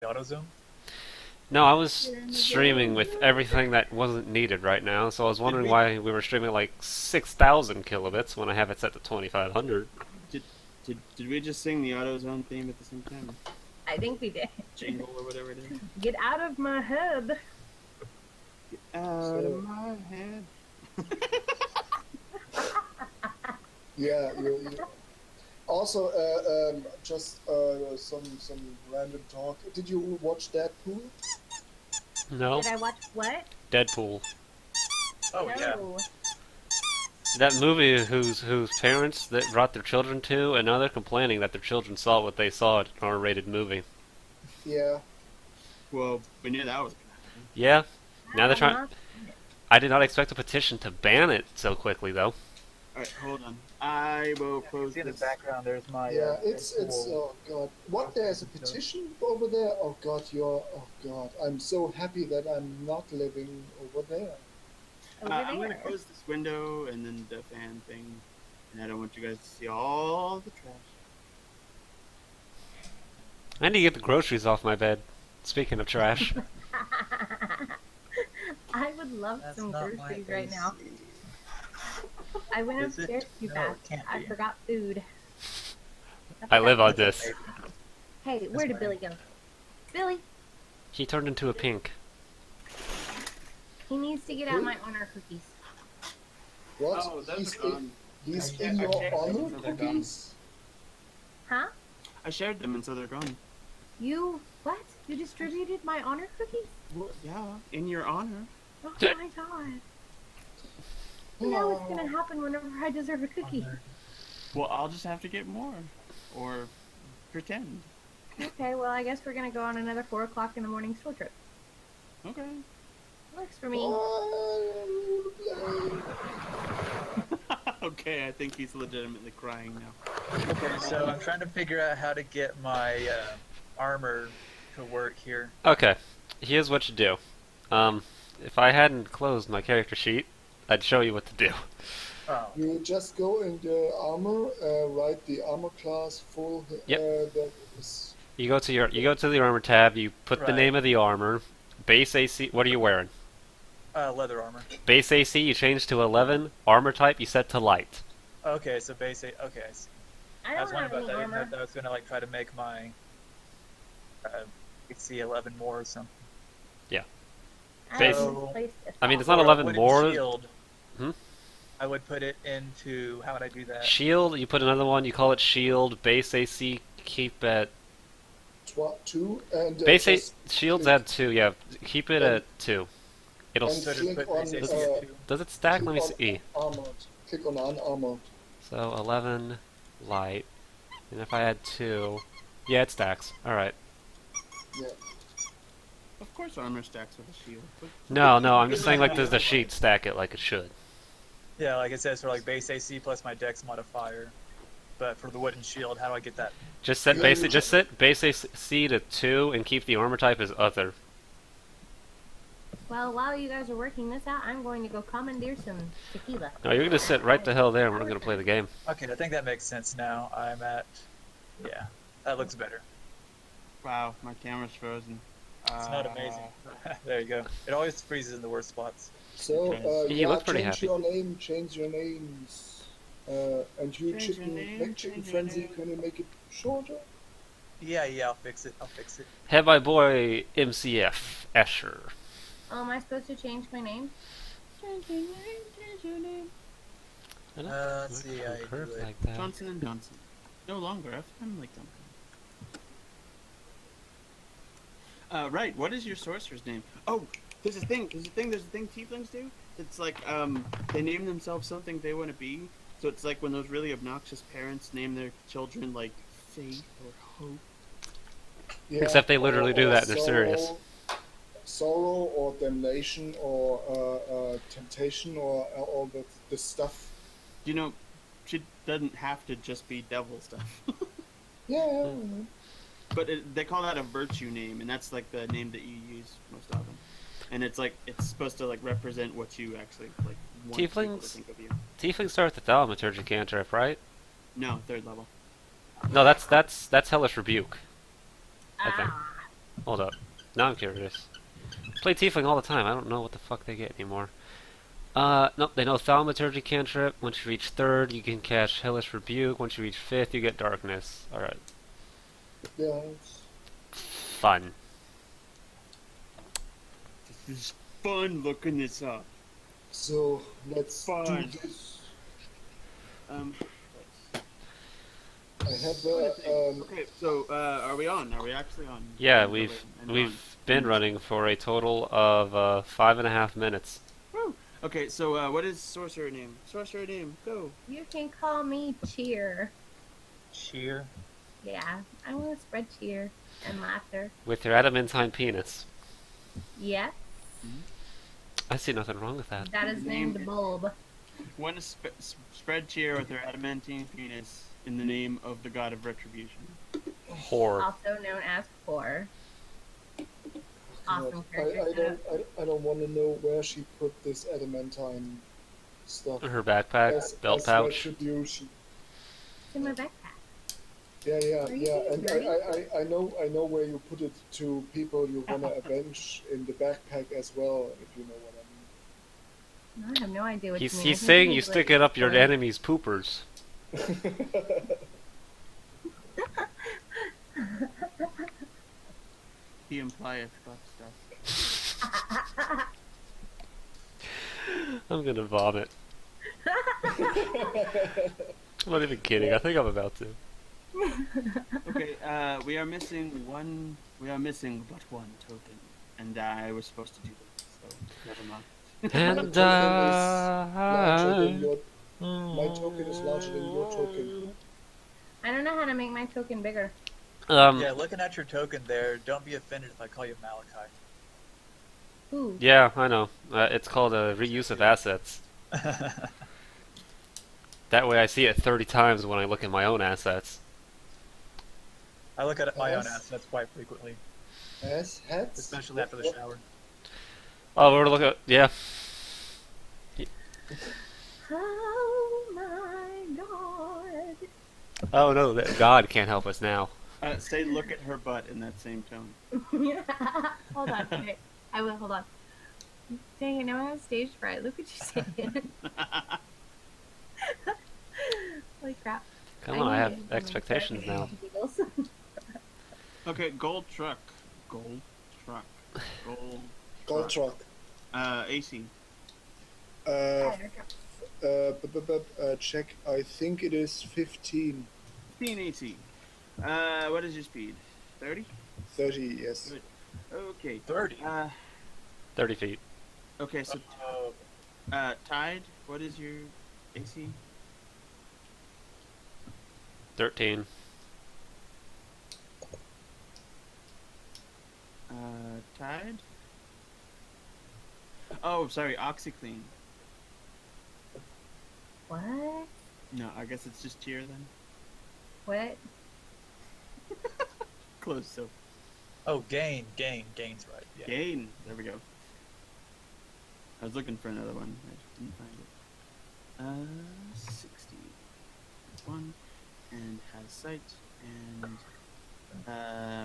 AutoZone? No, I was streaming with everything that wasn't needed right now, so I was Did wondering we why we were streaming like 6,000 kilobits when I have it set to 2,500. did did we just sing the AutoZone theme at the same time? I think we did. Jingle or whatever it is. Get out of my head. Out of my head. Yeah, also, just some random talk. Did you watch Deadpool? No? Did I watch what? Deadpool. Oh, yeah. No. That movie whose parents that brought their children to, and now they're complaining that their children saw what they saw in an R-rated movie. Yeah. Well, we knew that was gonna happen. Yeah, now they're I'm trying. not- I did not expect a petition to ban it so quickly, though. Alright, hold on. I will close See in the this. background, there's my. Yeah, it's Deadpool. oh god. What, there's a petition over there? Oh god, oh god. I'm so happy that I'm not living over there. Over I'm gonna there. close this window and then the fan thing, and I don't want you guys to see all the trash. I need to get the groceries off my bed. Speaking of trash. I would love That's some not my groceries right now. AC. I went Is it? upstairs too No, fast. it can't I be. forgot food. I live on this. Hey, where did fine. Billy go? Billy, He turned into a pink. he needs to get out my honor cookies. What? Oh, those he's are gone. he's I in your checked them, honor so they're gone. cookies? Huh? I shared them and so they're gone. You what? You distributed my honor cookies? Well, yeah, in your honor. Oh my god. You know what's gonna happen whenever I deserve a cookie. Well, I'll just have to get more. Or pretend. Okay, well I guess we're gonna go on another 4 o'clock in the morning store trip. Okay. Works for me. Okay, I think he's legitimately crying now. Okay, so I'm trying to figure out how to get my armor to work here. Okay, here's what you do. If I hadn't closed my character sheet, I'd show you what to do. Oh, You just go in the armor, write the armor class full. Yep. That is, You go to the armor tab. You put the Right. name of the armor. Base AC. What are you wearing? leather armor. Base AC. You change to 11. Armor type. You set to light. Okay, so basic. Okay, I see. I I was don't wondering have about any that. I didn't know armor. if I was gonna like try to make my AC 11 more or something. I Base- haven't placed a I mean, it's thought. not Or a 11 wooden more. Shield. Hmm? I would put it into. How would I do that? Shield. You put another one. You call it shield. Base AC. Keep at 2 and base A. just Shields click- add 2. Yeah. Keep it at 2. It'll. And So just click put on, base AC uh, at 2. Does it stack? Let me click see. on armored. Click on unarmored. So 11 light. And if I add 2, yeah, it stacks. All right. Yeah. Of course armor stacks with a shield. But No, I'm just saying like does the sheet stack it like it should. Yeah, like it says for like base AC plus my Dex modifier. But for the wooden shield, how do I get that? Just set Yeah, base you just set base AC to 2 and keep the armor type as other. Well, while you guys are working this out, I'm going to go commandeer some tequila. No, you're gonna sit right the hell there and we're gonna play the game. Okay, I think that makes sense now. I'm at. Yeah, that looks better. wow, my camera's frozen. It's not amazing. There you go. It always freezes in the worst spots. So, He yeah, looked pretty change happy. your name, change your names. And you Change your chicken, name, make chicken change your frenzy, name. can you make it shorter? Yeah, I'll fix it. I'll fix it. Have my boy MCF Escher. Oh, am I supposed to change my name? Let's see, I do it. Like that. Johnson and Johnson. No longer a family company. Right, what is your sorcerer's name? Oh, there's a thing tieflings do. It's like, they name themselves something they want to be. So it's like when those really obnoxious parents name their children, like, Faith or Hope. Yeah, Except they literally do or that and they're serious. Sorrow or damnation or temptation or all the stuff. You know, she doesn't have to just be devil stuff. Yeah. But they call that a virtue name, and that's like the name that you use most often. And it's like it's supposed to like represent what you actually like want people to Tieflings? think of you. Tieflings start with the Thaumaturgy cantrip, right? No, third level. No, that's Hellish Rebuke. I think. Ah, Hold up. Now I'm curious. Play Tiefling all the time. I don't know what the fuck they get anymore. Nope, they know Thaumaturgy cantrip. Once you reach 3rd, you can cast Hellish Rebuke. Once you reach 5th, you get Darkness. Alright. Yeah. It's- Fun. This is fun looking this up. So let's do Fine. this. Um, I have okay, so are we on? Are we actually on? Yeah, And we've been running for a total of 5.5 minutes. Woo! Okay, so what is sorcerer name? Sorcerer name, go. You can call me Cheer. Cheer. Yeah, I want to spread cheer and laughter. With your adamantine penis. Yes, I see nothing wrong with that. that is Name- named Bulb. Want to spread cheer with her adamantine penis in the name of the god of retribution. Whore. Also known as Whore. Awesome I character. I don't want to know where she put this adamantine stuff. Her backpack, belt pouch. Retribution. It's in my backpack. Yeah, Are you yeah, and dirty? I know where you put it to people you wanna avenge in the backpack as well, if you know what I have no idea what He's, you mean. I he's think saying means, you like, stick it up your explain. enemy's poopers. I mean. He implieth butt stuff. I'm gonna vomit. I'm not even kidding. I think I'm about to. Okay, we are missing one. We are missing but one token, and I was supposed to do this, so never mind. And larger than I... your, my token is larger than your token. I don't know how to make my token bigger. Yeah, looking at your token there, don't be offended if I call you Malachi. Ooh. Yeah, I know. It's called a reuse of assets. That way I see it 30 times when I look at my own assets. I look at my own Yes. assets quite frequently, Ass hats? especially after the shower. Oh, we're looking at... Yeah. Oh my god. Oh no, that God can't help us now. Say, look at her butt in that same tone. Hold on. Okay. I will. Hold on. Dang it. Now I have stage fright. Look what you said. Holy crap. Come on, I have need to expectations start now. getting giggles. Okay, gold truck. Gold truck. Gold. Gold truck. AC. Check. I think it is 15. 15 AC. What is your speed? 30? 30, yes. Good. Okay. 30. 30 feet. Okay, so Tide, what is your AC? 13. Tide? Oh, sorry, OxyClean. What? No, I guess it's just cheer then. What? Close, so. Oh, gain's right. Yeah. Gain. There we go. I was looking for another one. I just couldn't find it. 60. One. And has sight. And,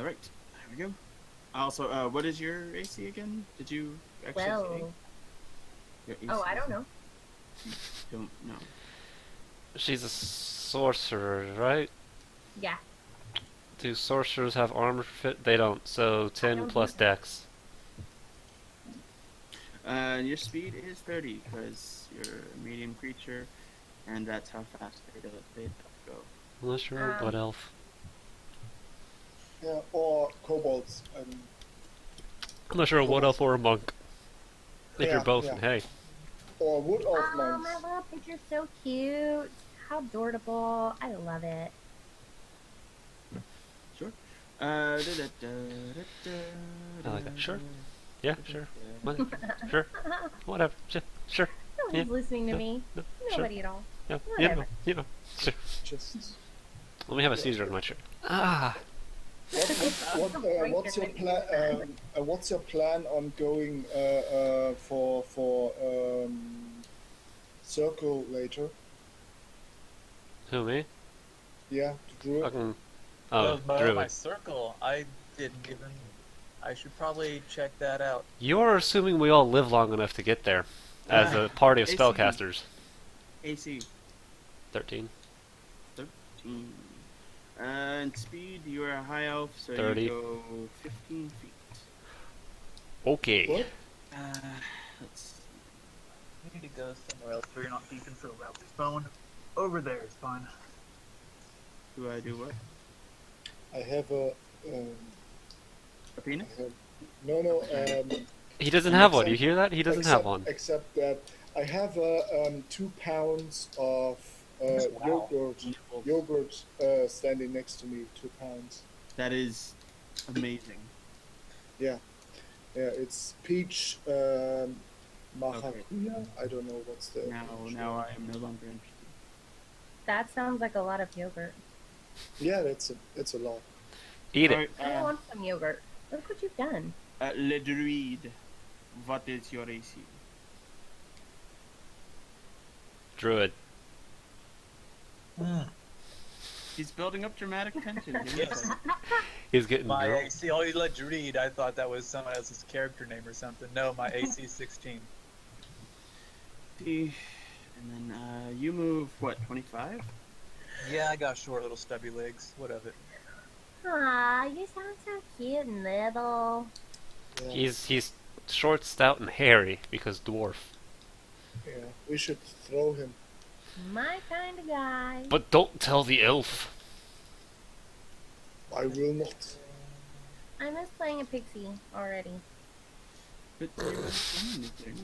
right. There we go. Also, what is your AC again? Did you actually say? Well. Your AC? Oh, I don't know. Don't know. She's a sorcerer, right? Yeah. Do sorcerers have armor fit? They don't, so 10 don't plus think dex. Your speed is 30 because you're a medium creature, and that's how fast they go. Unless you're a blood Um, elf. Yeah, or kobolds. Unless you're a wood elf or a monk. If Yeah, you're both, yeah. hey. Or wood elf Oh, my monks. little picture's so cute. How adorable. I love it. Sure. I like that. Sure. Yeah, sure. Whatever. Sure. Whatever. Sure. Nobody's Yeah. listening to No, me. no, sure. Nobody at all. Yeah. Whatever. Sure. Just. Let me have a seizure in my shirt. Ah. What's your plan? What's your plan on going for circle later? Who, me? Yeah, to Druid. Fucking... Oh, Oh, my Druid. circle. I didn't even I should probably check that out. You're assuming we all live long enough to get there, as a party of AC. spellcasters. AC 13. 13. And speed, you are a high elf, so 30. you go 15 feet. Okay. What? Let's We need to go somewhere else so you're not deep into the route. This phone over there is fine. do I do what? I have a. A penis? I have, no. He doesn't have one. You hear that? He doesn't have one. Except that I have 2 pounds of Wow. yogurt standing next to me. 2 pounds. That is amazing. Yeah, it's peach maracuja. I don't know what's the. Now I am no longer interested. That sounds like a lot of yogurt. Yeah, it's a lot. Eat it. Alright, I want some yogurt. Look what you've done. Le Druid, what is your AC? Druid. He's building up dramatic tension. Yes. He's getting My drunk. AC, oh, you let read. I thought that was someone else's character name or something. No, my AC 16. And then you move, what, 25? Yeah, I got short little stubby legs. What of it? Aw, you sound so cute and little. Yeah, He's short, stout, and hairy because dwarf. yeah. We should throw him. My kind of guy. But don't tell the elf. I will not. I miss playing a pixie already. But you haven't done anything.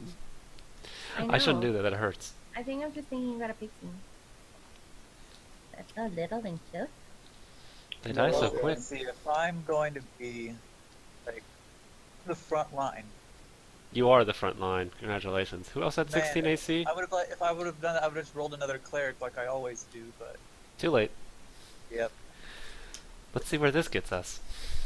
I know. I shouldn't do that. That hurts. I think I'm just thinking about a pixie. That's so little and cute. They die so Well, quick. See, if I'm going to be like the front line, You are the front line. Congratulations. Who else had 16 Man, AC? I would have if I would have done that, I would have just rolled another cleric like I always do. But Too late. yep, Let's see where this gets us.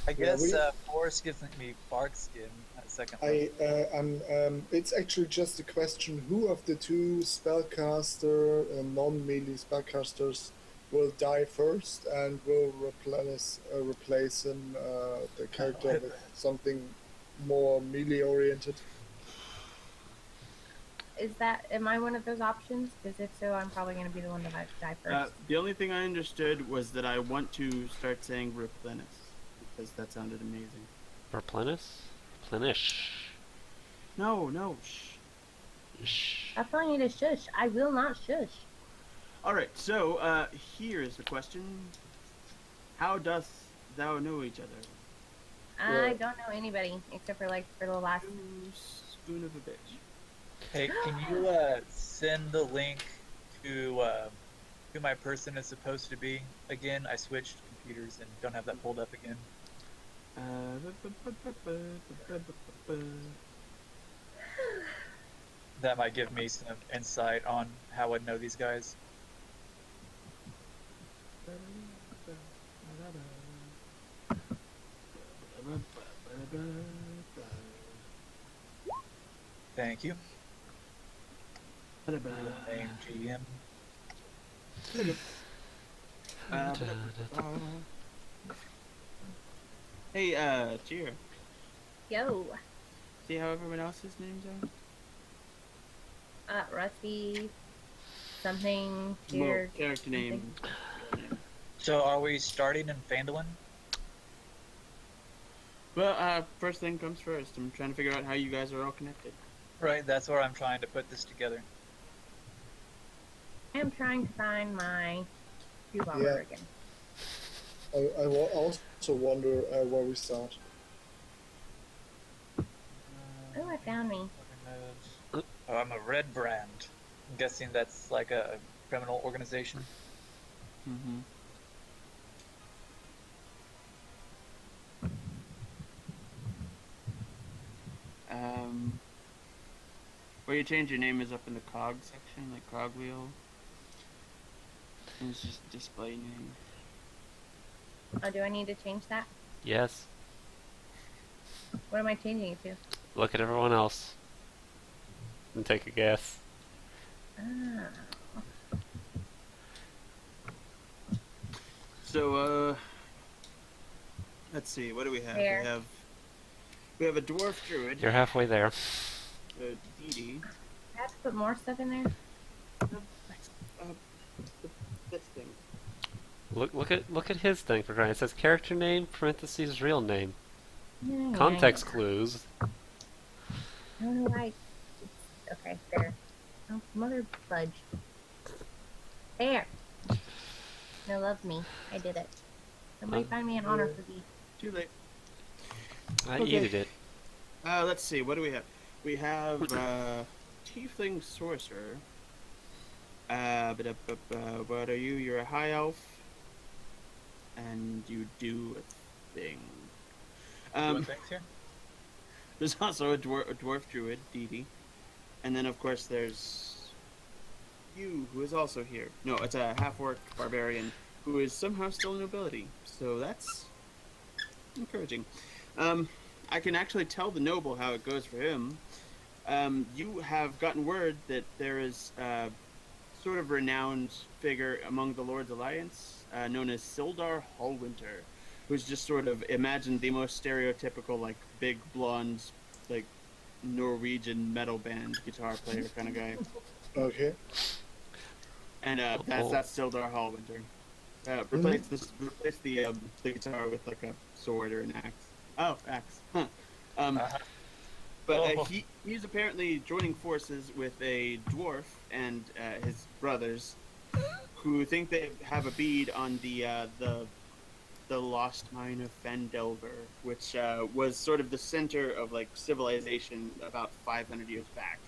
I guess we- Forest gives me bark skin at second. It's actually just a question: who of the 2 spellcaster non-melee spellcasters will die first, and will replace him the character with something more melee oriented? Am I one of those options? Because if so, I'm probably going to be the one that I die first. The only thing I understood was that I want to start saying replenish, because that sounded amazing. Replenish? Replenish. No, shh. Shh. That's all I need to shush. I will not shush. Alright, so, here is the question. How dost thou know each other? I Yeah. don't know anybody except for like for the last. You spoon of a bitch. Hey, can you send the link to who my person is supposed to be? Again, I switched computers and don't have that pulled up again. That might give me some insight on how I'd know these guys. Thank you. Name GM. Hey, Cheer. Yo, See how everyone else's names are? Rusty, something Well, here. character name. So are we starting in Phandalin? Well, first thing comes first. I'm trying to figure out how you guys are all connected. Right, that's where I'm trying to put this together. I am trying to find my cube armor Yeah. again. I also wonder where we start. Oh, I found me. Oh, I'm a Red Brand. I'm guessing that's like a criminal organization. Mm-hmm. Where you change your name is up in the cog section, like cogwheel. And it's just display name. Oh, do I need to change that? Yes. What am I changing it to? Look at everyone else. And take a guess. Ah, So, let's see, what do we have? Hair. We have We have a dwarf druid, You're halfway there. Dee. I have to put more stuff in there. This thing. Look at his thing for crying. It says character name parentheses real name. Yeah, Context yeah. clues. I don't know why. Okay, there. Oh, mother fudge. There. No, love me. I did it. Somebody find me an honor for thee. Too late. I Okay. eated it. Let's see. What do we have? We have tiefling sorcerer. What are you? You're a high elf, and you do a thing. Doing things here. There's also a dwarf druid, Dee, and then of course there's you, who is also here. No, it's a half-orc barbarian who is somehow still nobility. So that's encouraging. I can actually tell the noble how it goes for him. You have gotten word that there is a sort of renowned figure among the Lord's Alliance, known as Sildar Hallwinter, who's just sort of imagined the most stereotypical, like, big blonde, like, Norwegian metal band guitar player kind of guy. Okay. And that's Sildar Hallwinter. Replace the guitar with like a sword or an axe. Oh, axe. Huh. But he's apparently joining forces with a dwarf and his brothers, who think they have a bead on the lost mine of Fandelver, which was sort of the center of like civilization about 500 years back.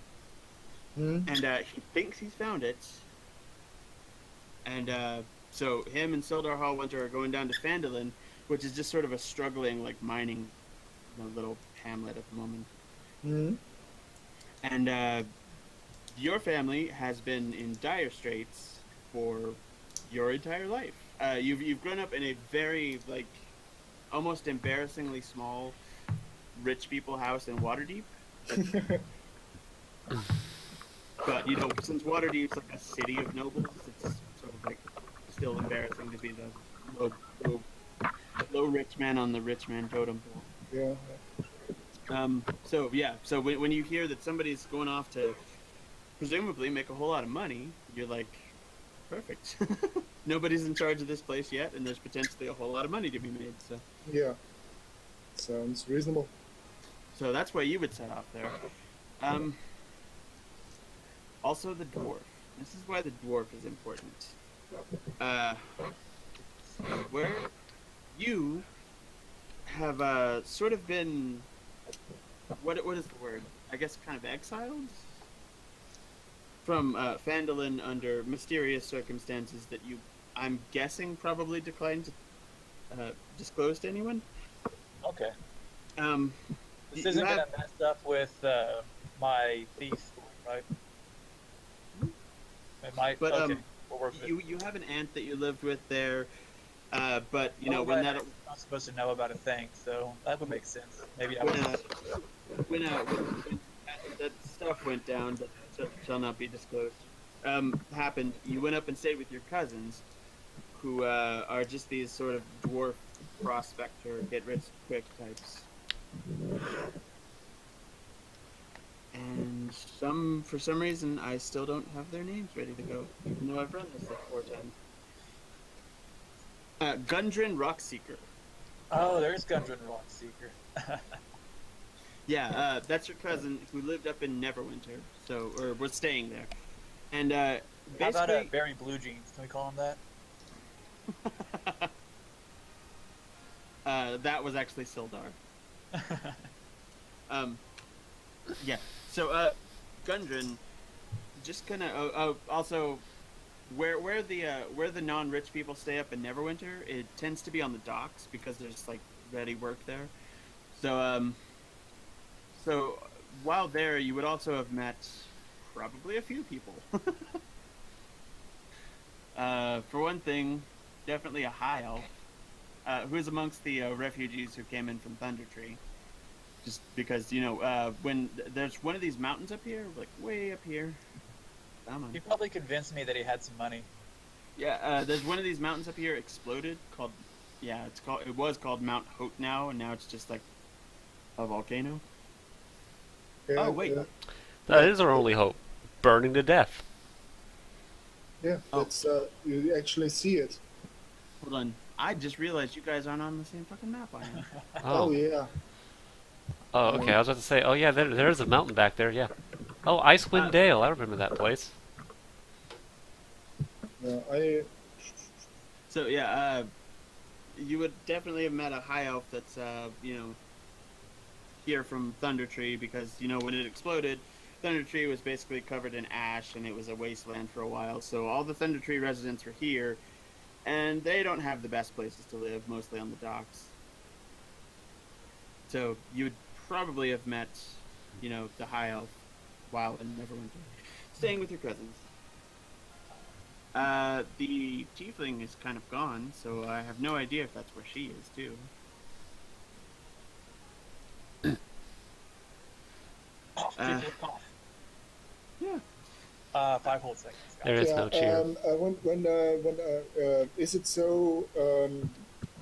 Hmm. And he thinks he's found it. And so him and Sildar Hallwinter are going down to Phandalin, which is just sort of a struggling, like, mining little hamlet at the moment. Hmm. And your family has been in dire straits for your entire life. You've grown up in a very, like, almost embarrassingly small rich people house in Waterdeep. But, you know, since Waterdeep's like a city of nobles, it's sort of like still embarrassing to be the low rich man on the rich man totem pole. Yeah. So when you hear that somebody's going off to presumably make a whole lot of money, you're like, perfect. Nobody's in charge of this place yet, and there's potentially a whole lot of money to be made. Yeah. Sounds reasonable. So that's why you would set off there. Also the dwarf. This is why the dwarf is important. Where you have sort of been, what is the word? I guess kind of exiled from Phandalin under mysterious circumstances that you, I'm guessing, probably declined to disclose to anyone. Okay. Um, This you isn't have- gonna mess up with my thief, right? It might. But, okay. We'll work with it. you have an aunt that you lived with there, but you know Oh, when right, that I'm not supposed to know about a thing, so that would make sense. Maybe I when, would. when that stuff went down that shall not be disclosed, happened, you went up and stayed with your cousins, who are just these sort of dwarf prospector, get rich quick types. And for some reason, I still don't have their names ready to go, even though I've run this like 4 times. Gundren Rockseeker. Oh, there's Gundren Rockseeker. Yeah, that's your cousin who lived up in Neverwinter, or was staying there. And How about basically, Barry Blue Jeans? Can we call him that? that was actually Sildar. Yeah. So, Gundren, just gonna also where the non-rich people stay up in Neverwinter, it tends to be on the docks because there's like ready work there. So so while there, you would also have met probably a few people. For one thing, definitely a high elf, who is amongst the refugees who came in from Thundertree. Just because, you know, when there's one of these mountains up here, like way up here. Come on. He probably convinced me that he had some money. Yeah, there's one of these mountains up here exploded it was called Mount Hote now, and now it's just like A volcano? Yeah, Oh, wait. That is our only hope. Burning to death. yeah, Oh. that's you actually see it. Hold on. I just realized you guys aren't on the same fucking map I am. Oh, Oh. yeah. Oh, okay. I was about to say, oh yeah, there's a mountain back there, yeah. Oh, Icewind Dale. I remember that place. I So yeah, you would definitely have met a high elf that's here from Thunder Tree, because when it exploded, Thunder Tree was basically covered in ash and it was a wasteland for a while. So all the Thunder Tree residents were here, and they don't have the best places to live, mostly on the docks. So you would probably have met, the high elf while in Neverwinter, staying with your cousins. The tiefling is kind of gone, so I have no idea if that's where she is too. Cough, Uh, people cough. Yeah. 5 whole seconds. There is no cheer. is it so?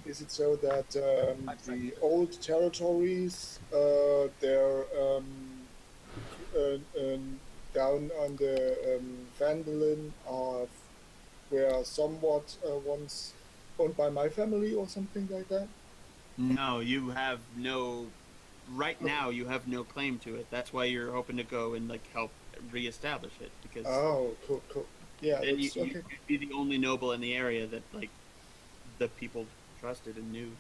Is it so that the old territories, they're down on the Vandalin, were somewhat once owned by my family or something like that? No, you have no. Right now, you have no claim to it. That's why you're hoping to go and help reestablish it, because Oh, cool. Yeah, then that's okay. you'd be the only noble in the area that the people trusted and knew.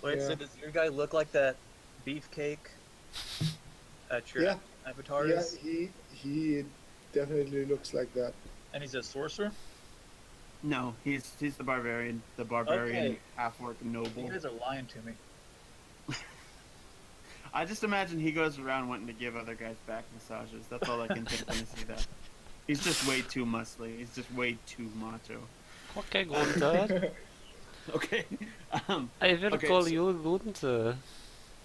Wait, Yeah. so does your guy look like that beefcake at your Yeah. avatar Yeah, is? he definitely looks like that. And he's a sorcerer? No, he's the barbarian, Okay. half-orc You noble. guys are lying to me. I just imagine he goes around wanting to give other guys back massages. That's all I can think when I see that. He's just way too muscly. He's just way too macho. Okay, Gunther. Okay. I will Okay, call so- you Gunther.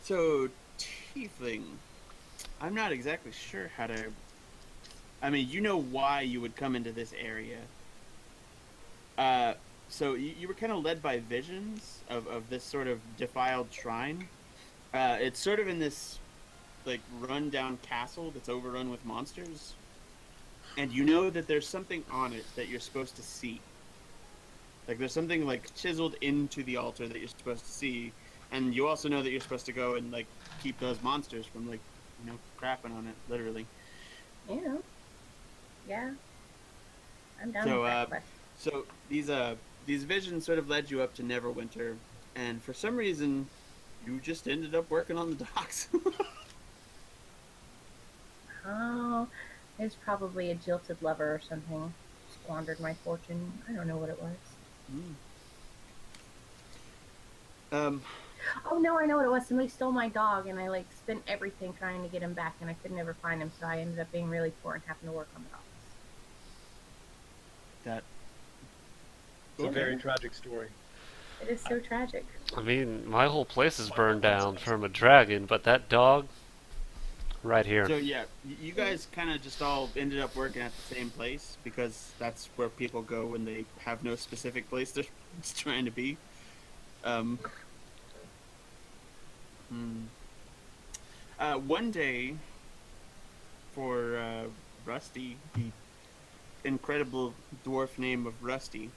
So, tiefling. I'm not exactly sure how to. I mean, you know why you would come into this area. So you were kind of led by visions of this sort of defiled shrine. It's sort of in this run-down castle that's overrun with monsters, and you know that there's something on it that you're supposed to see. There's something chiseled into the altar that you're supposed to see, and you also know that you're supposed to go and keep those monsters from crapping on it, literally. Yeah. I'm down So, with that quest. So these visions sort of led you up to Neverwinter, and for some reason, you just ended up working on the docks. Oh, it's probably a jilted lover or something. Squandered my fortune. I don't know what it was. Oh no, I know what it was. Somebody stole my dog, and I spent everything trying to get him back, and I could never find him, so I ended up being really poor and having to work on the dogs. That It's a very tragic story. It is so tragic. I mean, my whole place is burned down from a dragon, but that dog, right here. So yeah, you guys kind of just all ended up working at the same place, because that's where people go when they have no specific place they're just trying to be. One day, for Rusty, the incredible dwarf name of Rusty,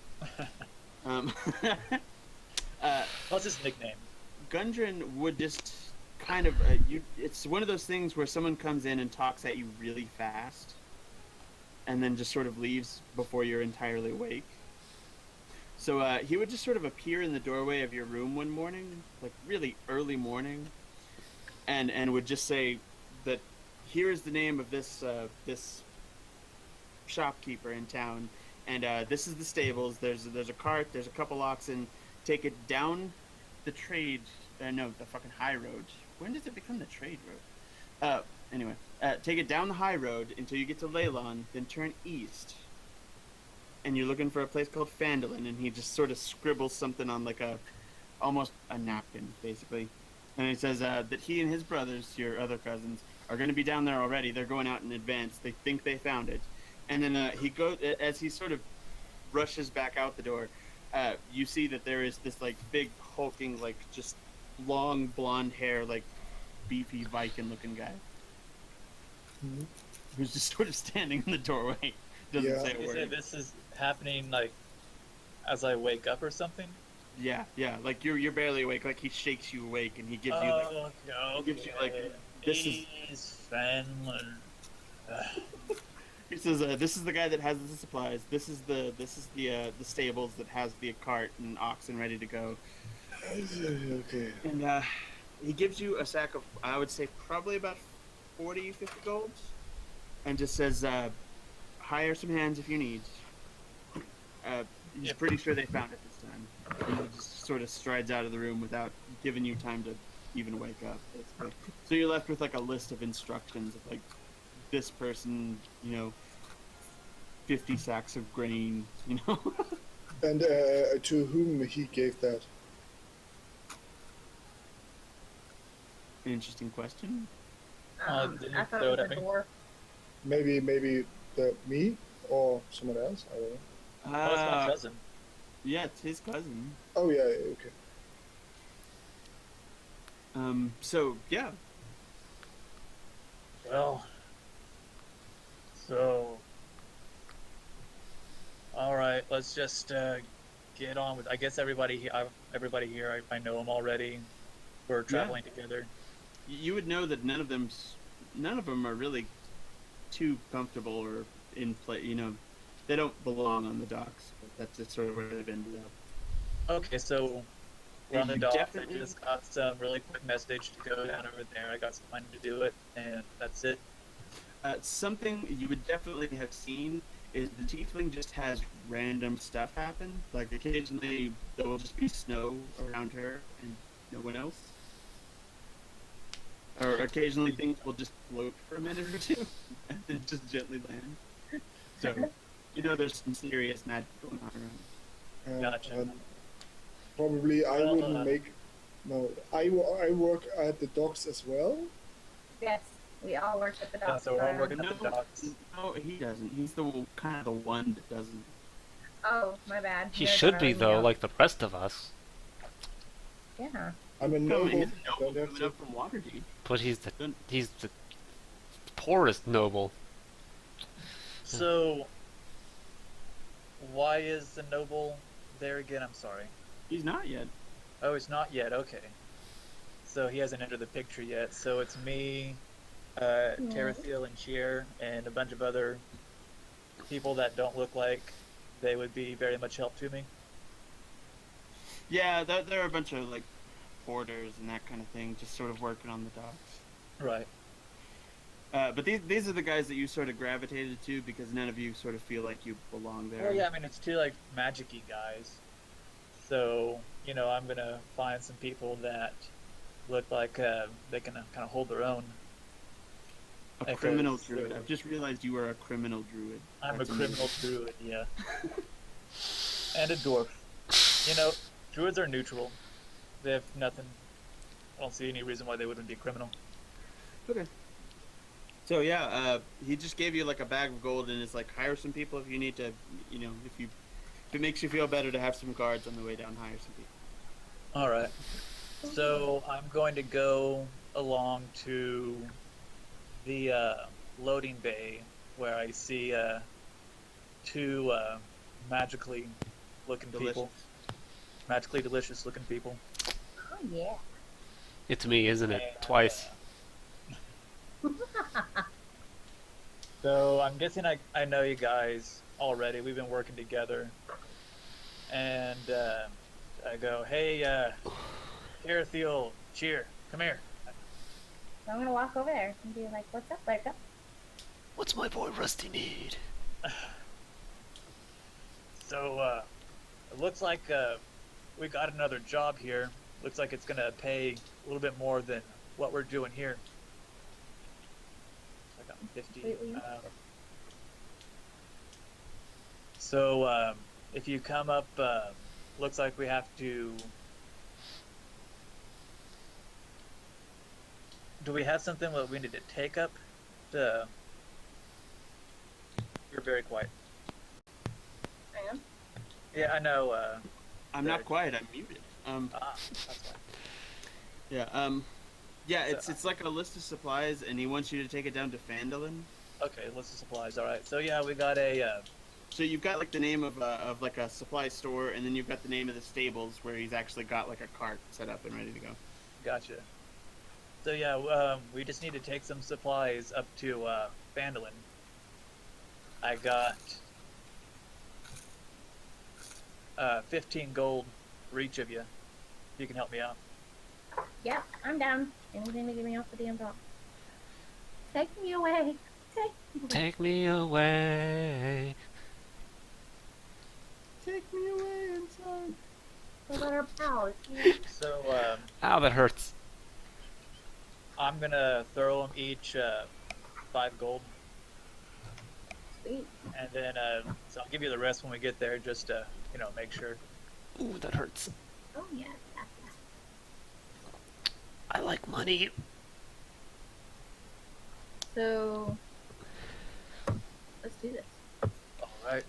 What's his nickname? Gundren would just kind of it's one of those things where someone comes in and talks at you really fast, and then just sort of leaves before you're entirely awake. So he would just sort of appear in the doorway of your room one morning, really early morning, and would just say that here is the name of this shopkeeper in town, and this is the stables. There's a cart. There's a couple oxen. Take it down the the fucking high road. When does it become the trade road? Anyway, take it down the high road until you get to Leylon, then turn east. And you're looking for a place called Phandalin, and he just sort of scribbles something on almost a napkin, basically. And he says that he and his brothers, your other cousins, are going to be down there already. They're going out in advance. They think they found it. And then he goes, as he sort of rushes back out the door, you see that there is this big hulking, just long blonde hair, beefy Viking-looking guy Mhm. who's just sort of standing in the doorway. Doesn't Yeah. say a You word. say this is happening like as I wake up or something? Yeah, yeah. Like you're barely awake. Like he shakes you awake, and he gives you like Oh, okay. he gives you, like, this is- Please, Fenler. he says, "This is the guy that has the supplies. This is the stables that has the cart and oxen ready to go." Okay. And he gives you a sack of, I would say, probably about 40, 50 golds, and just says, "Hire some hands if you need." He's Yep. pretty sure they found it this time. And he just sort of strides out of the room without giving you time to even wake up, basically. So you're left with like a list of instructions of like this person, 50 sacks of grain, And to whom he gave that? Interesting question. Didn't I thought throw it it was at a me? dwarf. Maybe me or someone else. I don't know. Oh, it's my cousin. Yeah, it's his cousin. Oh yeah. Okay. So yeah, Well, so, all right, let's just get on with. I guess everybody here, I know them already. We're traveling together. you would know that none of them are really too comfortable or in play. They don't belong on the docks. But that's just sort of where they've ended up. Okay, so we're on the You dock. I definitely- just got some really quick message to go down over there. I got some money to do it, and that's it. Something you would definitely have seen is the tiefling just has random stuff happen. Like occasionally there will just be snow around her and no one else. Or occasionally things will just float for a minute or two and then just gently land. So, there's some serious magic going on around. Gotcha. Probably I Well, wouldn't make. No, I work at the docks as well. Yes, we all work at the Yeah, docks. so we're all around. working at the docks. No, he doesn't. He's kind of the one that doesn't. Oh, my bad. He You're should be darling, though, yeah. like the rest of us. Yeah. I'm a No, noble. he's a noble Don't have coming to. up from Waterdeep. But he's Don't- the poorest noble. So, why is the noble there again? I'm sorry. He's not yet. Oh, it's not yet. Okay. So he hasn't entered the picture yet. So it's me, Terathiel and Sheer, and a bunch of other people that don't look like they would be very much help to me. Yeah, there are a bunch of like porters and that kind of thing, just sort of working on the docks. Right. But these are the guys that you sort of gravitated to because none of you sort of feel like you belong there. Well, yeah. I mean, it's two like magic-y guys. So I'm gonna find some people that look like they can kind of hold their own. A Because, criminal druid. I've just realized you are a criminal druid. I'm a That's criminal druid, yeah. And a dwarf. Druids are neutral. They have nothing. I don't see any reason why they wouldn't be criminal. Okay. So yeah, he just gave you like a bag of gold and is like, hire some people if you need to. If it makes you feel better to have some guards on the way down, hire some people. All right. So I'm going to go along to the loading bay where I see two magically looking Delicious. people. Magically delicious looking people. Oh, yeah. It's me, isn't it? And, Twice. So I'm guessing I know you guys already. We've been working together. And I go, hey, Terathiel, Cheer, come here. So I'm gonna walk over there and be like, "What's up, Buttercup?" What's my boy Rusty need? So it looks like we got another job here. Looks like it's gonna pay a little bit more than what we're doing here. I got 50. Completely. So if you come up, looks like we have to. Do we have something that we need to take up? You're very quiet. I am. Yeah, I know. I'm not quiet. I'm muted. That's fine. Yeah. Yeah, So- it's like a list of supplies, and he wants you to take it down to Phandalin. Okay, list of supplies. All right. So yeah, we got a. So you've got like the name of like a supply store, and then you've got the name of the stables where he's actually got like a cart set up and ready to go. Gotcha. So yeah, we just need to take some supplies up to Phandalin. I got 15 gold for each of you. If you can help me out. Yep, I'm down. Anything to get me off the damn top. Take me away. Take me away. Take me away. Take me away inside. So let our pals. So Ow, that hurts. I'm gonna throw them each 5 gold, Sweet. and then so I'll give you the rest when we get there, just to make sure. Ooh, that hurts. Oh yeah. I like money. So let's do this. All right.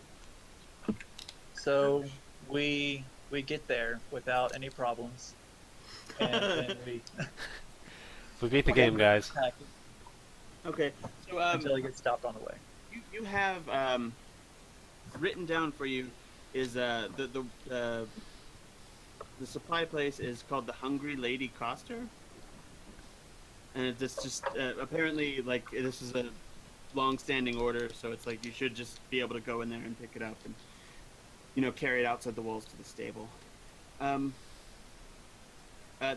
So we get there without any problems, and then we We beat the game, guys. attack Okay, so until he gets stopped on the way. you have written down for you is the supply place is called the Hungry Lady Coster, and it's just apparently like this is a long-standing order, so it's like you should just be able to go in there and pick it up and carry it outside the walls to the stable.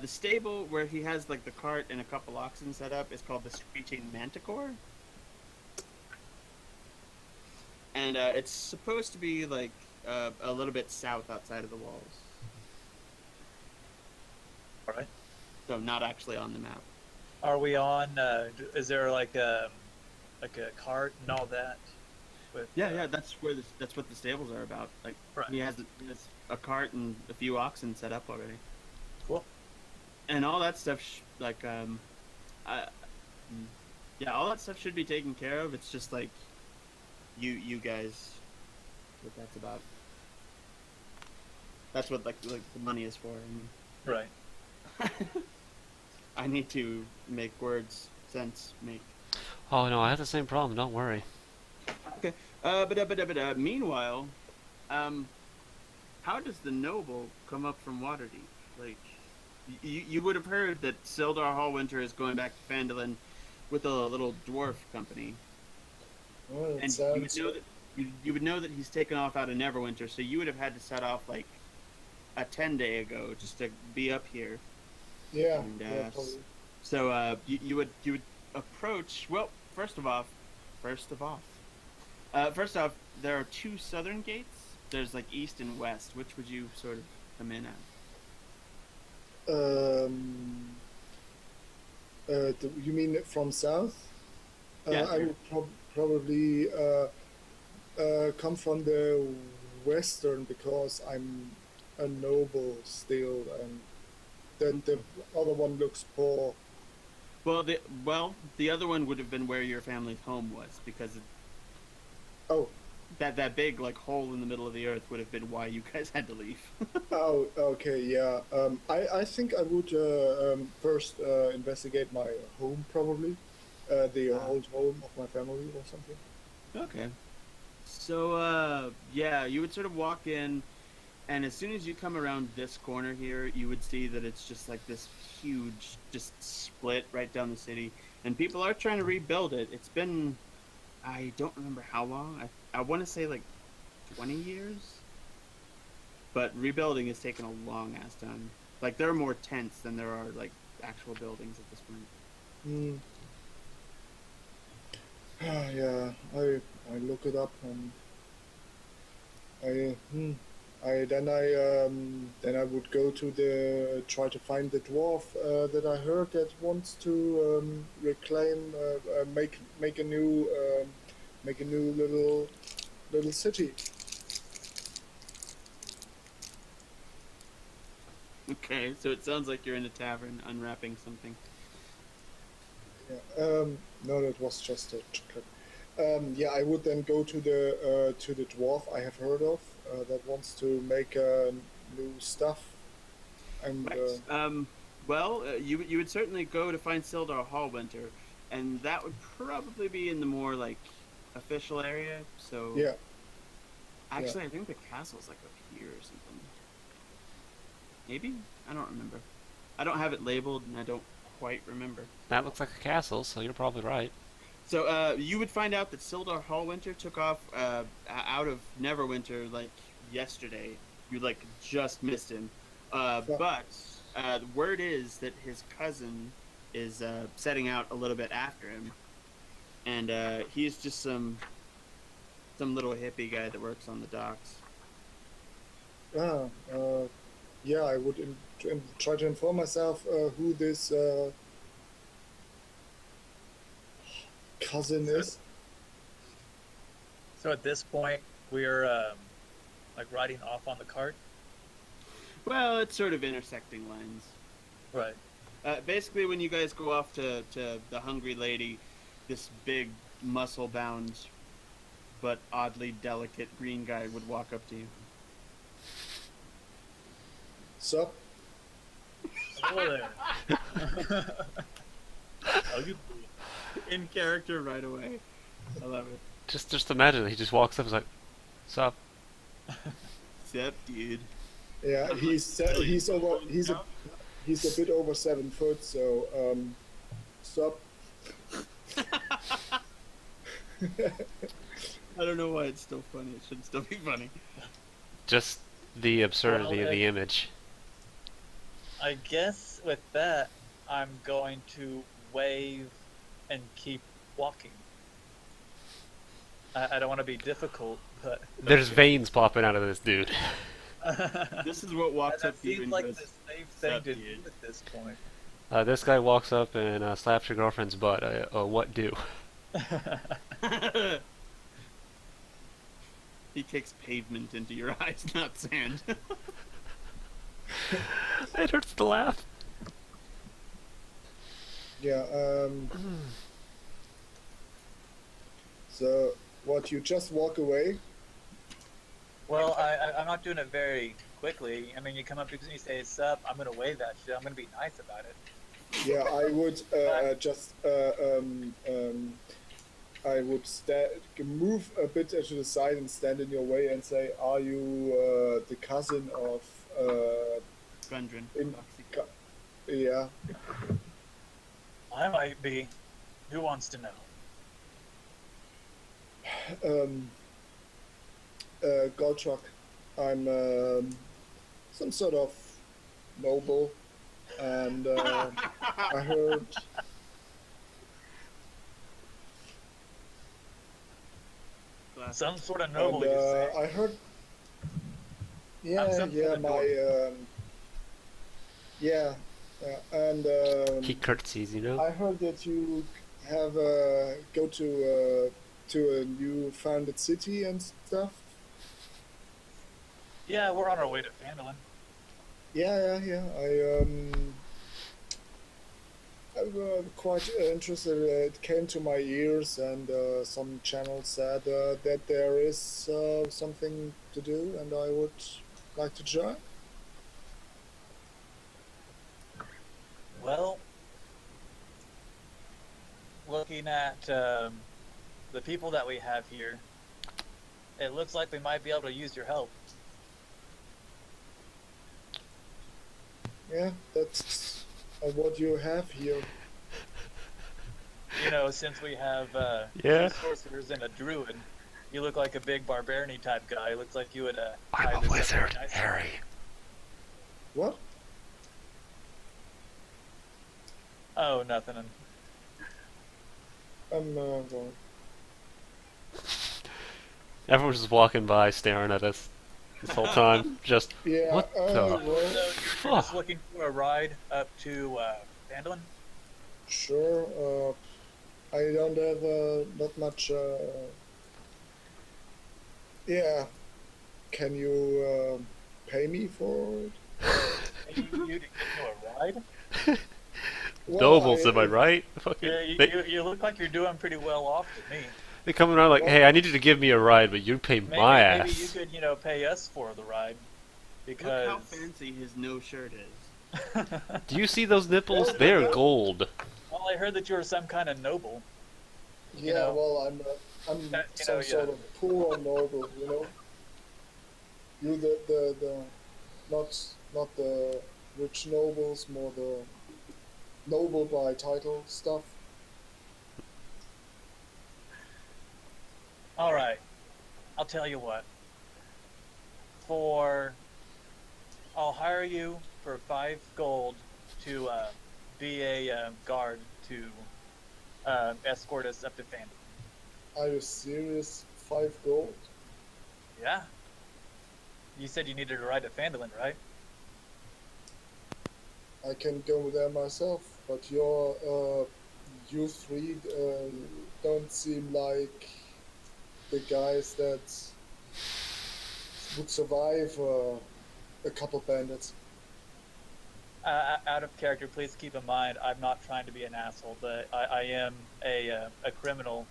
The stable where he has like the cart and a couple oxen set up is called the Screeching Manticore. And it's supposed to be like a little bit south outside of the walls. All right. So not actually on the map. Are we on? Is there like a cart and all that? With, Yeah, that's what the stables are about. Like Right. he has a cart and a few oxen set up already. Cool. And all that stuff, yeah, all that stuff should be taken care of. It's just like you guys, what that's about. That's what like the money is for. Right. I need to make words sense make. Oh no, I have the same problem. Don't worry. Okay. Meanwhile, how does the noble come up from Waterdeep? Like, you would have heard that Sildar Hallwinter is going back to Phandalin with a little dwarf company, Well, it and sounds you would know that he's taken off out of Neverwinter, so you would have had to set off like a 10-day ago just to be up here. yeah, And, yeah, probably. So you would approach. Well, first off, there are 2 southern gates. There's like east and west. Which would you sort of come in at? You mean from south? Yeah, I would probably come from the western because I'm a noble still, and the other one looks poor. Well, the other one would have been where your family's home was, because Oh, that big like hole in the middle of the earth would have been why you guys had to leave. oh, okay, yeah. I think I would first investigate my home, probably the old home of my family or something. Okay. So yeah, you would sort of walk in, and as soon as you come around this corner here, you would see that it's just like this huge, just split right down the city, and people are trying to rebuild it. It's been, I don't remember how long. I want to say like 20 years, but rebuilding has taken a long ass time. Like there are more tents than there are like actual buildings at this point. Hmm. Yeah, I look it up and then I would go to try to find the dwarf that I heard that wants to reclaim make a new little city. Okay, so it sounds like you're in a tavern unwrapping something. Yeah. No, that was just a chocolate. Yeah, I would then go to the dwarf I have heard of that wants to make new stuff, and Right. Well, you would certainly go to find Sildar Hallwinter, and that would probably be in the more like official area. So Yeah. actually, I think the castle's like up here or something. Maybe, I don't remember. I don't have it labeled, and I don't quite remember. That looks like a castle, so you're probably right. So you would find out that Sildar Hallwinter took off out of Neverwinter like yesterday. You like just missed him. But the word is that his cousin is setting out a little bit after him, and he's just some little hippie guy that works on the docks. Yeah, I would try to inform myself who this cousin is. So at this point, we're like riding off on the cart. Well, it's sort of intersecting lines. Right. Basically, when you guys go off to the Hungry Lady, this big, muscle-bound, but oddly delicate green guy would walk up to you. Sup? Hello there. How you doing? In character right away. I love it. Just imagine he just walks up and is like, "Sup?" Sup, dude? Yeah, he's a bit over 7 foot, so sup? I don't know why it's still funny. It should still be funny. Just the absurdity of Well, the image. I guess with that, I'm going to wave and keep walking. I don't want to be difficult, but There's veins popping out of this dude. This is what walks that up to you seems and like goes, the safe thing "Sup, to do dude?" at this point. This guy walks up and slaps your girlfriend's butt. What do? He kicks pavement into your eyes, not sand. It hurts to laugh. Yeah, so, what, you just walk away? Well, I'm not doing it very quickly. I mean, you come up to me and you say, "Sup," I'm gonna wave that shit. I'm gonna be nice about it. Yeah, I would I would move a bit to the side and stand in your way and say, "Are you the cousin of Gundren. in, yeah, I might be. Who wants to know? Goldtruck. I'm some sort of noble, and I heard Some sort of and, noble, you say? I heard. I'm Yeah, some yeah, sort of my yeah, and He curtsies, you know. I heard that you have go to a new founded city and stuff. Yeah, we're on our way to Phandalin. Yeah. I'm quite interested. It came to my ears, and some channels said that there is something to do, and I would like to join. Well, looking at the people that we have here, it looks like we might be able to use your help. Yeah, that's what you have here. You know, since we have Yeah. two sorcerers and a druid, you look like a big barbarian type guy. Looks like you would I'm hide a this up wizard, very nicely. Harry. What? Oh, nothing. Well, Everyone's just walking by, staring at us this whole time. Just yeah. What the So Well, you're just looking for a ride up to Phandalin? sure. I don't have not much. Yeah. Can you pay me for it? You to give you a ride? Well, nobles, am I right? Fucking, Yeah, you look like you're doing pretty well off to me. they come around like, hey, I need you to give me a ride, but you pay Maybe, my maybe ass. you could, pay us for the ride. Look how Because fancy his no shirt is. Do you see those nipples? Well, They're well, gold. Well, I heard that you were some kind of noble. Yeah, know, well, I'm you some know, sort yeah. of poor noble, you know. You the not the rich nobles, more the noble by title stuff. All right, I'll tell you what. For I'll hire you for 5 gold to be a guard to escort us up to Phantom. Are you serious? 5 gold? Yeah. You said you needed a ride to Phandalin, right? I can go there myself, but you three don't seem like the guys that would survive a couple bandits. Out of character, please keep in mind I'm not trying to be an asshole, but I am a criminal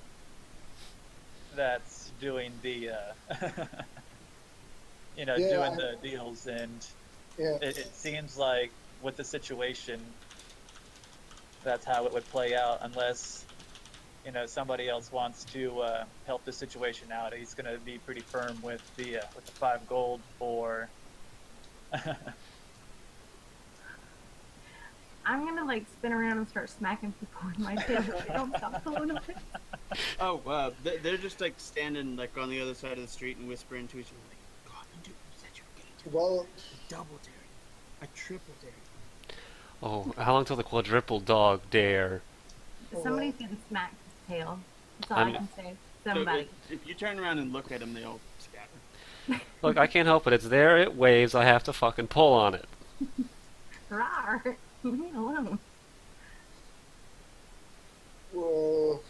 that's doing the Yeah, doing the deals, and Yeah, it seems like with the situation, that's how it would play out, unless somebody else wants to help the situation out. He's going to be pretty firm with the 5 gold for. I'm gonna like spin around and start smacking people with my tail if they don't stop pulling them. Oh, they're just like standing like on the other side of the street and whispering to each other like, "God, dude, you said you were getting to well, a double dare, a triple dare." Oh, how long till the quadruple dog dare? Somebody's getting smacked his tail. That's all I'm- I can say. So Somebody. if you turn around and look at them, they all scatter. Look, I can't help it. It's there, it waves, I have to fucking pull on it. Rawr. Leave me alone. well,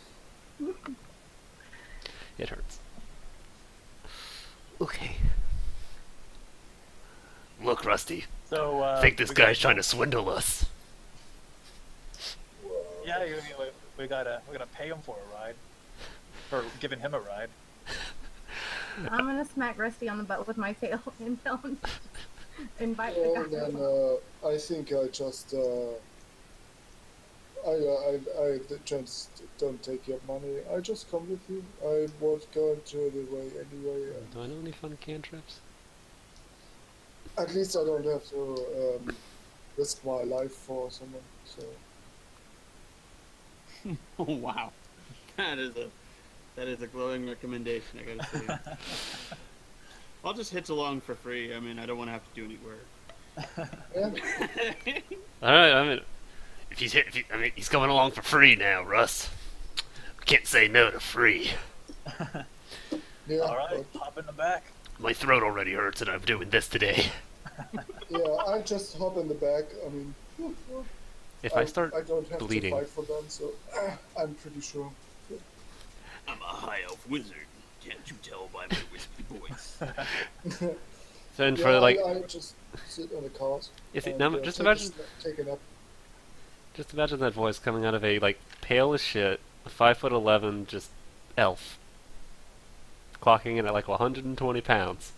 It hurts. Okay. Look, Rusty. So I think this we guy's got- trying to swindle us. Yeah, we gotta pay him for a ride, for giving him a ride. I'm gonna smack Rusty on the butt with my tail and tell him to invite well, the guy. then I think I just I just don't take your money. I just come with you. I was going to the way anyway. Do I know any fun cantrips? At least I don't have to risk my life for someone. So Oh wow, that is a glowing recommendation. I gotta say. I'll just hitch along for free. I mean, I don't want to have to do any work. yeah, Alright, I mean, he's coming along for free now, Russ. Can't say no to free. yeah, All right, hop in the back. My throat already hurts and I'm doing this today. yeah. I just hop in the back. I mean, If I start I don't have bleeding. to fight for them, so I'm pretty sure. I'm a high elf wizard. Can't you tell by my wispy voice? then Yeah, for like, I just sit on the cart. if it, and, now, take a nap. just imagine that voice coming out of a like pale as shit, 5'11", just elf, clocking in at like 120 pounds.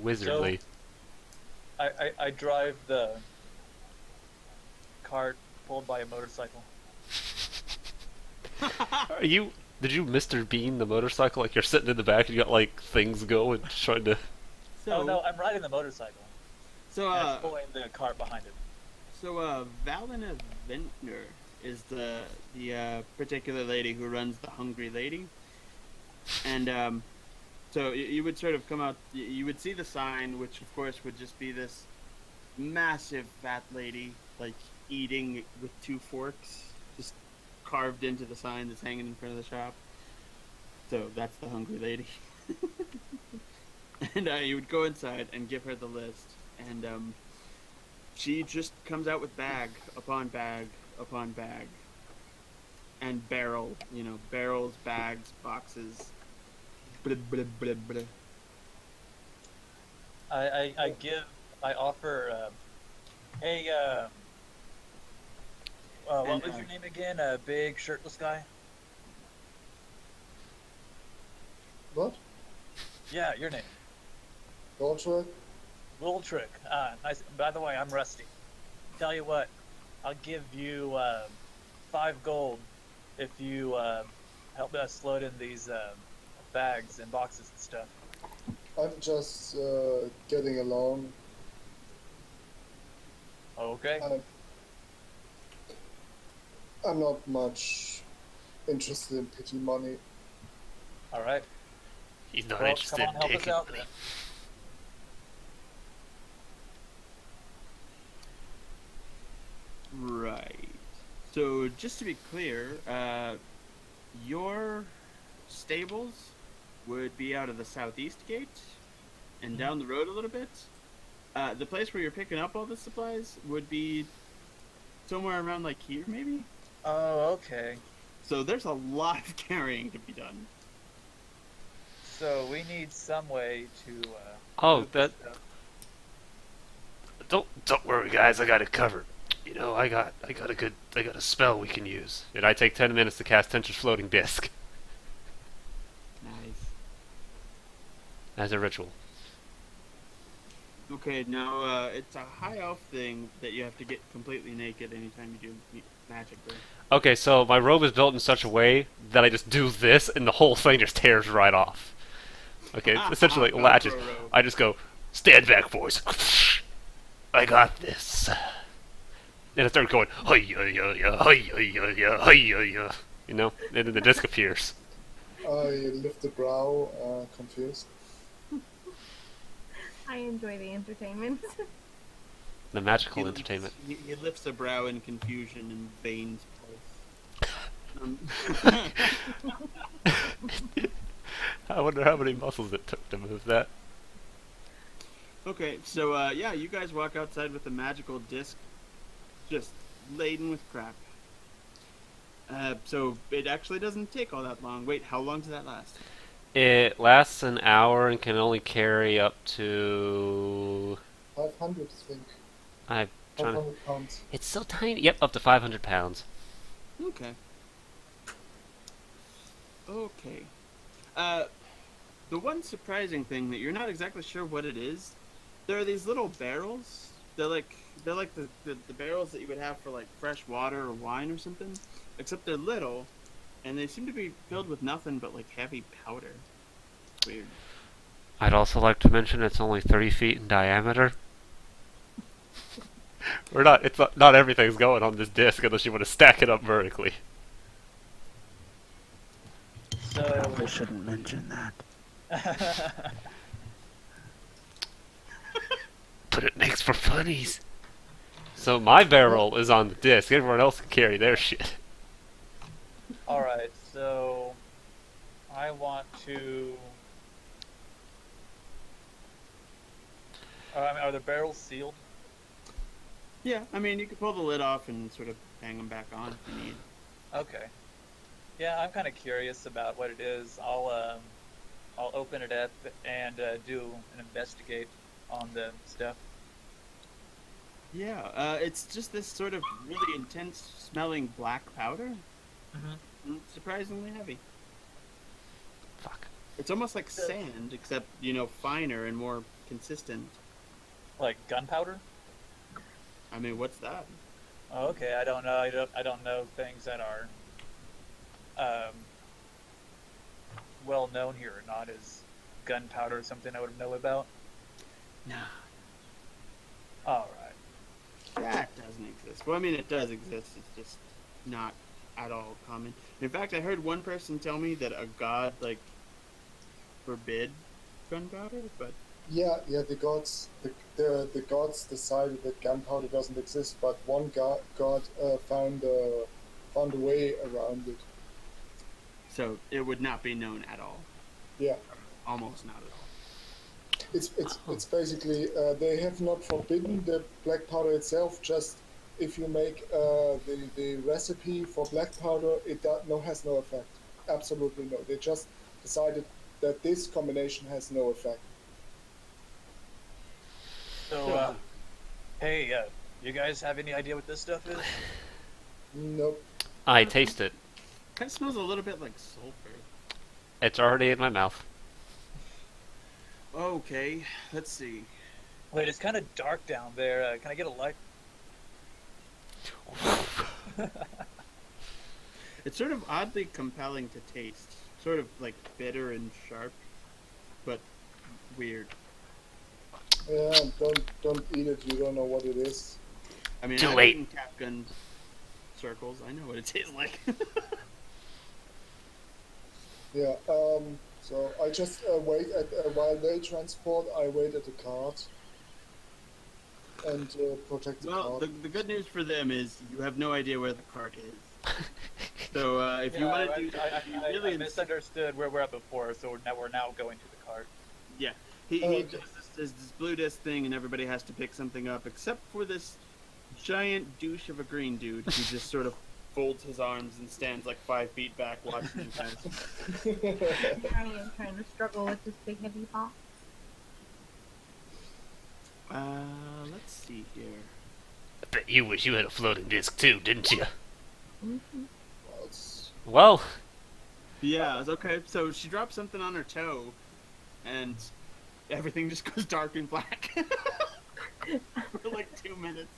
Wizardly. I drive the cart pulled by a motorcycle. Are you? Did you Mr. Bean the motorcycle? Like you're sitting in the back and you got like things going, trying to. So, Oh no, I'm riding the motorcycle. so, And it's pulling the cart behind it. Valina Ventnor is the particular lady who runs the Hungry Lady, and so you would sort of come out. You would see the sign, which of course would just be this massive fat lady like eating with 2 forks, just carved into the sign that's hanging in front of the shop. So that's the Hungry Lady. And you would go inside and give her the list, and she just comes out with bag upon bag upon bag, and barrels, bags, boxes. Blah, blah, blah, blah. I offer, hey, what And, was your name again? Big shirtless guy? What? Yeah, your name. Goldschmidt? little trick. Nice. By the way, I'm Rusty. Tell you what, I'll give you 5 gold if you help us load in these bags and boxes and stuff. I'm just getting along. Okay. I'm not much interested in pity money. All right. He's not Well, interested come on, in help us taking out money. then. Right. So just to be clear, your stables would be out of the southeast gate and down the road a little bit. The place where you're picking up all the supplies would be somewhere around like here, maybe. Oh, okay. So there's a lot of carrying to be done. So we need some way to. Oh, move this that- stuff. Don't worry, guys. I got it covered. You know, I got a spell we can use. And I take 10 minutes to cast Tensor's floating disc Nice. as a ritual. Okay, now it's a high elf thing that you have to get completely naked anytime you do magic. Though. Okay, so my robe is built in such a way that I just do this, and the whole thing just tears right off. Okay, it's essentially Velcro latches. robe. I just go, stand back, boys. I got this. And I start going, hi ya ya ya, hi ya ya ya, hi ya ya. You know, and then the disc appears. I lift the brow, confused. I enjoy the entertainment. The magical He entertainment. He lifts a brow in confusion and veins pulse. I wonder how many muscles it took to move that. Okay, so yeah, you guys walk outside with a magical disc just laden with crap. So it actually doesn't take all that long. Wait, how long does that last? It lasts an hour and can only carry up to. 500, I think. I'm trying to. 500 pounds. It's so tiny. Yep, up to 500 pounds. Okay. Okay. The one surprising thing that you're not exactly sure what it is, there are these little barrels. They're like the barrels that you would have for like fresh water or wine or something, except they're little, and they seem to be filled with nothing but like heavy powder. Weird. I'd also like to mention it's only 30 feet in diameter. Not everything's going on this disc unless you want to stack it up vertically. So. shouldn't mention that. But it makes for funnies. So my barrel is on the disc. Everyone else can carry their shit. All right. So I want to. I mean, are the barrels sealed? Yeah, I mean you could pull the lid off and sort of hang them back on if you need. Okay. Yeah, I'm kind of curious about what it is. I'll open it up and do an investigate on the stuff. Yeah, it's just this sort of really intense smelling black powder. Mm-hmm. Surprisingly heavy. Fuck. It's almost like sand, except, finer and more consistent. Like gunpowder? I mean, what's that? Oh, okay. I don't know. I don't know things that are well known here or not. Is gunpowder something I would know about? Nah, All right. that doesn't exist. Well, I mean, it does exist. It's just not at all common. In fact, I heard one person tell me that a god, forbid gunpowder, but... Yeah, the gods, the gods decided that gunpowder doesn't exist, but one god found a way around it. So, it would not be known at all. Yeah, Almost not at all. it's basically they have not forbidden the black powder itself. Just if you make the recipe for black powder, it has no effect. Absolutely no. They just decided that this combination has no effect. So, hey, you guys have any idea what this stuff is? Nope. I taste it. Kind of smells a little bit like sulfur. It's already in my mouth. Okay, let's see. Wait, it's kind of dark down there. Can I get a light? It's sort of oddly compelling to taste. Sort of like bitter and sharp, but weird. Yeah, don't eat it. You don't know what it is. I mean, Too I've late. eaten Capgun circles. I know what it tastes like. Yeah. So I just wait at while they transport. I wait at the cart and protect the Well, cart. the good news for them is you have no idea where the cart is. So if you want to do, if you I really misunderstood where we're at before, so we're now going to the cart. yeah, he Okay. does this blue disc thing, and everybody has to pick something up, except for this giant douche of a green dude who just sort of folds his arms and stands like 5 feet back watching you guys. Trying to struggle with this big heavy box. Let's see here. I bet you wish you had a floating disc too, didn't you? Mm-hmm. Well, it's- Well, Yeah, it's okay. So she drops something on her toe, and everything just goes dark and black for like 2 minutes.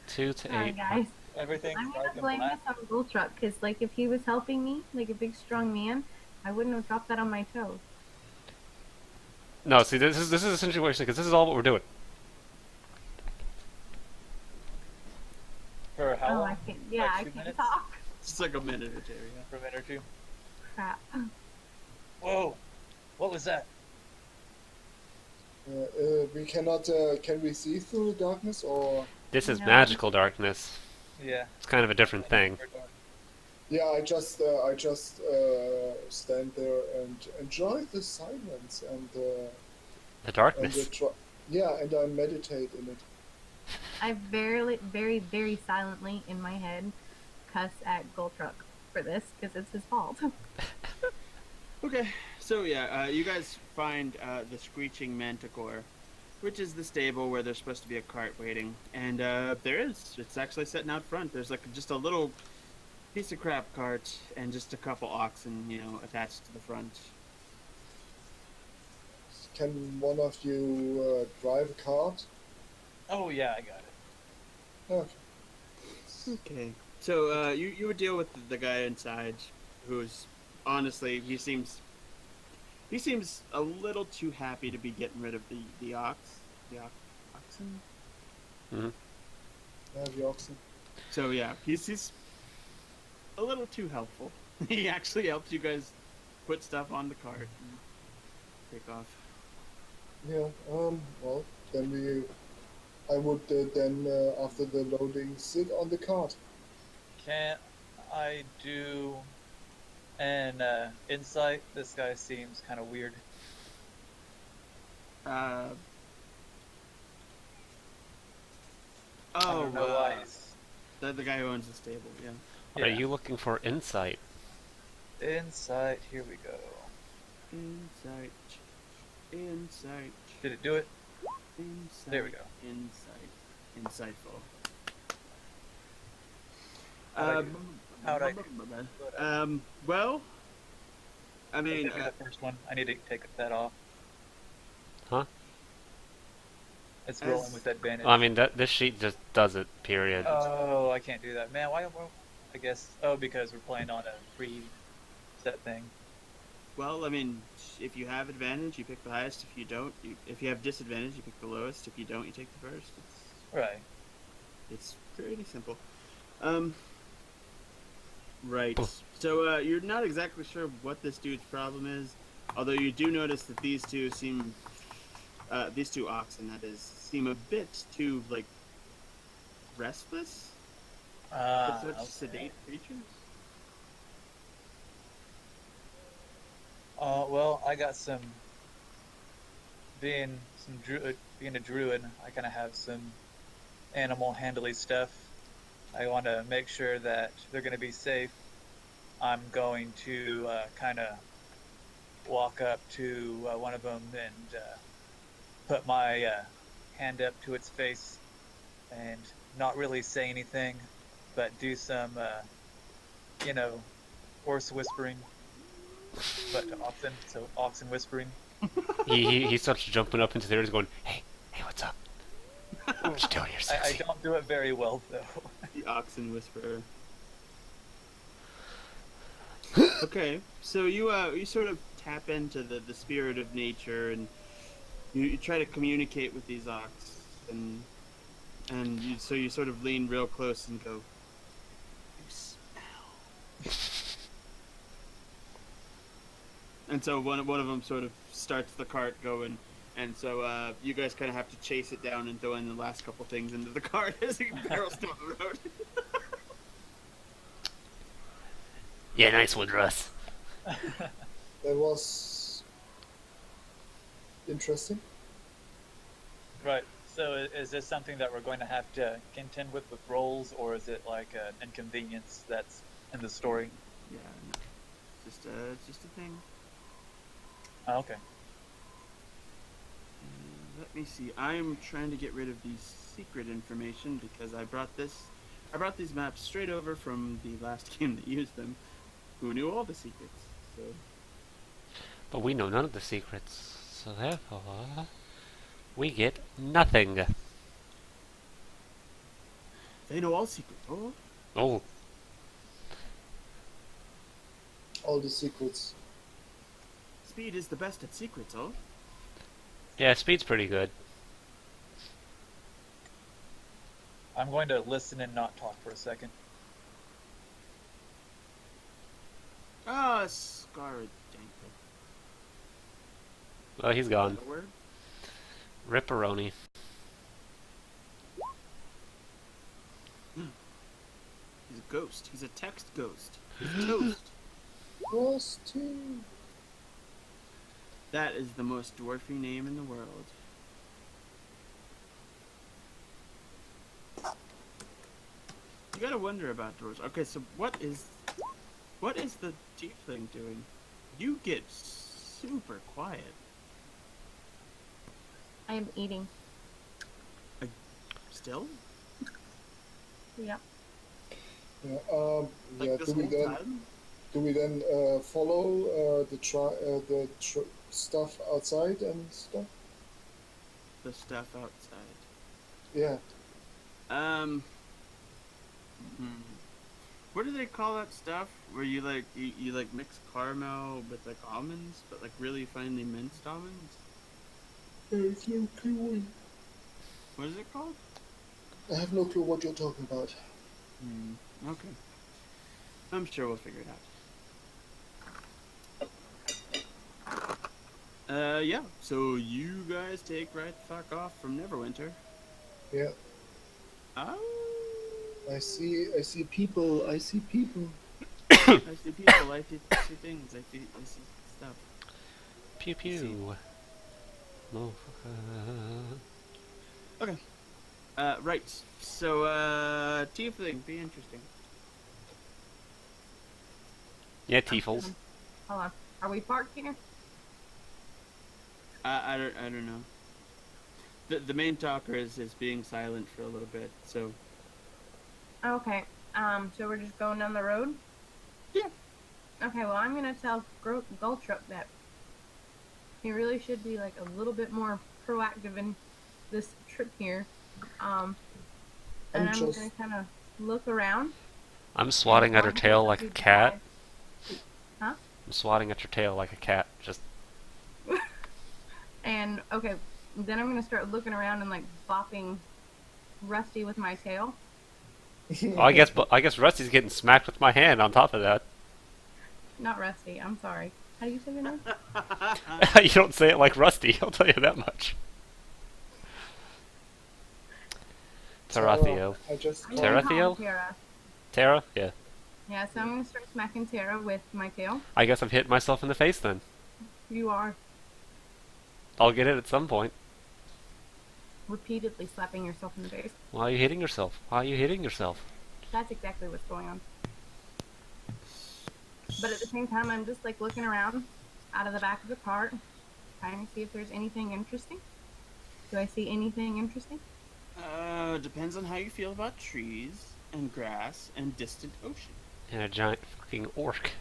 2 to Sorry, 8. guys. Everything's I'm dark gonna and blame this black. on Goldtruck, because, like, if he was helping me, like a big strong man, I wouldn't have dropped that on my toe. No, see, this is essentially what you're saying, because this is all what we're doing. For how Oh, long? I can't. Yeah, Like I 2 can't minutes? talk. Just like a minute or two. Yeah. For a minute or two. Crap. Whoa! What was that? we cannot. Can we see through the darkness or? This is No. magical darkness. Yeah. It's kind of a different thing. Yeah, I just stand there and enjoy the silence and The darkness. yeah, and I meditate in it. I very, very silently in my head cuss at Goldtruck for this, because it's his fault. Okay, so yeah, you guys find the Screeching Manticore, which is the stable where there's supposed to be a cart waiting, and there is. It's actually sitting out front. There's like just a little piece of crap cart and just a couple oxen, attached to the front. Can one of you drive a cart? Oh yeah, I got it. Okay. Okay. So you would deal with the guy inside, who's honestly he seems a little too happy to be getting rid of the oxen. Yeah, the oxen. So yeah, he's a little too helpful. He actually helps you guys put stuff on the cart and take off. Yeah. Well, then I would then after the loading sit on the cart. Can I do an insight? This guy seems kind of weird. Uh, I oh, don't know why he's the guy who owns the stable. Yeah. Are you looking for insight? Insight. Here we go. Insight. Did it do it? Insight. There we go. Insightful. How'd I do? Well, I mean, Give me the first one. I need to take that off. Huh? It's As- rolling with advantage. I mean, this sheet just does it, period. Oh, I can't do that, man. Why? Well, I guess. Oh, because we're playing on a pre-set thing. well, I mean, if you have advantage, you pick the highest. If you don't, if you have disadvantage, you pick the lowest. If you don't, you take the first. Right. It's pretty simple. Right. So you're not exactly sure what this dude's problem is, although you do notice that these two oxen, that is, seem a bit too like restless for such Okay. sedate creatures. Well, I got some. Being a druid, I kind of have some animal handly stuff. I want to make sure that they're going to be safe. I'm going to kind of walk up to one of them and put my hand up to its face and not really say anything, but do some, horse whispering, but to oxen, so oxen whispering. He starts jumping up into the air, he's going, hey, what's up? What you doing here, I sexy? don't do it very well though. The oxen whisperer. Okay, so you sort of tap into the spirit of nature, and you try to communicate with these ox, so you sort of lean real close and go, "You smell." And so one of them sort of starts the cart going, and so you guys kind of have to chase it down and throw in the last couple things into the cart as it barrels down the road. Yeah, nice one, Russ. That was interesting. Right. So is this something that we're going to have to contend with rolls, or is it like an inconvenience that's in the story? Yeah, no. It's just a thing. Oh, okay. Let me see. I'm trying to get rid of the secret information because I brought these maps straight over from the last game that used them. Who knew all the secrets? So But we know none of the secrets, so therefore, we get nothing. they know all secrets. Oh, Oh, All the secrets. Speed is the best at secrets. Oh, yeah, speed's pretty good. I'm going to listen and not talk for a second. Scar Danko. Well, he's gone. Is that a word? Ripperoni. He's a ghost. He's a text ghost. He's toast. Was too. That is the most dwarfy name in the world. You gotta wonder about dwarves. Okay, so what is the tiefling doing? You get super quiet. I am eating. Still? Yep. Yeah. Like Yeah. this whole time? Do we then follow the stuff outside and stuff? The stuff outside. Yeah. What do they call that stuff where you like mix caramel with like almonds, but like really finely minced almonds? I have no clue. What is it called? I have no clue what you're talking about. Okay. I'm sure we'll figure it out. Yeah. So you guys take right the fuck off from Neverwinter. Yeah. Oh. I see people. I see people. I see people. I see things. I see stuff. Pew pew. No. Okay. Right. So, tiefling, be interesting. Yeah, Tiefles. Hold on. Are we parked here? I don't know. The main talker is being silent for a little bit. So. Okay. So we're just going down the road? Yeah. Okay, well, I'm gonna tell Gultrup that he really should be like a little bit more proactive in this trip here. And I'm gonna kind of look around. I'm swatting at her tail like a cat. Huh? I'm swatting at her tail like a cat. Just. And okay, then I'm gonna start looking around and like bopping Rusty with my tail. Oh, I guess Rusty's getting smacked with my hand on top of that. Not Rusty. I'm sorry. How do you say your name? You don't say it like Rusty, I'll tell you that much. Tarathiel. I just I'm Tara? gonna call Tarathiel? him Tara. Tara? Yeah. Yeah, so I'm gonna start smacking Tara with my tail. I guess I've hit myself in the face then. You are I'll get it at some point. repeatedly slapping yourself in the face. Why are you hitting yourself? Why are you hitting yourself? That's exactly what's going on. But at the same time, I'm just like looking around out of the back of the cart, trying to see if there's anything interesting. Do I see anything interesting? Depends on how you feel about trees and grass and distant ocean. And a giant fucking orc.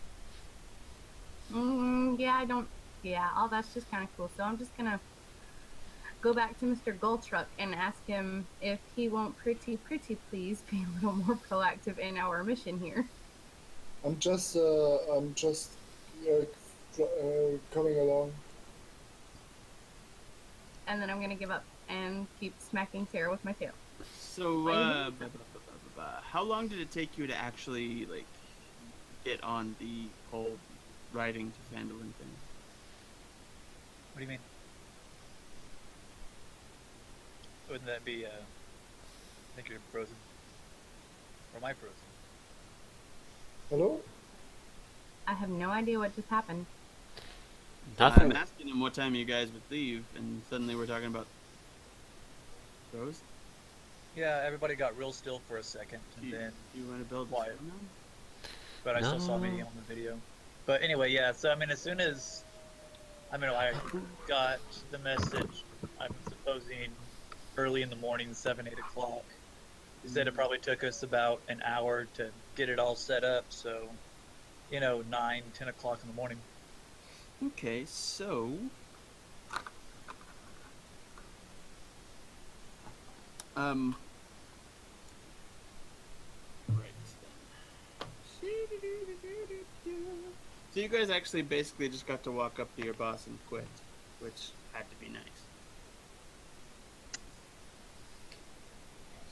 Yeah, I don't Yeah, all that's just kind of cool. So I'm just gonna go back to Mr. Goldtruck and ask him if he won't pretty please be a little more proactive in our mission here. I'm just coming along. And then I'm gonna give up and keep smacking Tara with my tail. So, Why how long did it take you to actually like get on the whole riding to Phandalin thing? What do you mean? Wouldn't that be, I think you're frozen. Or am I frozen? Hello? I have no idea what just happened. Nothing. I'm asking him what time you guys would leave, and suddenly we're talking about those. Yeah, everybody got real still for a second, and then, You want to build a Quiet. snowman? but I still saw me No. on the video. But anyway, yeah, so I mean, as soon as, I got the message, I'm supposing early in the morning, 7, 8 o'clock. He said it probably took us about an hour to get it all set up, so, 9, 10 o'clock in the morning. Okay, so right then. So you guys actually basically just got to walk up to your boss and quit, which had to be nice.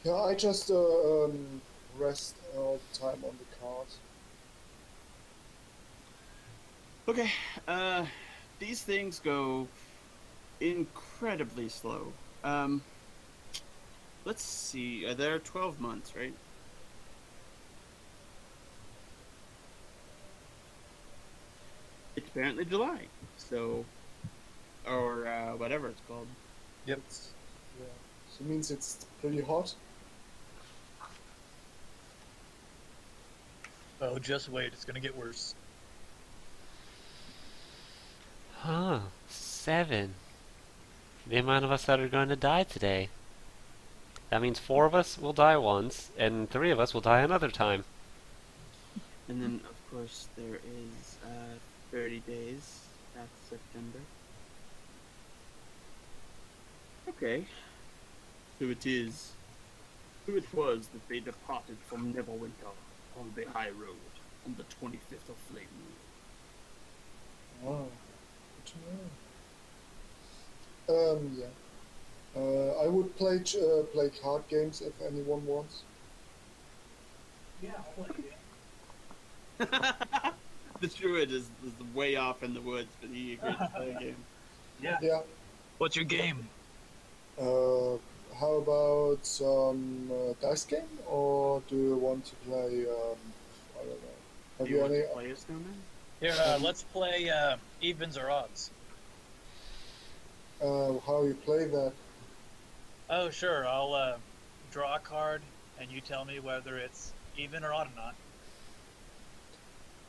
Yeah, I just rest all the time on the cart. Okay, these things go incredibly slow. Let's see, there are 12 months, right? It's apparently July, so, or whatever it's called. Yep. Yeah. So it means it's pretty hot. Oh, just wait, it's gonna get worse. Huh. 7. The amount of us that are going to die today. That means 4 of us will die once, and 3 of us will die another time. And then, of course, there is 30 days. That's September. Okay. So it is. Who it was that they departed from Neverwinter on the high road on the 25th of Flame Moon. Oh, good to know. Yeah. I would play card games if anyone wants. The druid is way off in the woods, but he agreed to play a game. Yeah. What's your game? How about some dice game, or do you want to play? I don't know. Have Do you you want any? to play a snowman? Here, let's play evens or odds. How you play that? Oh, sure. I'll draw a card, and you tell me whether it's even or odd or not.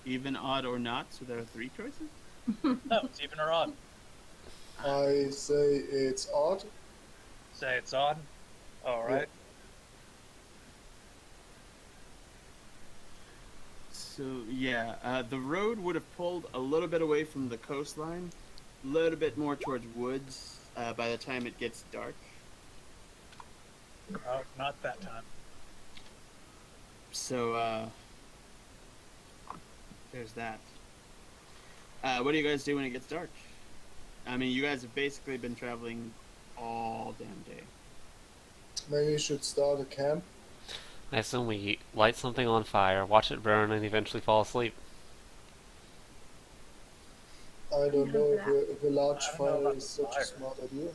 Even, odd, or not, so there are 3 choices? No, it's even or odd. I say it's odd. Say it's odd. All right. So, yeah, the road would have pulled a little bit away from the coastline, a little bit more towards woods by the time it gets dark. Oh, not that time. So, there's that. What do you guys do when it gets dark? I mean, you guys have basically been traveling all damn day. Maybe you should start a camp. I assume we light something on fire, watch it burn, and eventually fall asleep. I don't Yeah, know for if a large I don't know fire about is the such a fire. smart idea.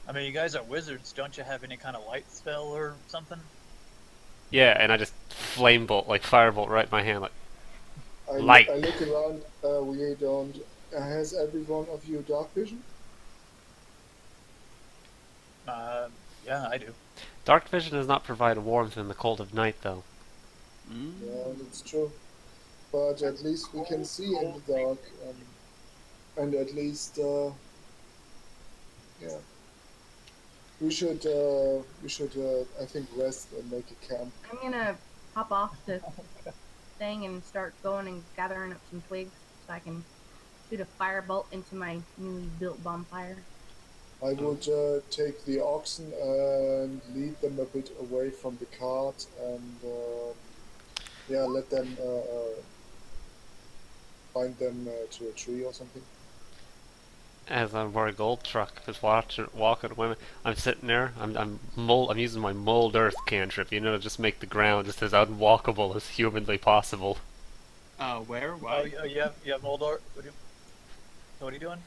I mean, you guys are wizards. Don't you have any kind of light spell or something? Yeah, and I just flame bolt, like firebolt, right in my hand, like, I Light. I look around. We don't. Has every one of you dark vision? Yeah, I do. dark vision does not provide warmth in the cold of night, though. Mm? Yeah, that's true. But at least we can see in the dark, and at least, yeah. We should, I think, rest and make a camp. I'm gonna hop off the thing and start going and gathering up some twigs so I can shoot a firebolt into my newly built bonfire. I would take the oxen and lead them a bit away from the cart and yeah, let them bind them to a tree or something. As I'm our gold truck is walking away, I'm sitting there. I'm using my mold earth cantrip. You know, to just make the ground just as unwalkable as humanly possible. Where? Oh, Why? you have Moldor. What are you doing?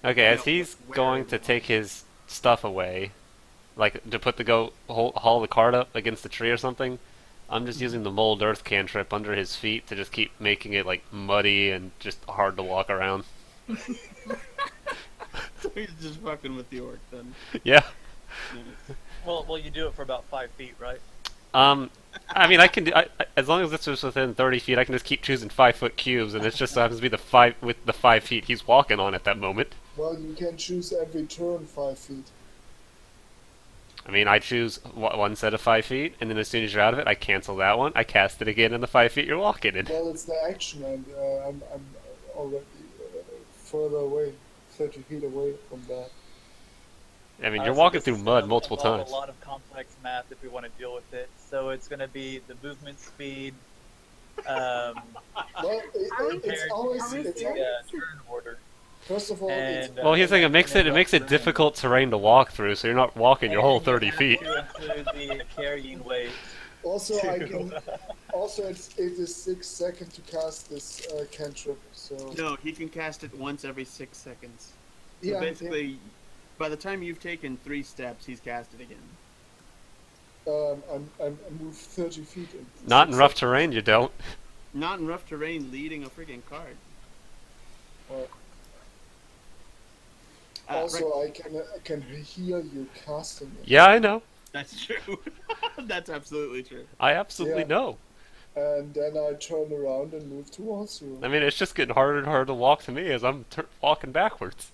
Okay, I as know, he's where going and to why? take his stuff away, like to put the haul the cart up against the tree or something, I'm just using the mold earth cantrip under his feet to just keep making it like muddy and just hard to walk around. He's just fucking with the orc then. Yeah. Nice. Well, you do it for about 5 feet, right? I mean, as long as it's just within 30 feet, I can just keep choosing 5-foot cubes, and it just happens to be the 5 feet he's walking on at that moment. Well, you can choose every turn 5 feet. I mean, I choose one set of 5 feet, and then as soon as you're out of it, I cancel that one. I cast it again in the 5 feet you're walking in. Well, it's the action, and I'm already further away, 30 feet away from that. I mean, So you're walking this through is mud gonna multiple involve times. A lot of complex math if we want to deal with it. So it's going to be the movement speed, Well, it's always Are we it's serious? turn order. first of all, it's And Well, here's the thing: it makes it difficult terrain to walk through, so you're not walking your whole 30 feet. To include the carrying weight. also I can also it is 6 seconds to cast this cantrip. So No, he can cast it once every 6 seconds. So yeah, basically, by the time you've taken 3 steps, he's cast it again. I move 30 feet. Not in 6 rough seconds. terrain, you don't. Not in rough terrain, leading a friggin' cart. Well, Right. also, I can hear you casting it. Yeah, I know. That's true. That's absolutely true. I absolutely Yeah. know. And then I turn around and move towards you. I mean, it's just getting harder and harder to walk to me as I'm walking backwards.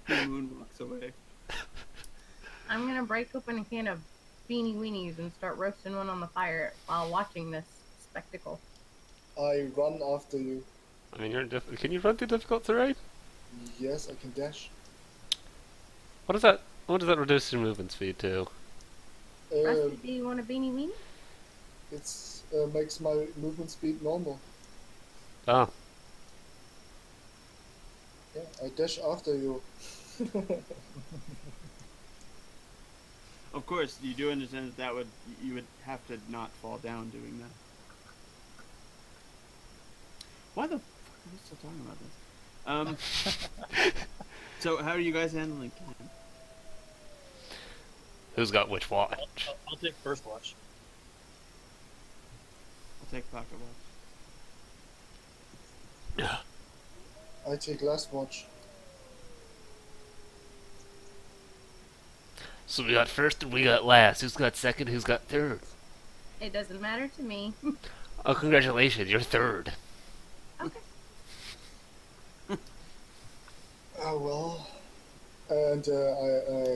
The moon walks away. I'm gonna break open a can of beanie weenies and start roasting one on the fire while watching this spectacle. I run after you. I mean, can you run through difficult terrain? Yes, I can dash. What does that reduce your movement speed to? Rusty, do you want a beanie weenie? It's makes my movement speed normal. Oh, Yeah, I dash after you. Of course, you do understand that you would have to not fall down doing that. Why the fuck are we still talking about this? So how are you guys handling time? who's got which watch? I'll take first watch. I'll take pocket watch. I take last watch. So we got first and we got last. Who's got second? Who's got third? It doesn't matter to me. Oh, congratulations, you're third. Okay. Oh well. And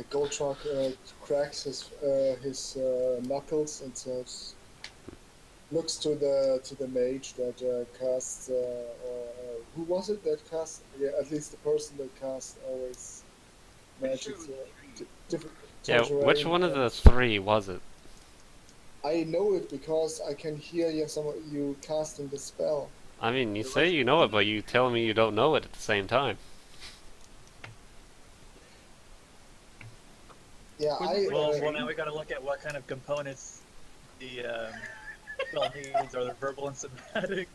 Goldtruck cracks his knuckles and says, looks to the mage that casts. Who was it that cast? Yeah, at least the person that cast always magic. Different. Yeah, which terrain, one of and the three was it? I know it because I can hear you casting the spell. I mean, you say you know it, but you tell me you don't know it at the same time. Yeah, Well, now we got to look at what kind of components the spell needs. Are there verbal and somatic?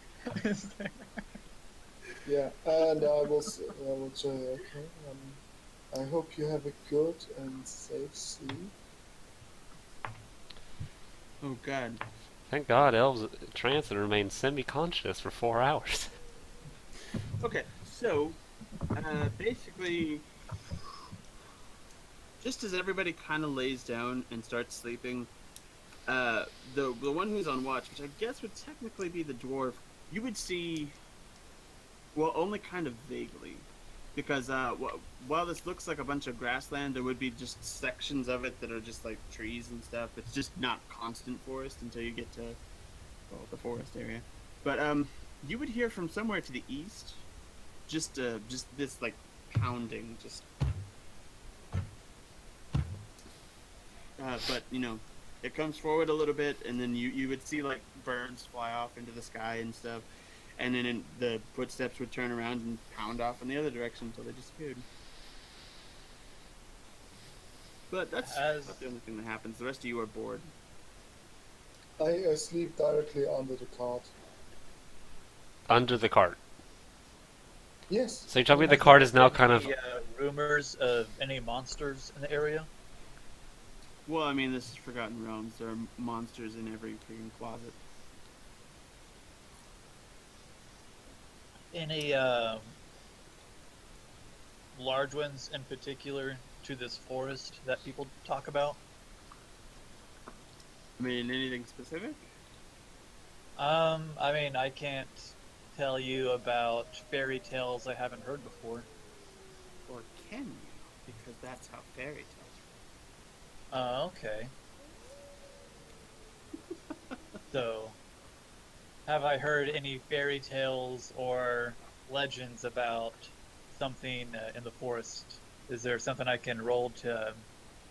yeah, and I will say, okay. I hope you have a good and safe sleep. Oh god. Thank God, elves trance and remain semi-conscious for 4 hours. Okay, so basically, just as everybody kind of lays down and starts sleeping, the one who's on watch, which I guess would technically be the dwarf, you would see, well, only kind of vaguely, because while this looks like a bunch of grassland, there would be just sections of it that are just like trees and stuff. It's just not constant forest until you get to, well, the forest area. But you would hear from somewhere to the east, just this like pounding, just. But you know, it comes forward a little bit, and then you would see like birds fly off into the sky and stuff, and then the footsteps would turn around and pound off in the other direction until they disappeared. But that's not the only thing that happens. The rest of you are bored. I sleep directly under the cart. Under the cart. Yes. So you're telling me the Has cart there is now been kind of... any, rumors of any monsters in the area? Well, I mean, this is Forgotten Realms. There are monsters in every freaking closet. Any large ones in particular to this forest that people talk about? I mean, anything specific? I mean, I can't tell you about fairy tales I haven't heard before. Or can you? Because that's how fairy tales Okay. So, have I heard any fairy tales or legends about something in the forest? Is there something I can roll to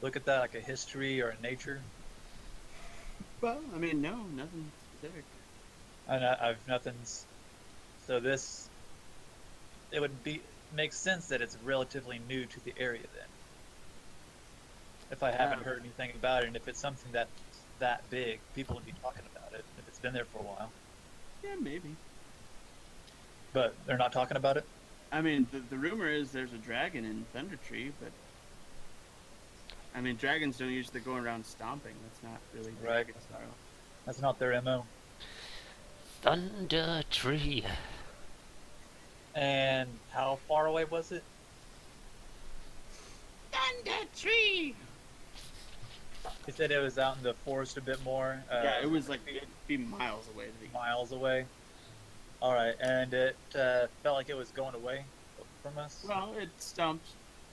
look at that, like a history or a nature? Well, I mean, no, nothing specific. I've nothing's. So this, it would make sense that it's relatively new to the area then. If I haven't heard anything about it, and if it's something that's that big, people would be talking about it. If it's been there for a while, Yeah, maybe. but they're not talking about it. I mean, the rumor is there's a dragon in Thunder Tree, but I mean, dragons don't usually go around stomping. That's not really Right. dragon style. That's not their MO. Thunder Tree. And how far away was it? Thunder Tree. You said it was out in the forest a bit more. Yeah, it was like it'd be miles away to be. miles away. All right, and it felt like it was going away from us. Well, it stomped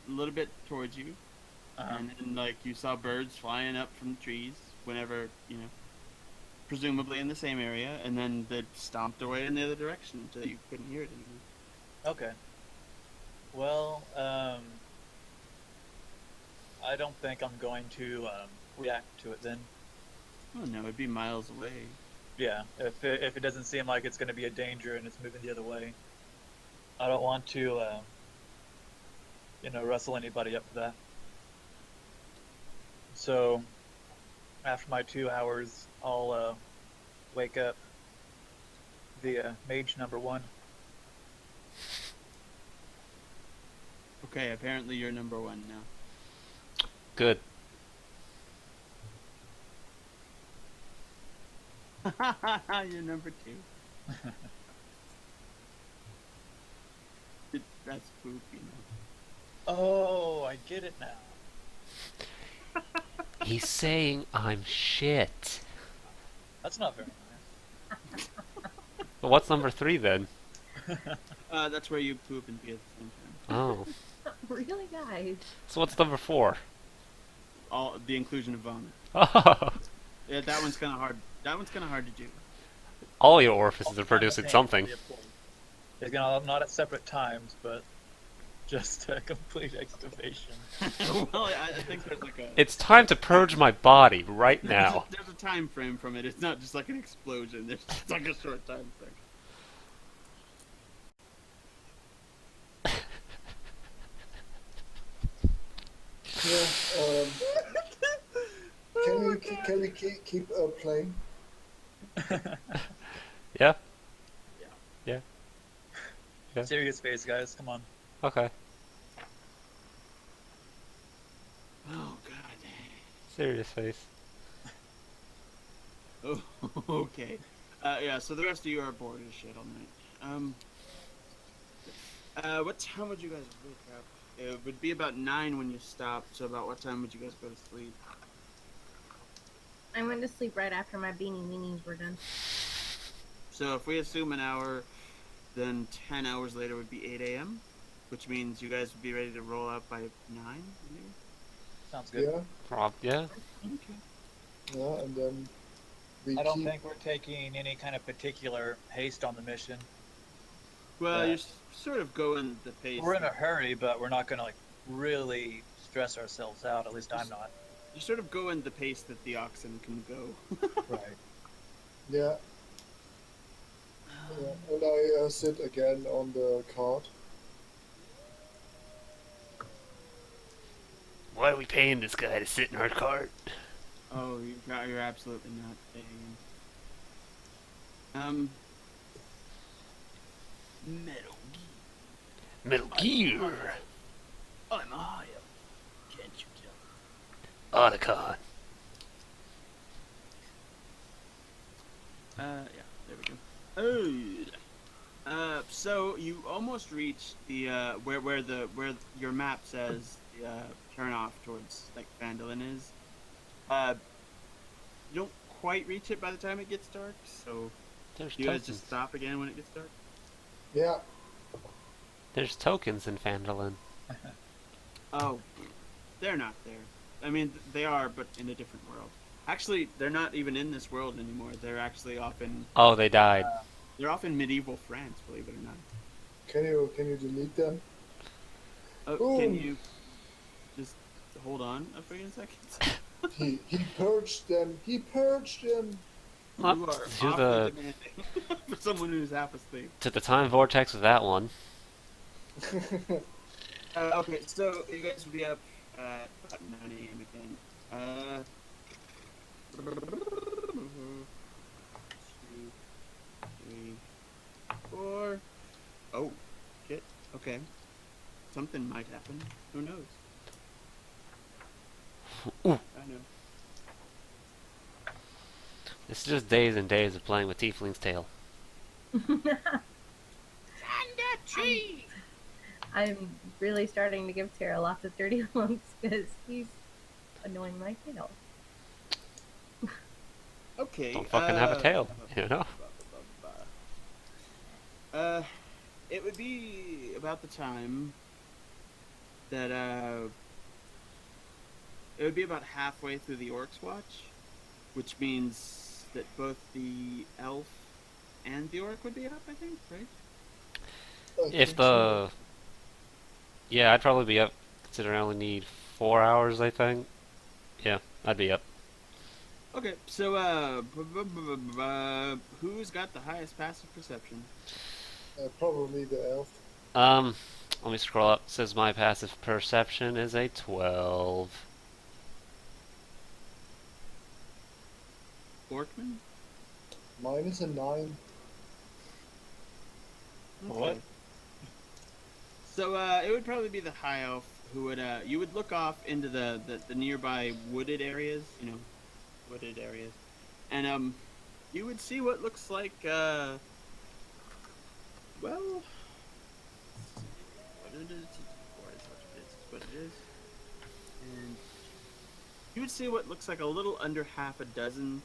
a little bit towards you, and then like you saw birds flying up from the trees whenever you know, presumably in the same area, and then they stomped away in the other direction until you couldn't hear it anymore. Okay. Well, I don't think I'm going to react to it then. Oh no, it'd be miles away. Yeah, if it doesn't seem like it's going to be a danger and it's moving the other way, I don't want to, rustle anybody up for that. So, after my 2 hours, I'll wake up the mage number 1. Okay, apparently you're number one now. Good. You're number two. That's poop, you know. Oh, I get it now. He's saying I'm shit. That's not very nice. Well, what's number 3 then? That's where you poop and pee at the same time. Oh. Really, guys? So what's number 4? All the inclusion of vomit. Oh. Yeah, that one's kind of hard. That one's kind of hard to do. All your orifices are producing something. It's gonna not at separate times, but just a complete excavation. Well, I think there's like a. It's time to purge my body right now. There's a time frame from it. It's not just like an explosion. It's like a short time frame. Yeah. Can we keep playing? Yeah? Serious face, guys. Come on. Okay. Oh God. Serious face. Oh, okay. Yeah. So the rest of you are bored as shit all night. What time would you guys wake up? It would be about 9 when you stopped. So about what time would you guys go to sleep? I went to sleep right after my beanie weenies were done. So if we assume an hour, then 10 hours later would be 8 a.m., which means you guys would be ready to roll out by 9, maybe? Sounds good. Yeah. Yeah? Okay. Yeah, and then We I don't keep. think we're taking any kind of particular haste on the mission. Well, Yeah. you're sort of going the pace. We're in a hurry, but we're not going to like really stress ourselves out. At least I'm not. You're sort of going the pace that the oxen can go. Right. Yeah. Yeah. And I sit again on the cart. Why are we paying this guy to sit in our cart? Oh, you're absolutely not paying. Metal Metal Gear. I'm a high elf. Can't you tell? Otacon. Yeah, there we go. So you almost reached the where your map says the turn off towards like Vandalin is. You don't quite reach it by the time it gets dark, so There's you guys tokens. just stop again when it gets dark. Yeah. There's tokens in Phandalin. Oh, they're not there. I mean, they are, but in a different world. Actually, they're not even in this world anymore. They're actually off in Oh, they died. medieval France, believe it or not. Can you delete them? Oh, can Ooh. you just hold on a freaking second? He purged them. He purged them. You Up are to awfully the demanding for someone who's half asleep. to the time vortex of that one. Okay, so you guys will be up at about 9 a.m. again. 2, 3, 4. Oh, shit. Okay. Something might happen. Who knows? Ooh. I know. It's just days and days of playing with Tiefling's tail. I'm really starting to give Tara lots of dirty looks because he's annoying my tail. Okay. Don't fucking have a tail, you know? It would be about the time that it would be about halfway through the Orcs Watch, which means that both the elf and the orc would be up, I think, right? I If think the... Yeah, I'd probably be up, considering I only need 4 hours, I think. Yeah, I'd be up. Okay, so who's got the highest passive perception? probably the elf. Let me scroll up. It says my passive perception is a 12. Orkman? Mine is a 9. What? So it would probably be the high elf who would you would look off into the nearby wooded areas, and you would see what looks like well, what it is, what it is, and you would see what looks like a little under half a dozen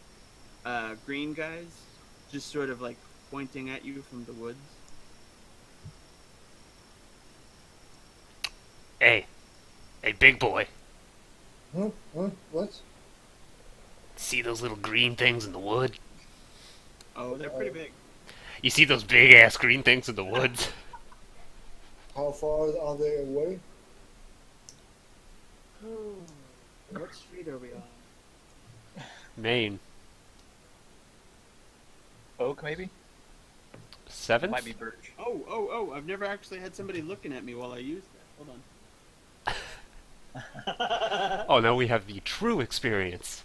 green guys, just sort of like pointing at you from the woods. Hey, big boy. Huh? Huh? What? See those little green things in the wood? Oh, they're pretty big. You see those big ass green things in the woods? How far are they away? What street are we on? Maine. Oak, maybe? 7th? Might be birch. Oh! I've never actually had somebody looking at me while I use that. Hold on. Oh, now we have the true experience.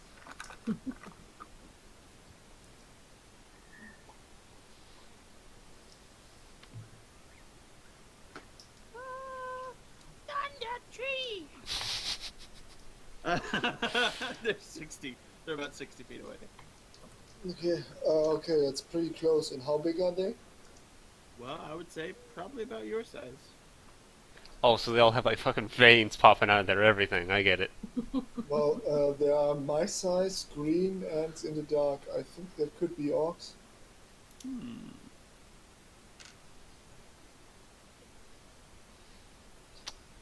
They're 60. They're about 60 feet away. Okay. Okay, that's pretty close. And how big are they? Well, I would say probably about your size. Oh, so they all have like fucking veins popping out of their everything. I get it. Well, they are my size, green, and in the dark. I think that could be orcs. I'm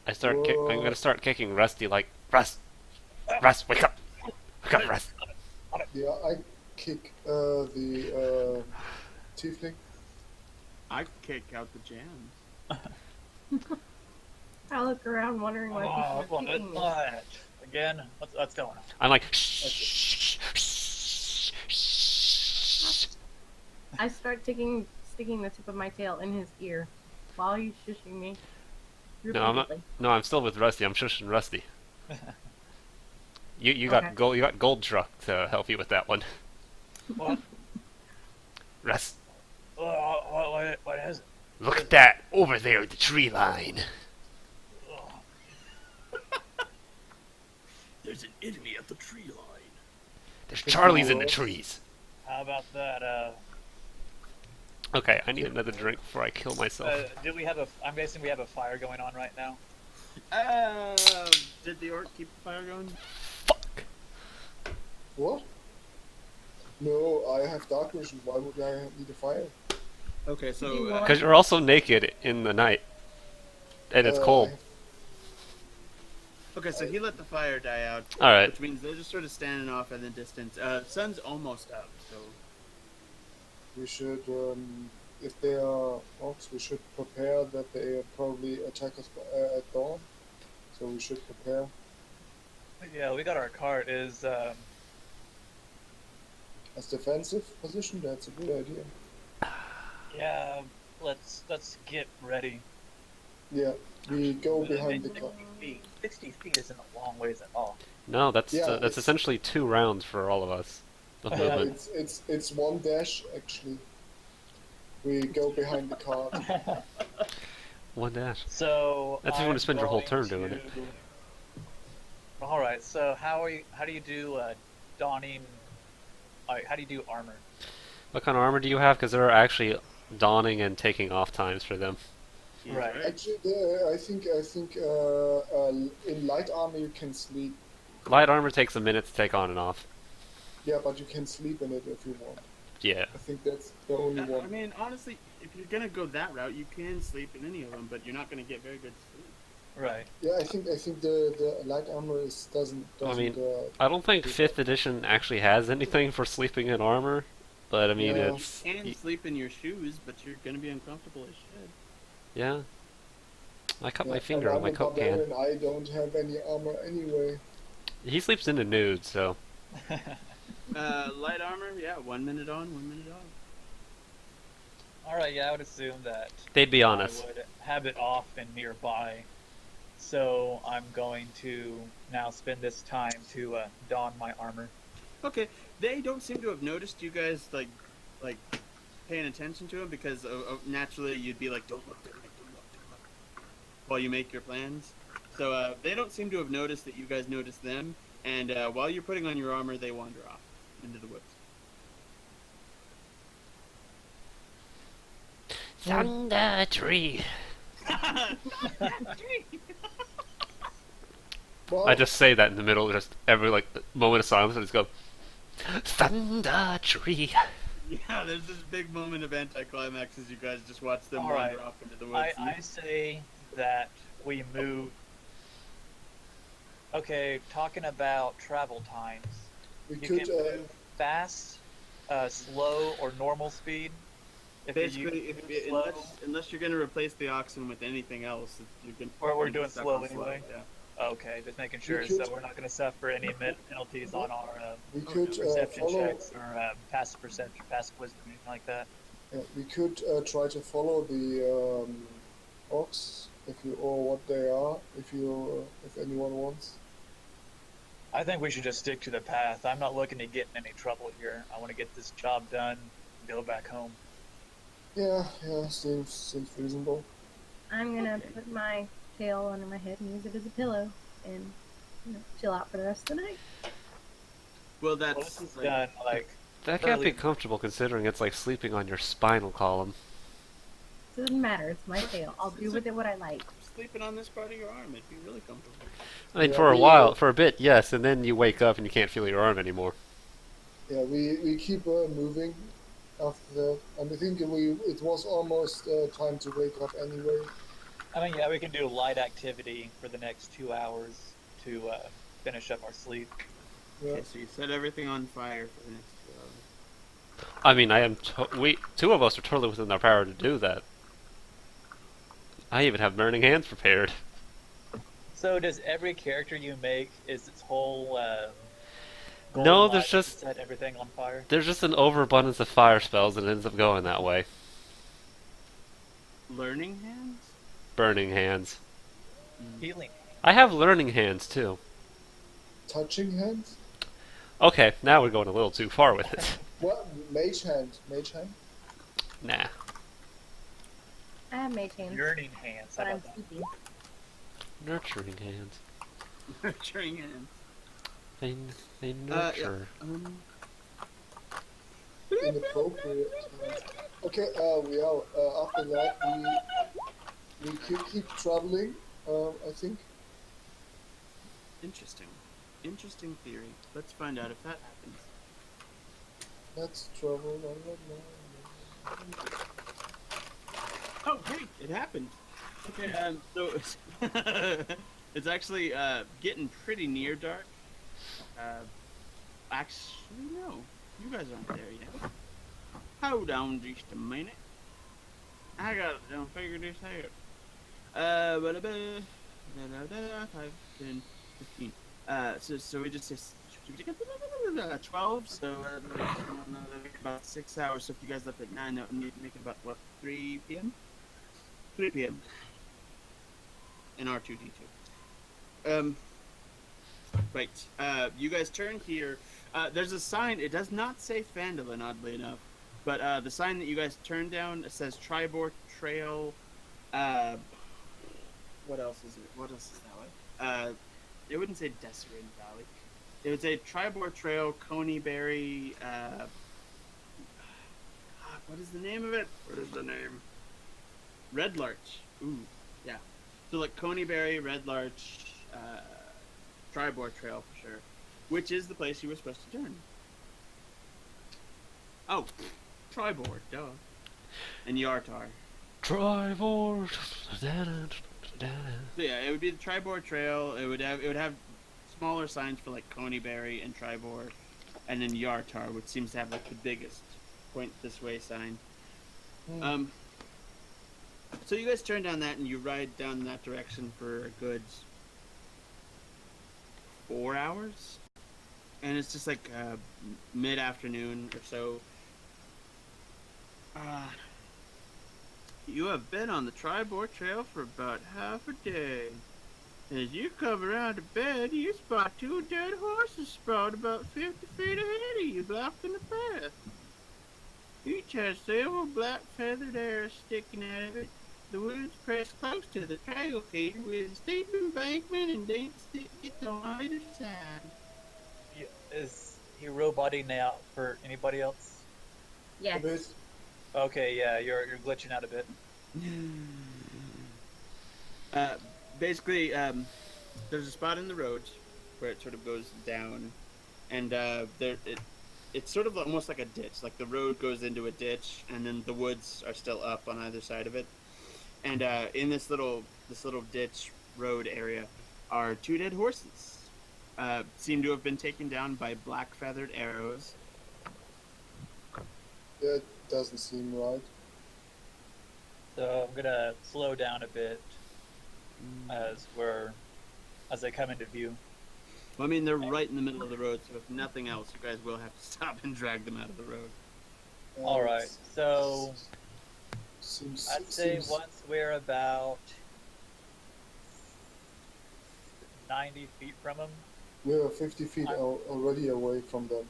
gonna start kicking Rusty like, Rust, wake up, Rust. Yeah, I kick the tiefling? I kick out the jams. I look around wondering why Oh, people are kicking me. what? Again? What's going on? I'm like. I start sticking the tip of my tail in his ear while he's shushing me. No, I'm not. repeatedly. No, I'm still with Rusty. I'm shushing Rusty. You Okay. got gold. You got Gold Truck to help you with that one. What? Rust. What is it? Look at that over there at the tree line. There's an enemy at the tree line. There's Charlie's in the trees. How about that? Okay, I need another drink before I kill myself. Do we have a? I'm guessing we have a fire going on right now. Did the orc keep the fire going? Fuck. What? No, I have dark vision. Why would I need a fire? Okay, You so want- Because you're also naked in the night, and it's I cold. have- okay, so he let the fire die out, All right. which means they're just sort of standing off in the distance. Sun's almost up, so We should, if they are orcs, we should prepare that they probably attack us at dawn. So we should prepare. Yeah, we got our cart. Is As defensive position, that's a good idea. yeah. Let's get ready. Yeah, we go behind the car. 60 feet isn't a long ways at all. No, that's Yeah, that's it's- essentially 2 rounds for all of us. Of Yeah, movement. It's one dash actually. We go behind the cart. 1 dash. So That's if you wanna I'm spend your whole going turn doing it. All right. So how do you do donning? How do you do armor? What kind of armor do you have? Because there are actually donning and taking off times for them. he's Right. Actually, I think in light armor you can sleep. Light armor takes a minute to take on and off. Yeah, but you can sleep in it if you want. Yeah. I think that's the only I one. mean, honestly, if you're gonna go that route, you can sleep in any of them, but you're not gonna get very good sleep. Right. Yeah, I think the light armor doesn't. I mean, uh, I don't think 5th edition actually has anything for sleeping in armor, but I mean, Yeah. it's. You can sleep in your shoes, but you're gonna be uncomfortable as shit. Yeah. I cut my yeah, finger and on my I'm a coke can. barbarian, I don't have any armor anyway. He sleeps in the nude, so. Light armor, yeah, 1 minute on, 1 minute off. All right. Yeah, I would assume that They'd be honest. I would have it off and nearby. So I'm going to now spend this time to don my armor. Okay, they don't seem to have noticed you guys like paying attention to him because naturally you'd be like, don't look, don't look, don't look, don't look, while you make your plans. So they don't seem to have noticed that you guys noticed them, and while you're putting on your armor, they wander off into the woods. Thunder tree. Well, I just say that in the middle, just every like moment of silence, I just go, Thunder tree. Yeah, there's this big moment of anticlimax as you guys just watch them All wander right. off into the woods. I say that we move. Okay, talking about travel times. we You could. can move fast, slow, or normal speed. If you Basically, move slow, unless you're going to replace the oxen with anything else, you're going Or we're doing stuck slow on anyway. Yeah. okay, just making sure could- so we're not going to suffer any penalties on our We could perception follow. checks or passive perception, passive wisdom, anything like that. Yeah, we could try to follow the orcs if you or what they are if anyone wants. I think we should just stick to the path. I'm not looking to get in any trouble here. I want to get this job done, go back home. Yeah, seems reasonable. I'm gonna Okay. put my tail under my head and use it as a pillow and chill out for the rest of the night. Well, Well, that's this is like, done, like, That can't be Early- comfortable considering it's like sleeping on your spinal column. It doesn't matter. It's my tail. I'll do with it what I like. sleeping on this part of your arm. It'd be really comfortable. I mean, Yeah, for a we- while, for a bit, yes, and then you wake up and you can't feel your arm anymore. Yeah, we keep moving after that, and I think it was almost time to wake up anyway. I mean, yeah, we can do light activity for the next 2 hours to finish up our sleep. Yeah, Okay, so you set everything on fire for the next 2 hours. I mean, we two of us are totally within our power to do that. I even have burning hands prepared. So does every character you make is its whole goal No, in there's life to just set everything on fire? there's just an overabundance of fire spells, and it ends up going that way. Learning hands? Burning hands. Healing. I have learning hands too. Touching hands? Okay, now we're going a little too far with it. What? Mage hand. Mage hand? Nah. I have mage hands, Yearning hands. How but I'm about that? sleepy. Nurturing hands. Nurturing hands. They, they Yeah. nurture. Inappropriate hands. Okay, we are. After that, we keep traveling, I think. Interesting. Interesting theory. Let's find out if that happens. Let's travel. Oh, great! It happened. Okay, so it's actually getting pretty near dark. Actually, no, you guys aren't there yet. Hold on just a minute. I gotta figure this out. 5, 10, 15. So we just say 12. So about 6 hours. So if you guys left at 9, that would make it about what, 3 p.m. 3 p.m. in R2D2. Right. You guys turn here. There's a sign. It does not say Phandalin, oddly enough, but the sign that you guys turn down, it says Tribor Trail. What else is it? What else is that way? It wouldn't say Deseret Valley. It would say Tribor Trail, Coneyberry. What is the name of it? What is the name? Red Larch. Ooh, yeah. So like Coneyberry, Red Larch, Tribor Trail for sure. Which is the place you were supposed to turn. Oh, Tribor, duh. And Yartar. Tribor. So yeah, it would be the Tribor Trail. It would have smaller signs for like Coneyberry and Tribor, and then Yartar, which seems to have like the biggest point this way sign. So you guys turn down that and you ride down that direction for a good 4 hours, and it's just like mid-afternoon or so. You have been on the Tribor Trail for about half a day. As you come around to bed, you spot 2 dead horses sprawled about 50 feet ahead of you, blocking the path. Each has several black feathered arrows sticking out of it. The woods press close to the trail feeder with a steep embankment and dense thickets on either side. Is he roboting out for anybody else? A Yes. bit. Okay, yeah, you're glitching out a bit. Basically, there's a spot in the road where it sort of goes down, and it's sort of almost like a ditch. Like the road goes into a ditch, and then the woods are still up on either side of it. And in this little ditch road area are 2 dead horses. Seem to have been taken down by black feathered arrows. That doesn't seem right. So I'm gonna slow down a bit as they come into view. Well, I mean, they're right in the middle of the road, so if nothing else, you guys will have to stop and drag them out of the road. All right, so Seems, I'd say seems- once we're about 90 feet from them. we're 50 feet already away from them.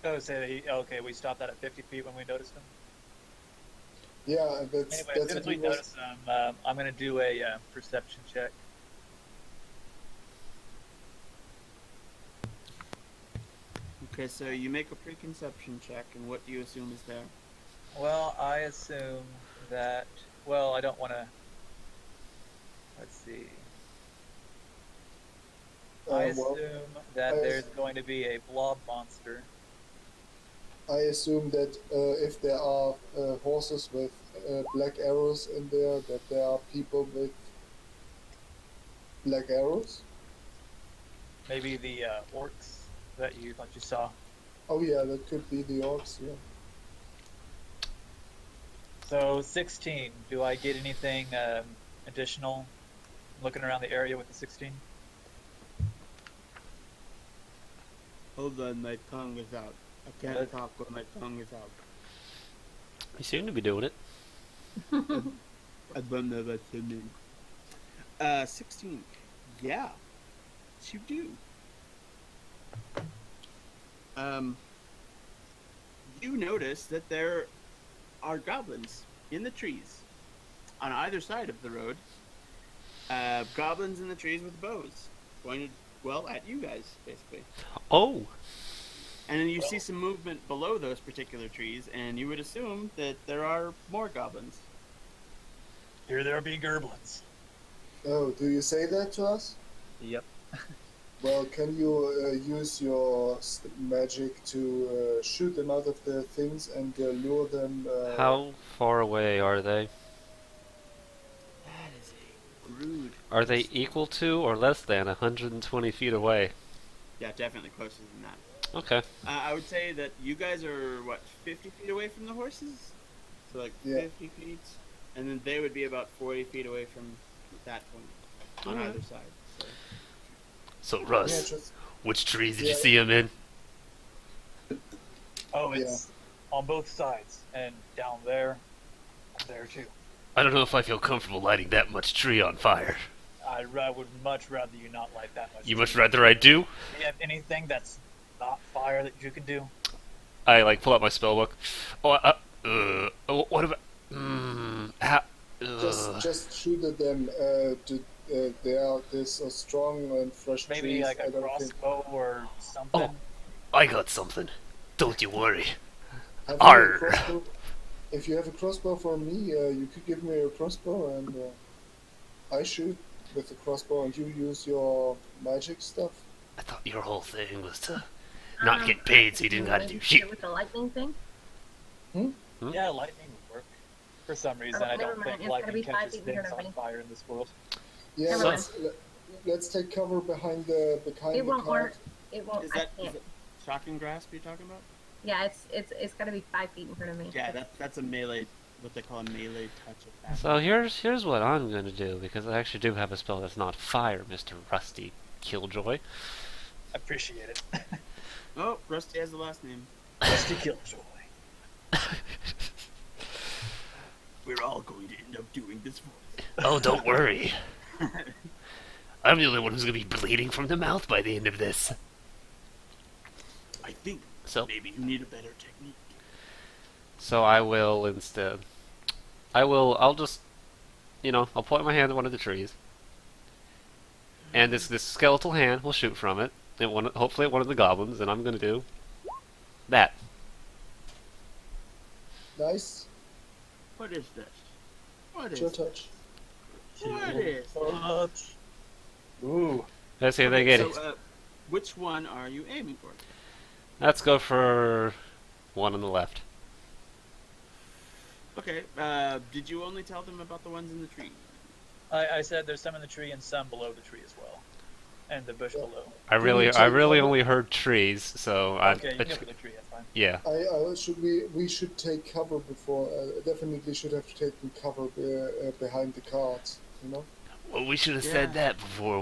Oh, okay, we stopped that at 50 feet when we noticed them. Yeah, that's Anyway, as soon as we was- notice them, I'm gonna do a perception check. Okay, so you make a preconception check, and what do you assume is there? Well, I assume that. Well, I don't want to. Let's see. I well, assume that I there's going to be a blob monster. I assume that if there are horses with black arrows in there, that there are people with black arrows. Maybe the orcs that you saw. Oh yeah, that could be the orcs. Yeah. So 16. Do I get anything additional? Looking around the area with the 16. Hold on, my tongue is out. I can't talk when my tongue is out. You seem to be doing it. I don't know what's your name. 16. Yeah, you do. You notice that there are goblins in the trees on either side of the road. Goblins in the trees with bows pointed, well, at you guys, basically. Oh, And then you see some movement below those particular trees, and you would assume that there are more goblins. Here there be gerblins. Oh, do you say that to us? Yep. Well, can you use your magic to shoot them out of the things and lure them? how far away are they? That is a rude. Are they equal to or less than 120 feet away? Yeah, definitely closer than that. Okay. I would say that you guys are, what, 50 feet away from the horses? So, like, Yeah. 50 feet? And then they would be about 40 feet away from that point on Alright. either side. So. So, Yeah, Russ, just which trees did Yeah. you see him in? Oh, it's on both sides and down there, and there too. I don't know if I feel comfortable lighting that much tree on fire. I would much rather you not like that much. You much rather I do? Do you have anything that's not fire that you can do? I like pull out my spell book. Oh, what about? How? just shoot at them. They're so strong and fresh Maybe trees. like I a don't think. crossbow or something. Oh. I got something. Don't you worry. Have you a Arr. crossbow? If you have a crossbow for me, you could give me a crossbow and I shoot with the crossbow and you use your magic stuff. I thought your whole thing was to not get paid, so you didn't gotta do shit. With the lightning thing? Yeah, lightning would work. For some reason, Oh, I never don't mind. think It's gotta lightning be 5 catches feet in things front of on me. fire in this world. Yeah, Never let's take cover behind the It the won't cart. work. It won't. Is I that can't. shocking grasp you're talking about? Yeah, it's gotta be 5 feet in front of me. Yeah, that's a melee, what they call a melee touch attack. So here's what I'm gonna do, because I actually do have a spell that's not fire, Mr. Rusty Killjoy. I appreciate it. Oh, Rusty has the last name. Rusty Killjoy. We're all going to end up doing this voice. Oh, don't worry. I'm the only one who's gonna be bleeding from the mouth by the end of this. I think So, maybe you need a better technique. so I will instead. I'll just, I'll point my hand at one of the trees, and this skeletal hand will shoot from it, and hopefully at one of the goblins, and I'm gonna do that. Nice. What is this? What It's is your this? touch. What is this? Ooh. Let's see if they get it. So, which one are you aiming for? Let's go for one on the left. Okay, did you only tell them about the ones in the tree? I said there's some in the tree and some below the tree as well. And the bush below. I really only heard trees, so Okay, you can go for the tree, that's fine. yeah. We should take cover before. Definitely should have taken cover behind the cart. You know. Well, we should have Yeah. said that before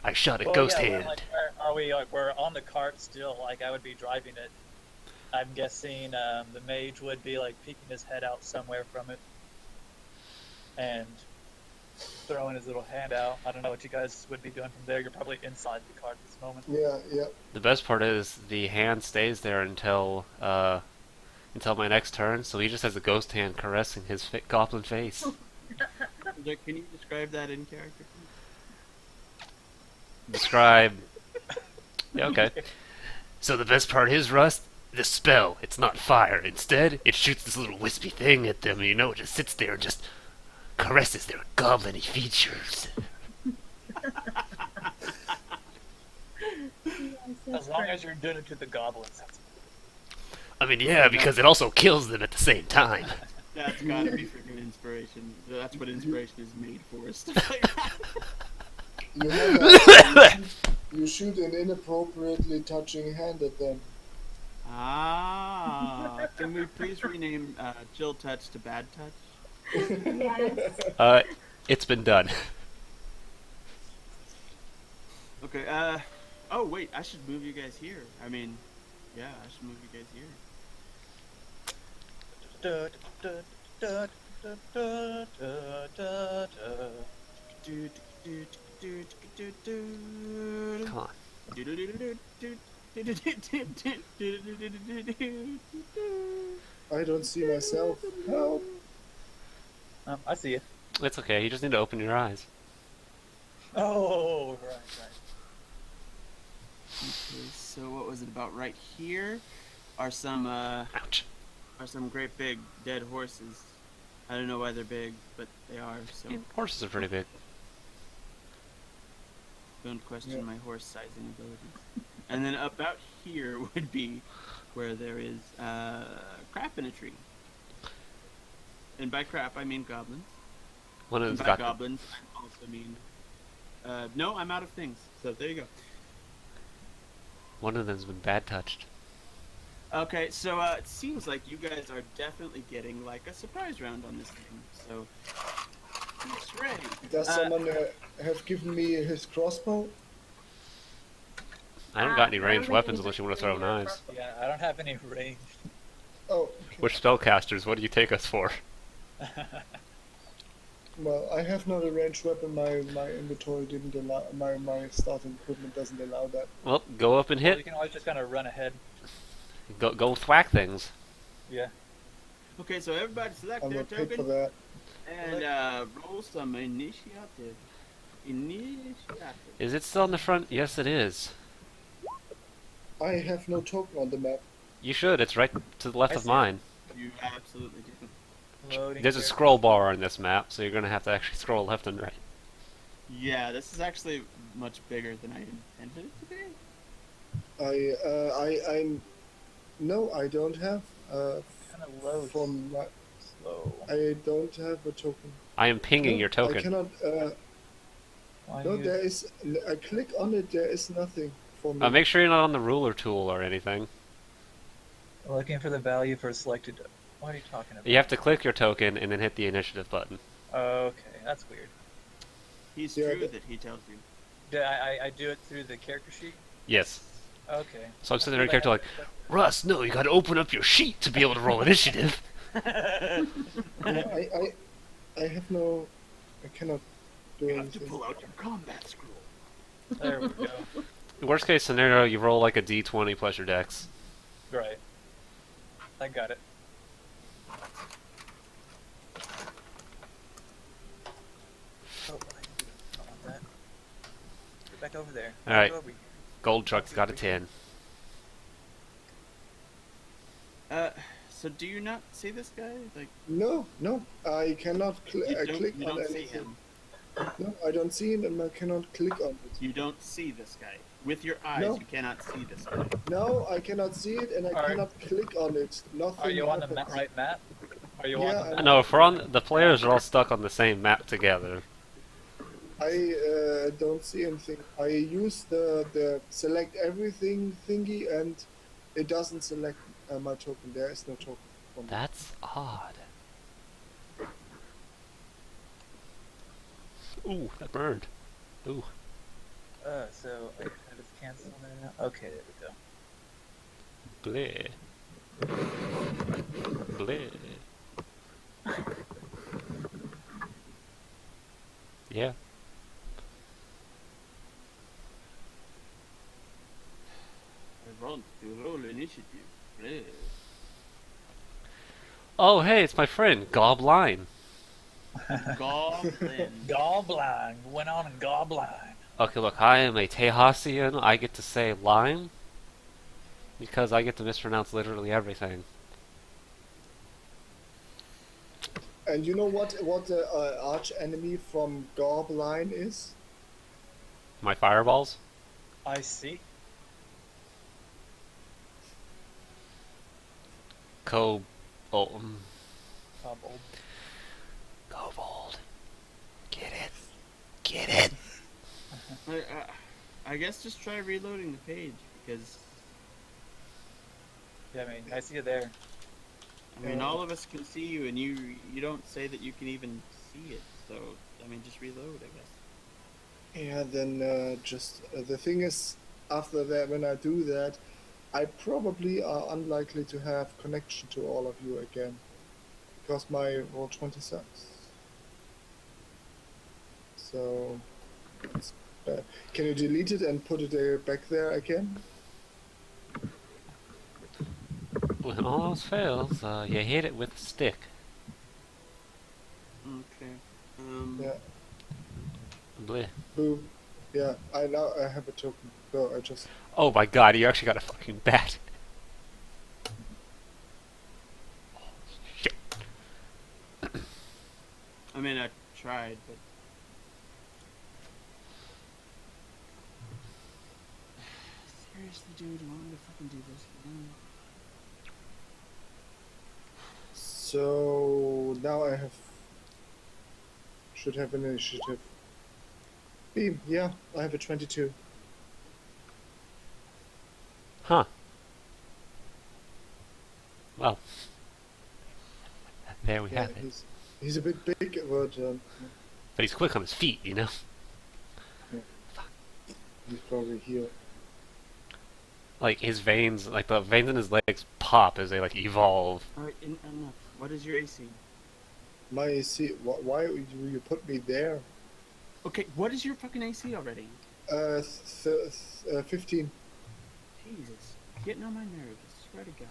I shot a Well, ghost yeah, hand. are we? We're on the cart still. Like I would be driving it. I'm guessing the mage would be like peeking his head out somewhere from it, and throwing his little hand out. I don't know what you guys would be doing from there. You're probably inside the cart at this moment. Yeah. The best part is the hand stays there until my next turn, so he just has a ghost hand caressing his goblin face. Can you describe that in character? Describe. Yeah, okay. So the best part is, Rust, the spell. It's not fire. Instead, it shoots this little wispy thing at them, and it just sits there and just caresses their goblin-y features. As long as you're doing it to the goblins, that's I mean, yeah, because it also kills them at the same time. That's gotta be freaking inspiration. That's what inspiration is made for. Is to play that. You shoot an inappropriately touching hand at them. Ah, can we please rename Chill Touch to Bad Touch? Yes. It's been done. Okay, oh wait, I should move you guys here. I mean, yeah, I should move you guys here. Come on. I don't see myself. Help. I see it. It's okay. You just need to open your eyes. Oh, right. Okay, so what was it about right here? Are some Ouch. great big dead horses. I don't know why they're big, but they are. So Yeah, horses are pretty big. don't question Yeah. my horse sizing abilities. And then about here would be where there is crap in a tree. And by crap I mean goblins. One of And them's by got goblins I also mean no, I'm out of things. So there you go. one of them's been bad touched. Okay, so it seems like you guys are definitely getting like a surprise round on this thing. So, X-ray. Does someone have given me his crossbow? I haven't got any I don't ranged think weapons he's unless you want to throw really knives. Yeah, I don't have any range. Oh, okay. We're spellcasters. What do you take us for? Well, I have not a ranged weapon. My inventory didn't allow. My starting equipment doesn't allow that. Well, go up and Well, you hit. can always just kind of run ahead. Go thwack things. Yeah. Okay, so everybody select I'm their not paid for token that. and roll some initiative. Initiative. Is it still on the front? Yes, it is. I have no token on the map. You should. It's right to the left I of see it. mine. You absolutely do. Loading There's a here. scroll bar on this map, so you're gonna have to actually scroll left and right. Yeah, this is actually much bigger than I intended it to be. No, I don't have. Kind of low. From my, Slow. I don't have a token. I am pinging No, your I token. cannot. Why No, you- there is. I click on it. There is nothing for me. Make sure you're not on the ruler tool or anything. Looking for the value for selected. What are you talking about? You have to click your token and then hit the initiative button. Okay, that's weird. He's Yeah, true but- that he tells you. I do it through the character sheet. Yes. Okay. So I'm sitting there in character like, Russ, no, you gotta open up your sheet to be able to roll initiative. No, I have no. I cannot do You have to anything. pull out your combat scroll. There we go. Worst case scenario, you roll like a d20 plus your dex. Right. I got it. Oh, I want that. Get back over there. All right. Go over here. Gold truck's got a 10. So do you not see this guy? Like, No, I cannot you I don't, click you on don't see anything. him. No, I don't see it, and I cannot click on it. You don't see this guy. With your eyes, No. you cannot see this guy. No, I cannot see it, and I Are- cannot click on it. Nothing. Are you on the happens. right map? Are you Yeah, on the map? No, if we're on, the players are all stuck on the same map together. I don't see anything. I use the select everything thingy, and it doesn't select my token. There is no token for me. That's odd. Ooh, that burned. Ooh. So I just cancel that out. Okay, there we go. Bleh. Bleh. Yeah. I want to roll initiative. Please. Oh, hey, it's my friend, Gobline. Goblin. Goblin went on and Goblin. Okay, look, I am a Tehasian. I get to say lime. Because I get to mispronounce literally everything. And you know what the arch enemy from Goblin is? My fireballs? I see. Oh, Kobold. Kobold. Get it. Get it. I guess just try reloading the page because Yeah, I mean, I see you there. I mean, all of us can see you, and you don't say that you can even see it. So, I mean, just reload, I guess. Yeah, then just the thing is, after that, when I do that, I probably are unlikely to have connection to all of you again because my Roll20 sucks. So it's bad. Can you delete it and put it back there again? When all else fails, you hit it with a stick. Okay. Yeah. Bleh. Boom. Yeah. I have a token. So I just. Oh my god, you actually got a fucking bat. Shit. I mean, I tried, but seriously, dude, you want me to fucking do this again? So now I should have an initiative. Beam. Yeah, I have a 22. Huh. Well. There we Yeah, have it. he's a bit big, but But he's quick on his feet, you know? he's probably here. Like, his veins, like, the veins in his legs pop as they, like, evolve. Alright, enough. What is your AC? My AC. Why do you put me there? Okay, what is your fucking AC already? 15. Jesus, getting on my nerves. I swear to God.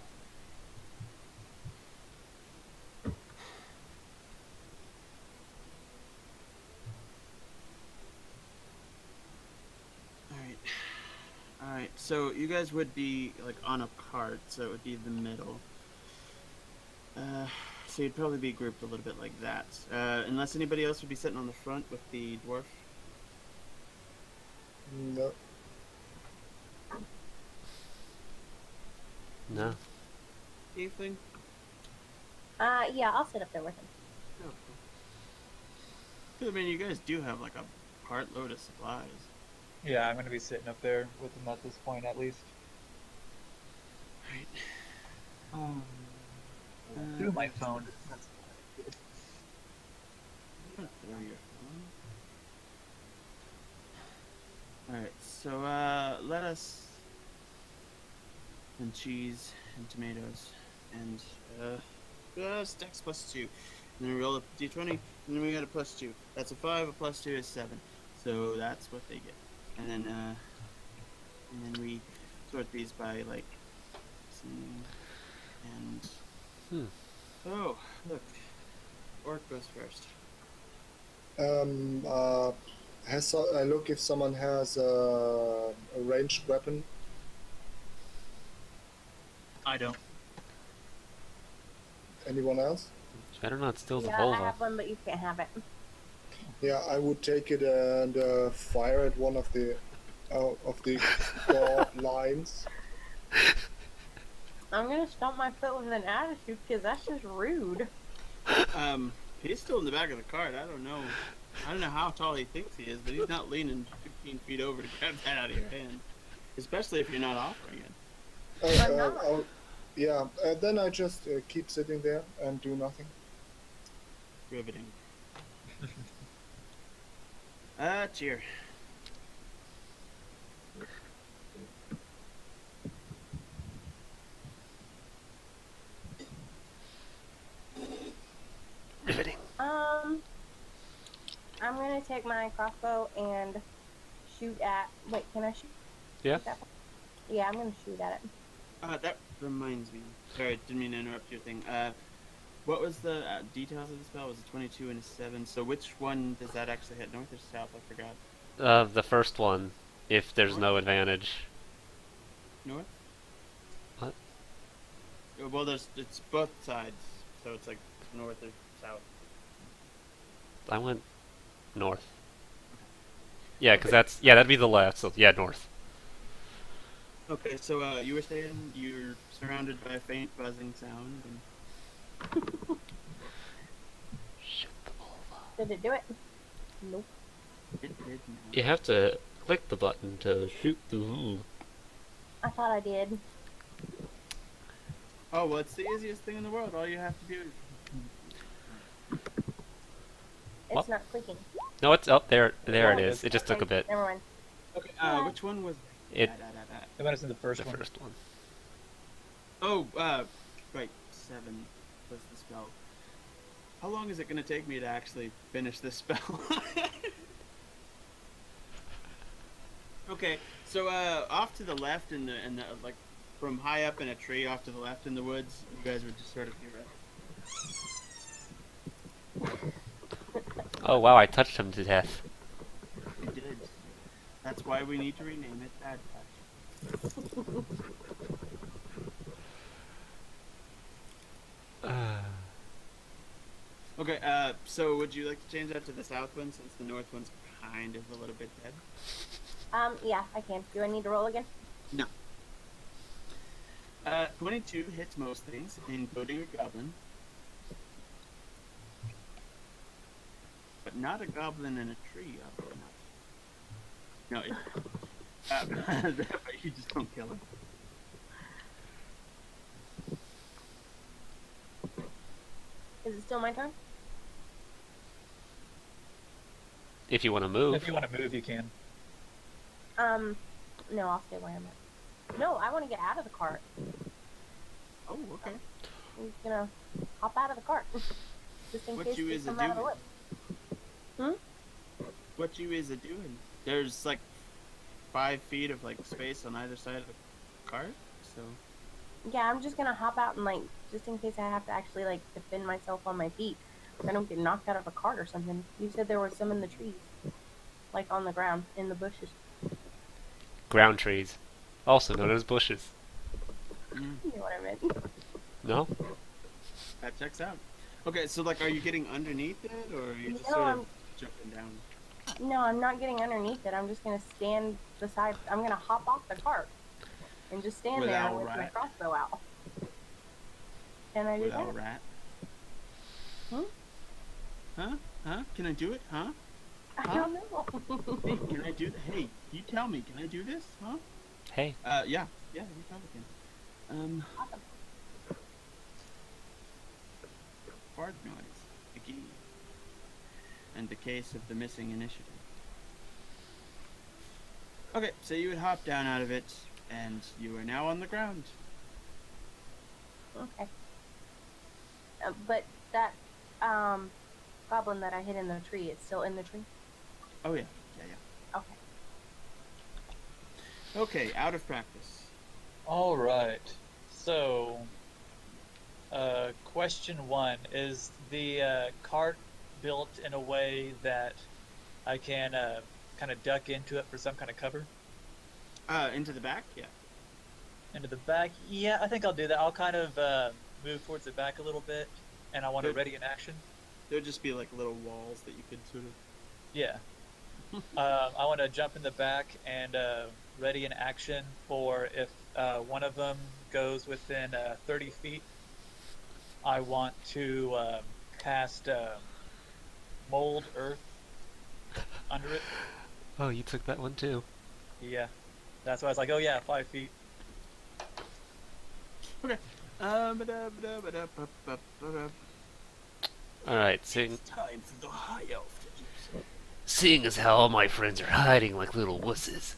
Alright, so you guys would be like on a cart, so it would be the middle. So you'd probably be grouped a little bit like that. Unless anybody else would be sitting on the front with the dwarf. No. No. Tiefling? Yeah, I'll sit up there with him. Oh, cool. I mean, you guys do have like a cartload of supplies. Yeah, I'm gonna be sitting up there with them at this point, at least. Right. Through my phone. Alright, so lettuce and cheese and tomatoes and stacks +2. And then we roll a d20 and then we got a +2. That's a 5, a +2 is 7. So that's what they get. And then we sort these by like and oh, look. Orc goes first. I look if someone has a ranged weapon. I don't. Anyone else? Better not steal the Yeah, I Volvo. have one, but you can't have it. Yeah, I would take it and fire at one of the guard lines. I'm gonna stomp my foot with an attitude because that's just rude. He's still in the back of the cart. I don't know how tall he thinks he is, but he's not leaning 15 feet over to grab that out of your hand. Especially if you're not offering it. I'm not. Yeah, then I just keep sitting there and do nothing. Riveting. Cheer. Riveting. I'm gonna take my crossbow and shoot at. Wait, can I shoot? Yeah. That one? Yeah, I'm gonna shoot at it. That reminds me. Sorry, didn't mean to interrupt your thing. What was the details of the spell? Was it 22 and a 7? So which one does that actually hit? North or south? I forgot. The first one, if there's no advantage. North? What? Well, it's both sides, so it's like north or south. I went north. Yeah, because that'd be the left, so yeah, north. Okay, so you were saying you're surrounded by a faint buzzing sound. And... Shit the Volvo. Did it do it? Nope. It did not. You have to click the button to shoot the Volvo. I thought I did. Oh, well, it's the easiest thing in the world. All you have to do is... It's What? not clicking. No, it's up there. There it Oh, is. It just took a bit. Never mind. Okay, Yeah. which one was... It- The one that's in the first The one. first one. Oh, right, 7 was the spell. How long is it going to take me to actually finish this spell? Okay, so off to the left in the like from high up in a tree off to the left in the woods, you guys would just sort of hear it. Oh wow, I touched him to death. You did. That's why we need to rename it Bad Touch. Okay, so would you like to change that to the south one since the north one's kind of a little bit dead? Yeah, I can. Do I need to roll again? No. 22 hits most things, including a goblin. But not a goblin in a tree, obviously not. No, but you just don't kill him. Is it still my turn? If you want to move. If you want to move, you can. No, I'll stay where I'm at. No, I want to get out of the cart. Oh, okay. I'm gonna hop out of the cart. Just in What case you they is a come out of the doing? woods. What you is it doing? There's like 5 feet of like space on either side of the cart, so Yeah, I'm just gonna hop out and like, just in case I have to actually like defend myself on my feet. So I don't get knocked out of a cart or something. You said there was some in the trees. Like on the ground, in the bushes. Ground trees, also known as bushes. You know what I meant. No? that checks out. Okay, so like, are you getting underneath it, or are you just No, sort I'm- of jumping down? No, I'm not getting underneath it. I'm just gonna stand beside. I'm gonna hop off the cart and just stand Without there with my rat? crossbow out. Can I do Without a that? rat? Hmm? Huh? Huh? Can I do it? Huh? I don't know. Hey, can I do that? Hey, you tell me. Can I do this? Huh? Hey. Yeah, you probably can. Awesome. Fart noise. Again. And the case of the missing initiative. Okay, so you would hop down out of it, and you are now on the ground. Okay. But that goblin that I hit in the tree, it's still in the tree. Oh yeah, Okay. Okay, out of practice. All right. So, question 1 is the cart built in a way that I can kind of duck into it for some kind of cover? Into the back? Yeah. Into the back? Yeah, I think I'll do that. I'll kind of move towards the back a little bit, and I want to Good. ready in action. There would just be like little walls that you could sort of... Yeah. I want to jump in the back and ready in action for if one of them goes within 30 feet. I want to cast mold earth under it. Oh, you took that one too. Yeah. That's why I was like, oh yeah, 5 feet. Okay. Alright, seeing, Time for the high elf to do so. seeing as how all my friends are hiding like little wusses,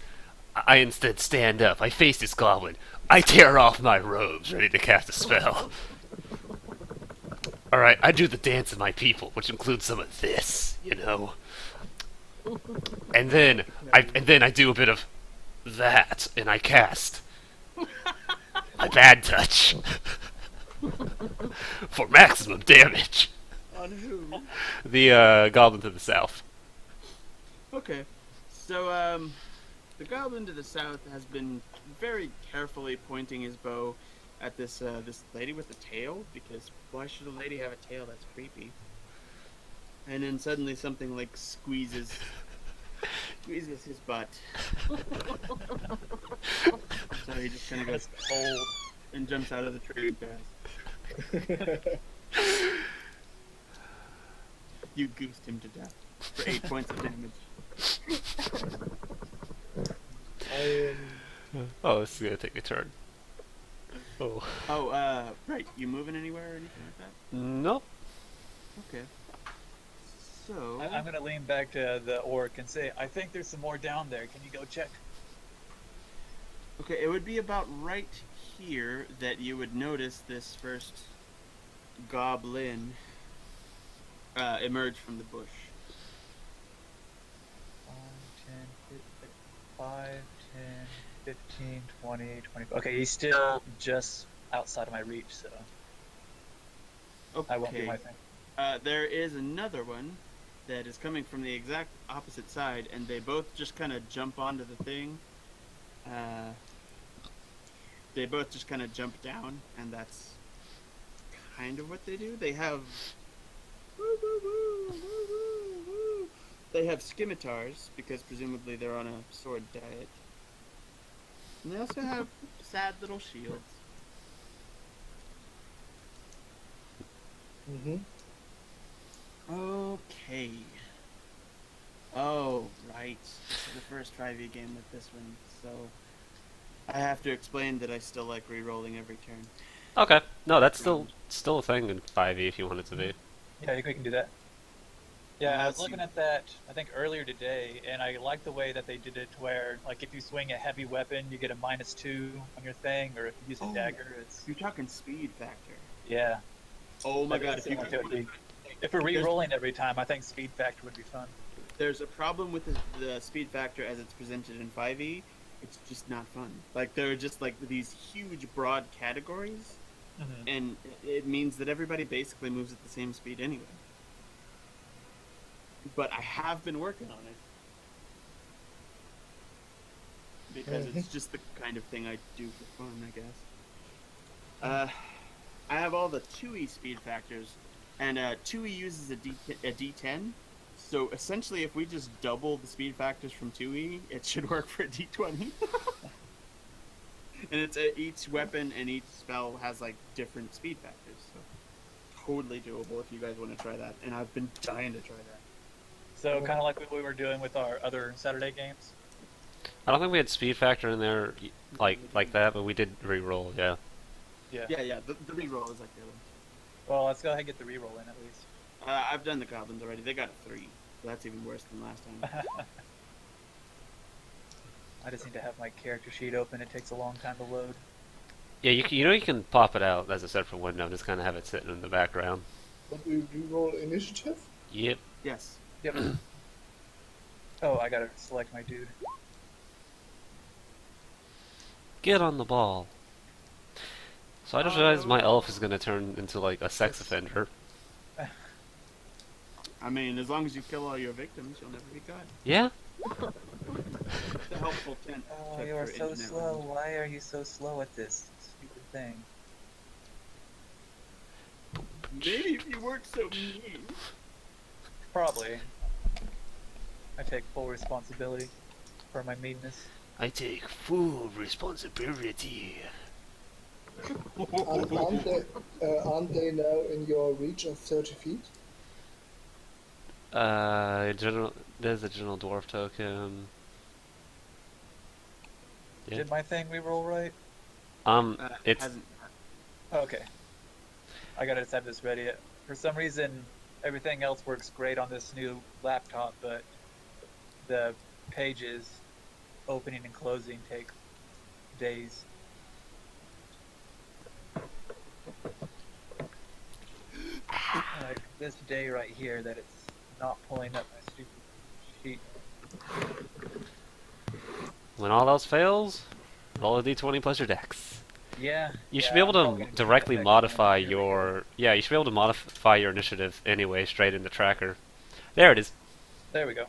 I instead stand up. I face this goblin. I tear off my robes, ready to cast a spell. Alright, I do the dance of my people, which includes some of this, you know. And then I do a bit of that, and I cast my bad touch for maximum damage. On who? The goblin to the south. Okay. So, the goblin to the south has been very carefully pointing his bow at this this lady with a tail, because why should a lady have a tail? That's creepy. And then suddenly something like squeezes his butt. So he just kind of goes Cold. and jumps out of the tree, guys. You goosed him to death for 8 points of damage. I Oh, this is gonna take a turn. Oh. Oh, right. You moving anywhere or anything like that? Nope. Okay. So. I'm gonna lean back to the orc and say, I think there's some more down there. Can you go check? Okay, it would be about right here that you would notice this first goblin emerge from the bush. 5, 10, 15, 20, 25. Okay, he's still just outside of my reach, so I won't do Okay. my thing. There is another one that is coming from the exact opposite side, and they both just kind of jump onto the thing. They both just kind of jump down, and that's kind of what they do. They have. They have scimitars, because presumably they're on a sword diet. And they also have sad little shields. Mm-hmm. Okay. Oh, right. This is the first 5e game with this one, so I have to explain that I still like re-rolling every turn. Okay. No, that's still a thing in 5e if you want it to be. Yeah, we can do that. Yeah, I was Let's looking see. at that, I think earlier today, and I like the way that they did it to where, like, if you swing a heavy weapon, you get a -2 on your thing, or if you use a Oh. dagger, it's... You're talking speed factor. Yeah. Oh my Like, god, it's if you similar to it. If we're re-rolling every time, I think speed factor would be fun. there's a problem with the speed factor as it's presented in 5e. It's just not fun. Like, there are just like these huge broad categories, Mm-hmm. and it means that everybody basically moves at the same speed anyway. But I have been working on it. Because it's just the kind of thing I do for fun, I guess. I have all the 2e speed factors, and 2e uses a D10. So essentially, if we just double the speed factors from 2e, it should work for a D20. And it's each weapon and each spell has like different speed factors. So totally doable if you guys want to try that. And I've been dying to try that. So, kind of like what we were doing with our other Saturday games. I don't think we had speed factor in there like that, but we did re-roll. Yeah. Yeah. Yeah. The reroll is like the other Well, let's go ahead and get the re-roll in at least. one. I've done the goblins already. They got a 3. So that's even worse than last time. I just need to have my character sheet open. It takes a long time to load. Yeah, you can pop it out as a separate window, just kind of have it sitting in the background. But we roll initiative? Yep. Yes. Yep. Oh, I gotta select my dude. Get on the ball. So I just realized my elf is gonna turn into like a sex offender. I mean, as long as you kill all your victims, you'll never be caught. Yeah. It's a helpful tip. Oh, you are for so internet slow. language. Why are you so slow at this stupid thing? Maybe if you weren't so mean. Probably. I take full responsibility for my meanness. I take full responsibility. Aren't they now in your reach of 30 feet? There's a general dwarf token. Yeah. Did my thing re-roll right? It's Hasn't. Okay. I gotta just have this ready. For some reason, everything else works great on this new laptop, but the pages opening and closing take days. Like this day right here that it's not pulling up my stupid sheet. when all else fails, roll a d20 plus your dex. Yeah. You should yeah, be able I'm to probably gonna directly do that next modify time. Here we go. your... Yeah, you should be able to modify your initiative anyway, straight in the tracker. There it is. There we go.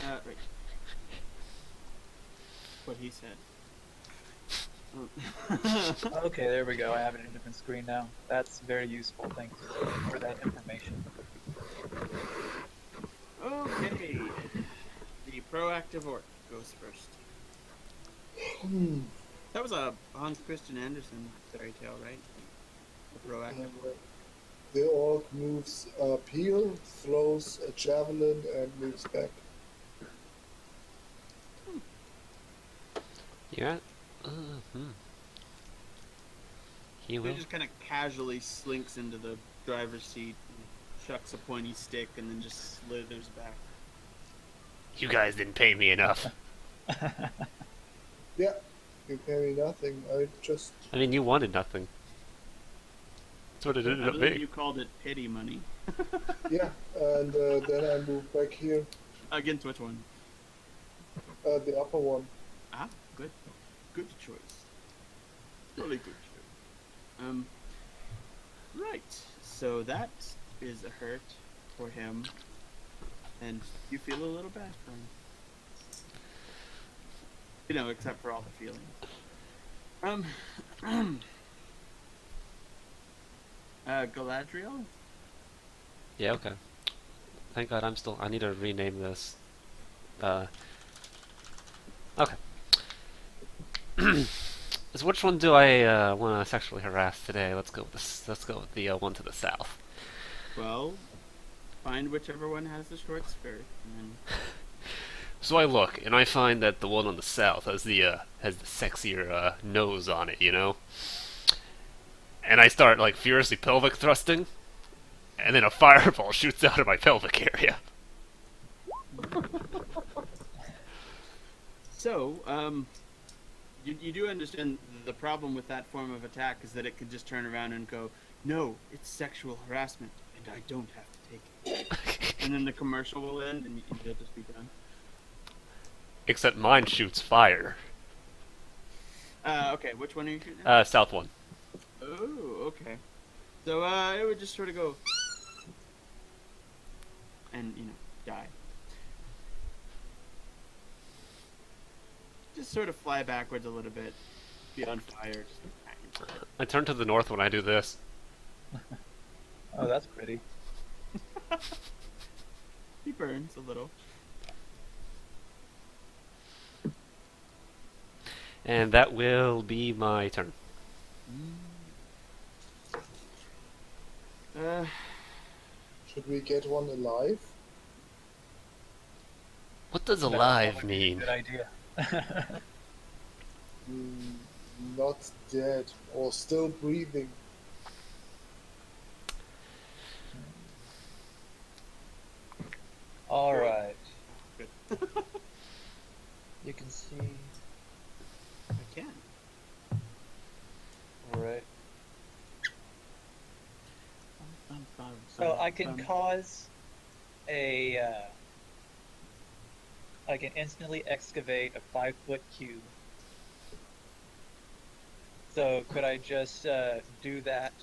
Right. What he said. Okay, there we go. I have it in a different screen now. That's very useful. Thanks for that information. Okay. The proactive orc goes first. Hmm. That was a Hans Christian Andersen fairy tale, right? The proactive orc. The orc moves up here, throws a javelin, and moves back. Yeah. Hmm. He He will. just kind of casually slinks into the driver's seat, and chucks a pointy stick, and then just slithers back. You guys didn't pay me enough. Yeah, you pay me nothing. I just I mean, you wanted nothing. That's what it ended I up believe being. you called it pity money. yeah, and then I moved back here, Against which one? the upper one. Ah, good. Good choice. Really good choice. Right. So that is a hurt for him. And you feel a little bad for him. You know, except for all the feeling. Galadriel? Yeah, okay. Thank God I need to rename this. Okay. So which one do I want to sexually harass today? Let's go with this. Let's go with the one to the south. Well, find whichever one has the short skirt, and then So I look, and I find that the one on the south has the sexier nose on it, you know. And I start like furiously pelvic thrusting, and then a fireball shoots out of my pelvic area. So, you do understand the problem with that form of attack is that it could just turn around and go, no, it's sexual harassment, and I don't have to take it. And then the commercial will end, and you'll just be done. Except mine shoots fire. Okay, which one are you shooting at? South one. Oh, okay. So, it would just sort of go, and, die. Just sort of fly backwards a little bit, be on fire. Just I turn to the north when I do this. Oh, that's pretty. He burns a little. And that will be my turn. Should we get one alive? What does That alive would be a mean? Good idea. Mm, not dead or still breathing. All right. Good. You can see. I can. All right. So I can cause a. I can instantly excavate a 5-foot cube. So could I just do that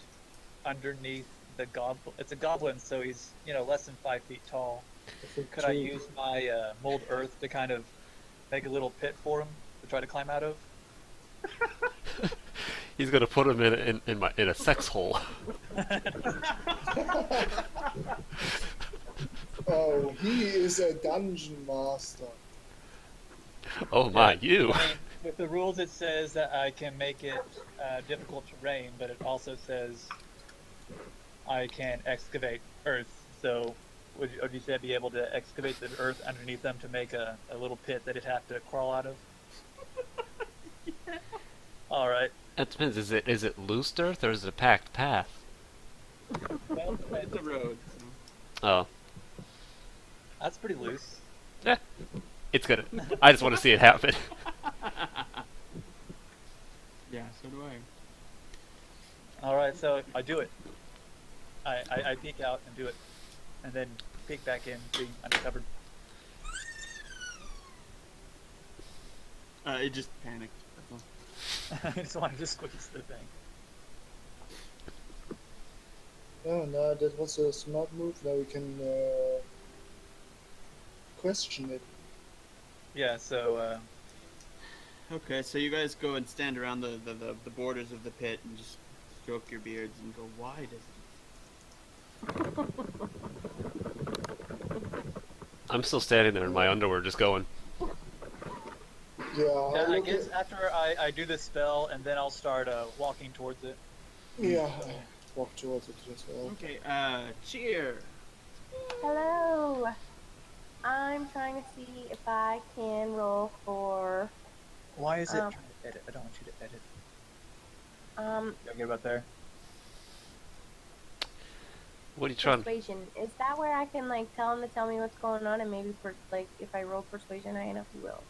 underneath the goblin? It's a goblin, so he's less than 5 feet tall. I think Could I two. use my mold earth to kind of make a little pit for him to try to climb out of? He's gonna put him in a sex hole. Oh, he is a dungeon master. Oh my, Yeah. you! I mean, with the rules, it says that I can make it difficult terrain, but it also says I can excavate earth. So would you say I'd be able to excavate the earth underneath them to make a little pit that it'd have to crawl out of? Yeah. All right. That depends. Is it loose earth or is it a packed path? Well, It's a road. So. Oh, that's pretty loose. it's gonna. I just want to see it happen. Yeah, so do I. All right, so I do it. I peek out and do it, and then peek back in, being uncovered. It just panicked. That's all. I just wanted to squeeze the thing. Oh, no, that was a smart move. Now we can question it. Yeah, so Okay, so you guys go and stand around the borders of the pit and just stroke your beards and go, why does I'm still standing there in my underwear, just going. Yeah, I guess after I do this spell, and then I'll start walking towards it. Yeah, I walk towards it as well. Okay, cheer. Hello. I'm trying to see if I can roll for Why is it Um, trying to edit? I don't want you to edit. Um, Okay, about there. What are you trying? persuasion. Is that where I can like tell him to tell me what's going on, and maybe for like if I roll persuasion high enough, he will.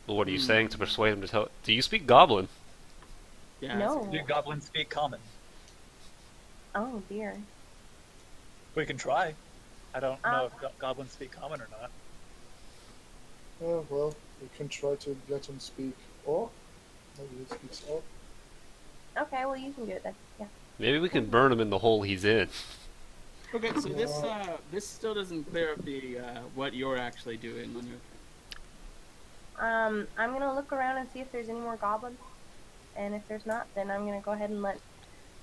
What are you saying to persuade him to tell? Do you speak Goblin? Yeah. No. Do goblins speak common? Oh dear. We can try. I don't know if goblins speak common or not. Oh, well, we can try to let him speak Orc. Maybe he speaks Orc. Okay, well you can do it then. Yeah. Maybe we can burn him in the hole he's in. Okay, so this still doesn't clear up the what you're actually doing on your turn. I'm gonna look around and see if there's any more goblins, and if there's not, then I'm gonna go ahead and let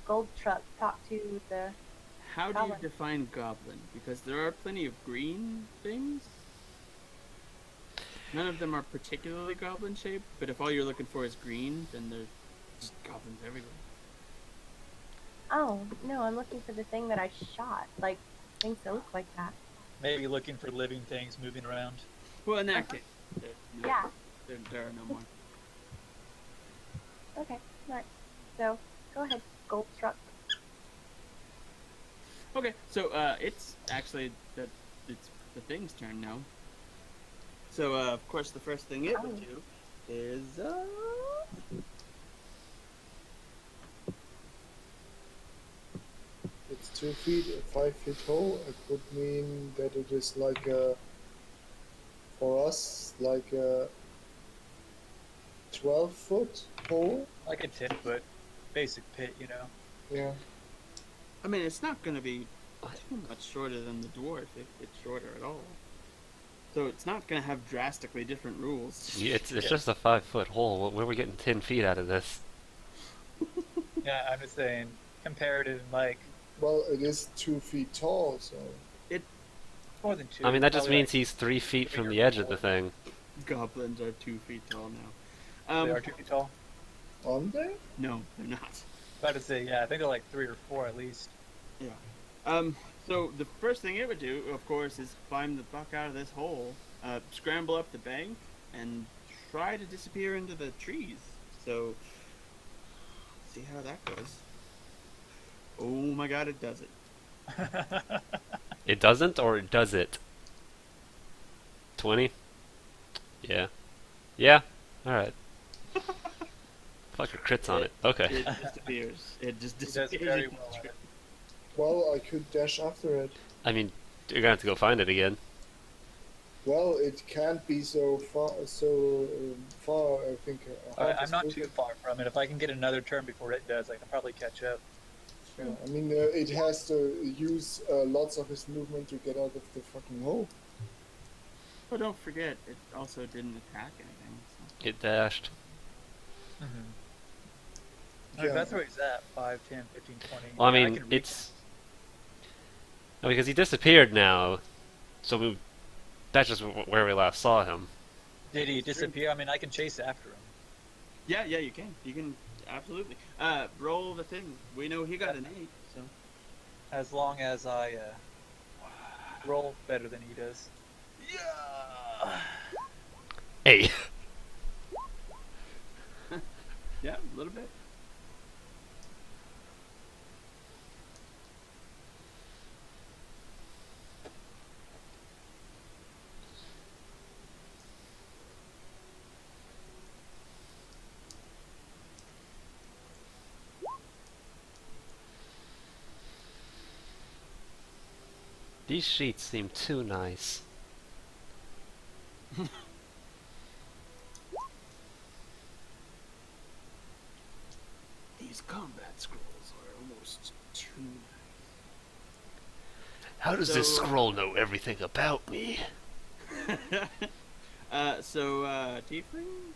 Gold Truck talk to the. How do you Goblin. define goblin? Because there are plenty of green things. None of them are particularly goblin shaped, but if all you're looking for is green, then there's just goblins everywhere. Oh no, I'm looking for the thing that I shot. Like things that look like that. Maybe looking for living things moving around. Well, in that case, Yeah. there are no more. Okay. Alright. So go ahead, Gold Truck. Okay, so it's actually it's the thing's turn now. So of course the first thing it would do is It's 2 feet, 5 feet tall. It would mean that it is like a, for us, like a 12-foot hole. Like a 10-foot basic pit, you know. Yeah. I mean it's not gonna be too much shorter than the dwarf if it's shorter at all. So it's not gonna have drastically different rules. Yeah, it's just a 5-foot hole. Where are we getting 10 feet out of this? Yeah, I'm just saying, comparative, like, Well, it is 2 feet tall, so. it's more than 2. I mean, that just Probably means he's 3 feet from the edge of the thing. Goblins are 2 feet tall now. They are 2 feet tall. Aren't they? No, they're not. About to say, yeah, I think they're like 3 or 4 at least. Yeah. So the first thing it would do, of course, is climb the fuck out of this hole, scramble up the bank, and try to disappear into the trees. So, see how that goes. Oh my god, it does it. It doesn't, or it does it? 20? Yeah. Yeah? Alright. Fucker crits on it. Okay. It disappears. It just He does disappears. very into well the at tree. it. Well, I could dash after it. I mean, you're gonna have to go find it again. Well, it can't be so far. Far, I think. I'm not too far from it. If I can get another turn before it does, I can probably catch up. Yeah, I mean, it has to use lots of its movement to get out of the fucking hole. But don't forget, it also didn't attack anything. So. It dashed. I mean, Yeah. that's where he's at, 5, 10, 15, 20. Well, I Yeah, mean, can reach it's... No, because he disappeared now, so that's just where we last saw him. him. Did he disappear? I mean, I can chase after him. Yeah, you can. You can absolutely. Roll the thing. We know he got an 8, so. As long as I roll better than he does. Yeah! Hey! Yeah, a little bit. These sheets seem too nice. These combat scrolls are almost too How does this So, scroll know everything about me? nice. Tiefling?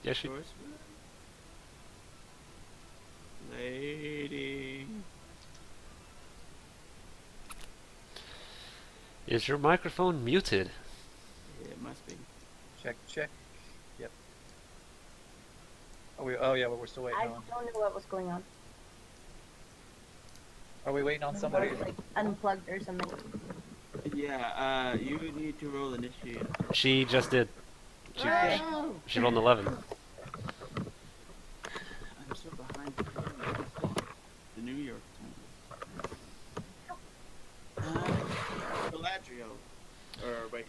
Yeah, she... Sorcerer? Lady. Is your microphone muted? It must be. Check, check. Yep. Oh yeah, but we're still waiting I on. don't know what was going on. Are we waiting on I somebody? was, like unplugged or something. Yeah, you need to roll initiative. She just did. She, Oh! she rolled an 11. I'm so behind the New York time. Galadriel. Or wait.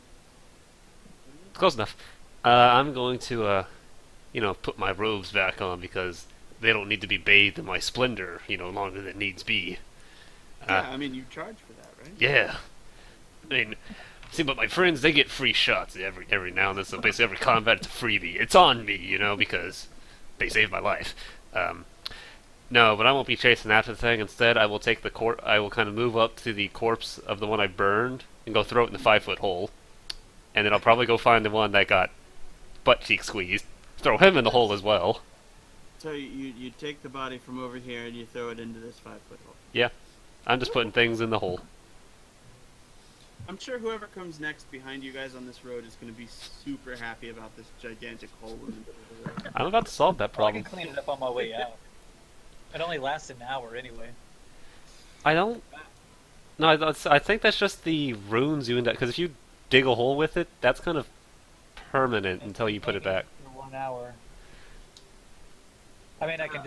Close enough. I'm going to, put my robes back on because they don't need to be bathed in my splendor, longer than needs be. Yeah, I mean you charge for that, right? Yeah. I mean, see, but my friends, they get free shots every now and then, so basically every combat it's a freebie. It's on me, because they saved my life. No, but I won't be chasing after the thing. Instead, I will take the I will kind of move up to the corpse of the one I burned and go throw it in the 5-foot hole. And then I'll probably go find the one that got butt cheek squeezed. Throw him in the hole as well. So you take the body from over here and you throw it into this 5-foot hole. Yeah. I'm just putting things in the hole. I'm sure whoever comes next behind you guys on this road is going to be super happy about this gigantic hole in the middle of the road. I'm about to solve that Well, I can problem. clean it up on my way out. It only lasts an hour anyway. I don't... No, I think that's just the runes you end up... Because if you dig a hole with it, that's kind of permanent until you put it back. For 1 hour. I mean, I can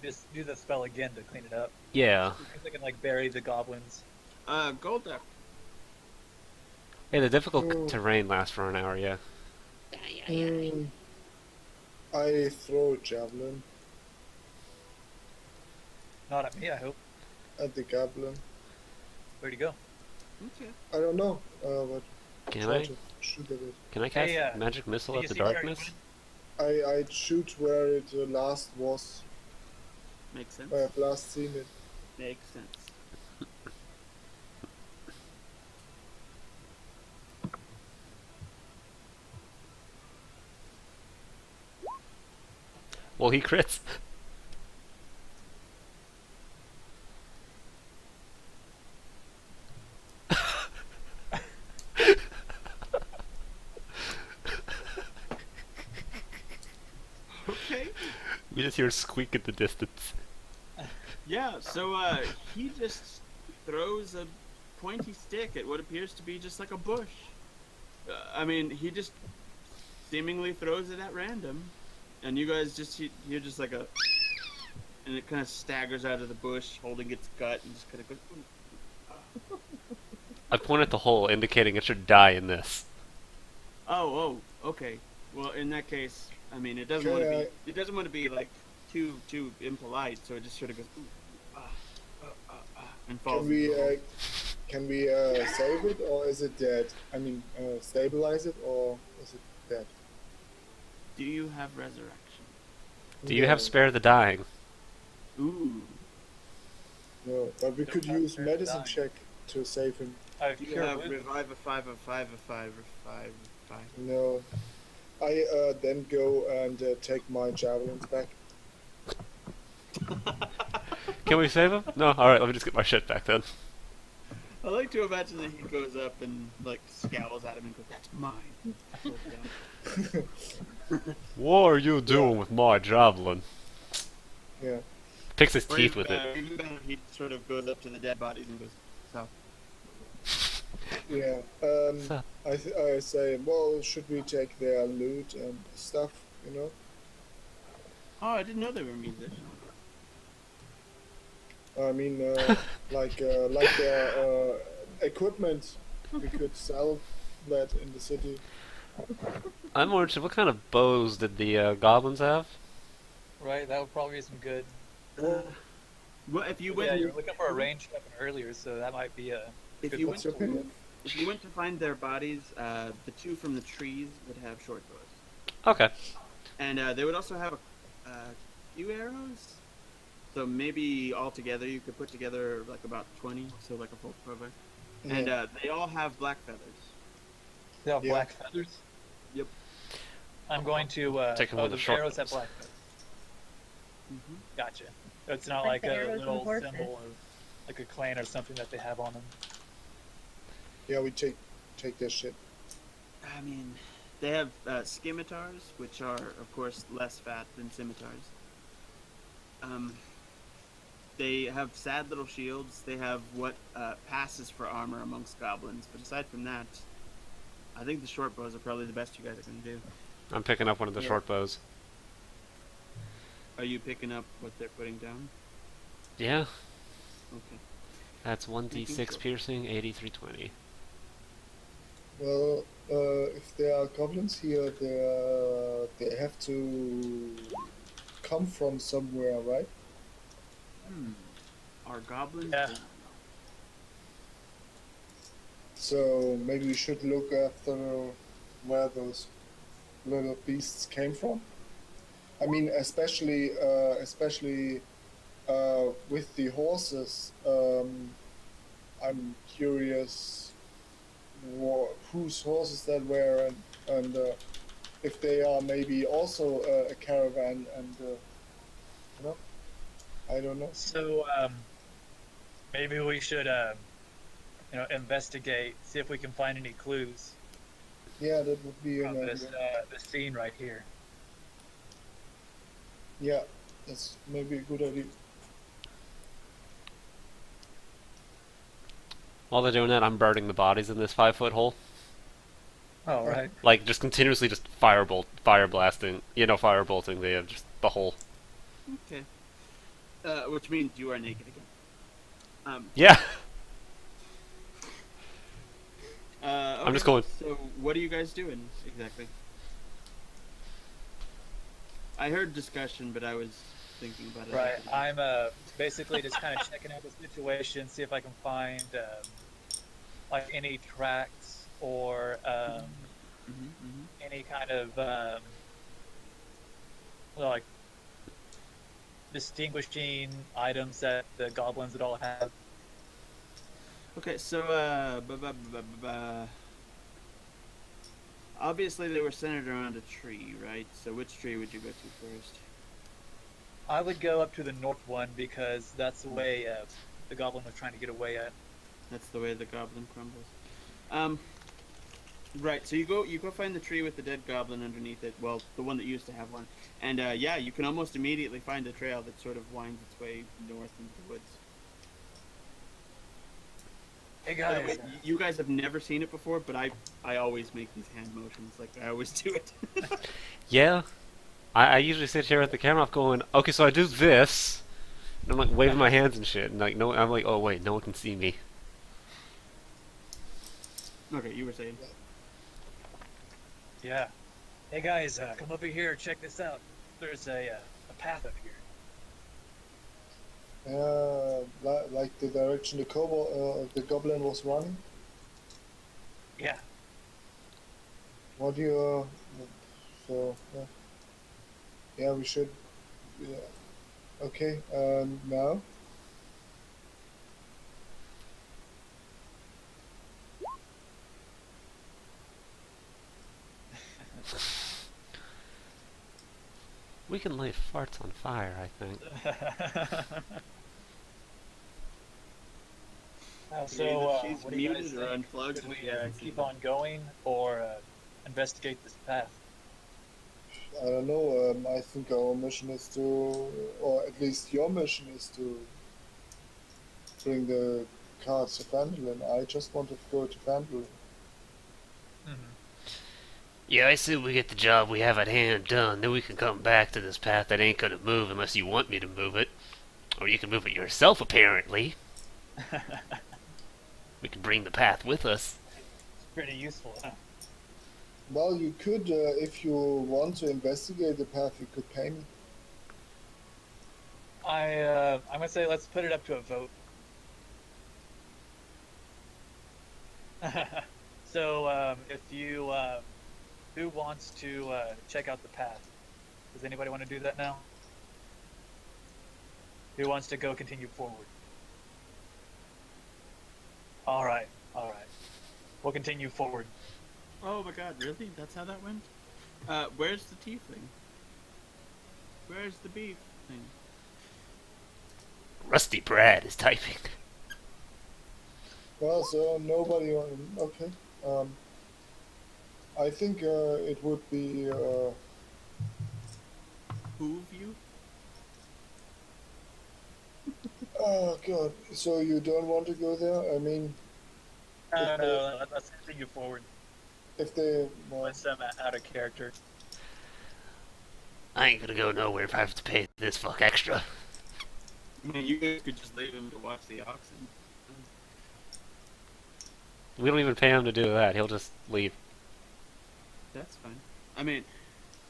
just do the spell again to clean it up. Yeah. Because I can like bury the goblins. Gold duck. Hey, the difficult Oh. terrain lasts for an hour, yeah. I throw a javelin Not at me, I hope. at the goblin. Where'd he go? Okay. I don't know, but Can try I? to shoot at it. Can I cast Hey, magic missile Can at you the see where darkness? I shoot where it last was, Makes sense. where I've last seen it. Makes sense. Well, he crits. Okay. We just hear a squeak at the distance. Yeah, so he just throws a pointy stick at what appears to be just like a bush. I mean, he just seemingly throws it at random, and you guys just hear just like a, and it kind of staggers out of the bush, holding its gut, and just kind of goes. Ooh. I point at the hole, indicating it should die in this. Oh, okay. Well, in that case, I mean, it doesn't want to Okay, be. It doesn't want to be like too impolite, so it just sort of goes. Ooh, and falls. Can we into the hole. can we save it, or is it dead? I mean, stabilize it, or is it dead? Do you have resurrection? Do you have spare the dying? Ooh. No, but we Don't could have use spare medicine dying. check to save him. I have Do you cure have wounds. revive a 5 of 5 of 5 of 5 of 5? No, I then go and take my javelins back. Can we save him? No? Alright, let me just get my shit back then. I like to imagine that he goes up and like scowls at him and goes, "That's mine." Pulls it down. What are you doing with my javelin? Yeah. Picks his Or teeth even with it. better, even better, he sort of goes up to the dead bodies and goes, "So." Yeah. So- I say, well, should we take their loot and stuff? You know. Oh, I didn't know they were musicians. I mean, like their equipment. We could sell that in the city. I'm more interested, what kind of bows did the goblins have? Right, that would probably be some good. Well, Well, if you Yeah, went, you were looking for a ranged weapon earlier, so that might be a. if good you one. went, what's your opinion? if you went to find their bodies, the two from the trees would have short bows, Okay. and they would also have a few arrows. So maybe altogether you could put together like about 20, so like a full quiver. And Yeah. they all have black feathers. They have Yeah. black feathers. Yep. I'm going to. Take 'em oh, with the the short arrows have ones. black feathers. Mm-hmm. Gotcha. It's not Like like the a arrows little and horses. symbol of like a clan or something that they have on them. Yeah, we take their shit. I mean, they have scimitars, which are, of course, less fat than scimitars. they have sad little shields. They have what passes for armor amongst goblins. But aside from that, I think the short bows are probably the best you guys are going to do. I'm picking up one of the Yeah. short bows. Are you picking up what they're putting down? Yeah, Okay. that's 1d6 sure. piercing, 8320. Well, if there are goblins here, they have to come from somewhere, right? Are goblins? Yeah. down? So maybe we should look after where those little beasts came from. I mean, especially with the horses. I'm curious whose horses that were, and if they are maybe also a caravan, and you know, I don't know. So maybe we should, investigate, see if we can find any clues Yeah, that would be from an this idea. this scene right here. Yeah, that's maybe a good idea. While they're doing that, I'm burning the bodies in this 5-foot hole. All right. Like, just continuously just fire blasting, fire bolting the hole. Okay. Which means you are naked again. Yeah! Okay, just going- So, what are you guys doing exactly? I heard discussion, but I was thinking about it. Right. I'm basically just kind of checking out the situation, see if I can find like any tracks or any kind of like distinguishing items that the goblins would all have. Okay, so obviously they were centered around a tree, right? So which tree would you go to first? I would go up to the north one because that's the way the goblin was trying to get away at. That's the way the goblin crumbles. Right. So you go find the tree with the dead goblin underneath it. Well, the one that used to have one. And yeah, you can almost immediately find a trail that sort of winds its way north into the woods. Hey By the guys, way, you guys have never seen it before, but I always make these hand motions. Like I always do it. Yeah. I usually sit here at the camera off going, okay, so I do this. And I'm like waving my hands and shit. And like, no, I'm like, oh wait, no one can see me. Okay, you were saying. yeah. Hey guys, come over here. Check this out. There's a path up here. Like the direction the goblin was running. Yeah. What do you? So yeah, we should. Yeah. Okay. Now. We can light farts on fire, I think. So, She's what do you guys muted or think? unplugged. Should we keep on going or investigate this path? I don't know. I think our mission is to, or at least your mission is to bring the car to Phandalin. I just wanted to go to Phandalin. Yeah, I say we get the job we have at hand done, then we can come back to this path that ain't gonna move unless you want me to move it. Or you can move it yourself, apparently. We can bring the path with us. It's pretty useful, huh? Well, you could, if you want to investigate the path, you could pay me. I'm gonna say let's put it up to a vote. So, if you, who wants to check out the path? Does anybody want to do that now? Who wants to go continue forward? All right. We'll continue forward. Oh my god, really? That's how that went? Where's the tiefling? Where's the beef thing? Rusty Brad is typing. Well, so nobody. Okay. I think it would be. Who of you? Oh god. So you don't want to go there? I mean, No, if no, let's continue forward. if they well, Unless I'm out of character. I ain't gonna go nowhere if I have to pay this fuck extra. I mean, you guys could just leave him to watch the oxen. We don't even pay him to do that. He'll just leave. That's fine. I mean,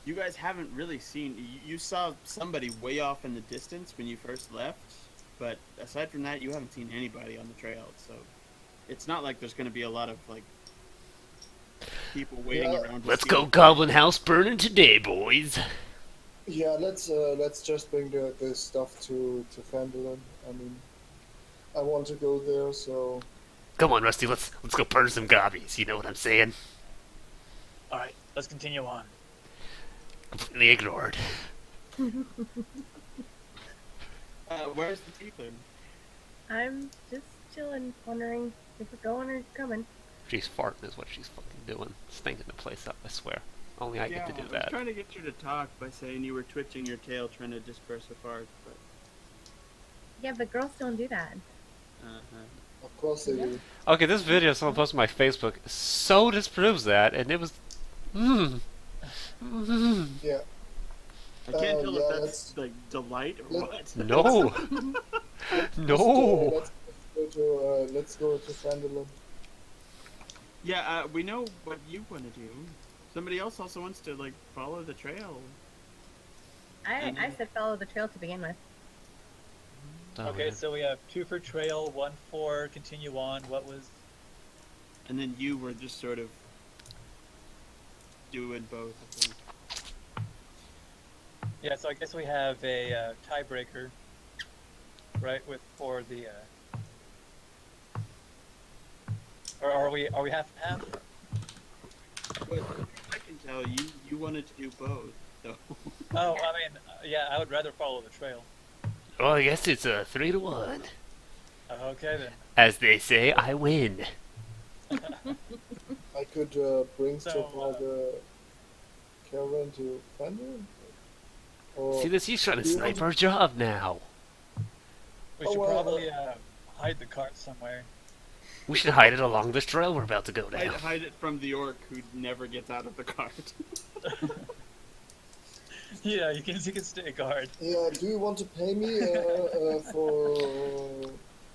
you guys haven't really seen. You saw somebody way off in the distance when you first left, but aside from that, you haven't seen anybody on the trail. So it's not like there's going to be a lot of like people waiting Yeah. around. To Let's see go what- Goblin House burning today, boys. yeah, let's just bring the stuff to Fandolin. I mean, I want to go there, so Come on, Rusty. Let's go burn some gobbies. You know what I'm saying? All right, let's continue on. Completely ignored. Where's the tiefling? I'm just chilling, wondering if we're going or coming. She's farting is what she's fucking doing. Stinking the place up, I swear. Only I get to do I was that. trying to get you to talk by saying you were twitching your tail, trying to disperse a fart, but. Yeah, but girls don't do that. of course they do. Okay, this video someone posted on my Facebook so disproves that, and it was... Yeah. I can't tell yeah, if that's let's- like delight or what. No! No! Let's go to Fandolin. Yeah, we know what you want to do. Somebody else also wants to like follow the trail. I said follow the trail to begin with. Oh, Okay, man. so we have 2 for trail, 1 for continue on. What was? And then you were just sort of doing both, I think. Yeah, so I guess we have a tiebreaker, right? For the. Or are we half and half? But I can tell you wanted to do both, though. Oh, I mean, yeah, I would rather follow the trail. Well, I guess it's a 3-1. Okay then. As they say, I win. I could bring So, the caravan to Fandolin. Or See this? He's trying to you snipe want- our job now. We Oh, should well, probably hide the cart somewhere. We should hide it along this trail we're about to go down. Hide it from the orc who never gets out of the cart. Yeah, you can stay guard. yeah, do you want to pay me for?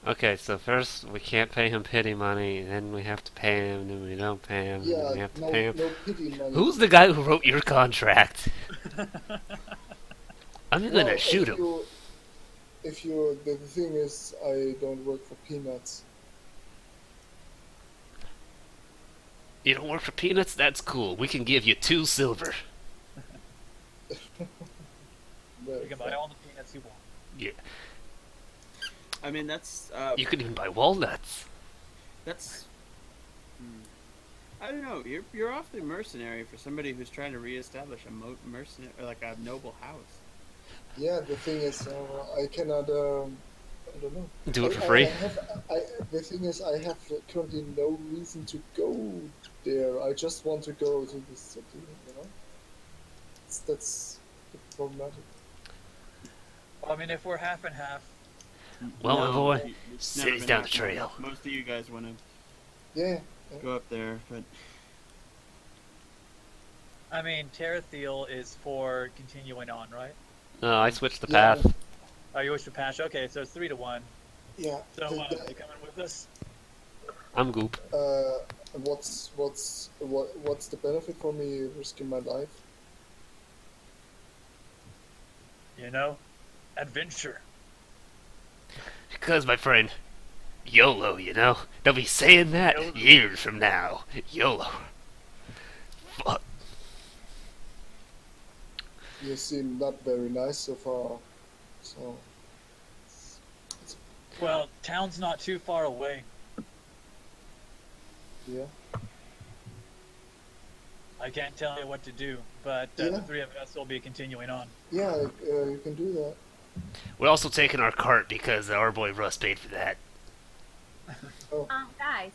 Okay, so first we can't pay him pity money, then we have to pay him, then we don't pay him, then Yeah, we have to no, pay him. no pity money. Who's the guy who wrote your contract? I'm Well, gonna shoot him. The thing is, I don't work for peanuts. You don't work for peanuts? That's cool. We can give you 2 silver. But, You can buy all the peanuts you want. Yeah, I mean, that's you can even buy walnuts. that's. I don't know. You're awfully mercenary for somebody who's trying to reestablish a mercenary or like a noble house. yeah, the thing is, I cannot. I don't know. Do it for I free. the thing is, I have currently no reason to go there. I just want to go to the city. You know, that's problematic. Well, I mean, if we're half and half, Well, my boy, it's city's never been down the happening. trail. Most of you guys want to Yeah, go up there, but I mean, Terathiel is for continuing on, right? No, I switched the Yeah. path. Oh, you wish to pass? Okay, so it's 3-1. yeah. So, the- you coming with us? I'm Goop. what's the benefit for me risking my life? You know, adventure. Because, my friend, YOLO, you know? They'll be saying that YOLO. years from now. YOLO. Fuck. You seem not very nice so far. So Well, town's not too far away. yeah, I can't tell you what to do, but Yeah. the 3 of us will be continuing on. yeah, you can do that. We're also taking our cart because our boy Russ paid for that. Guys,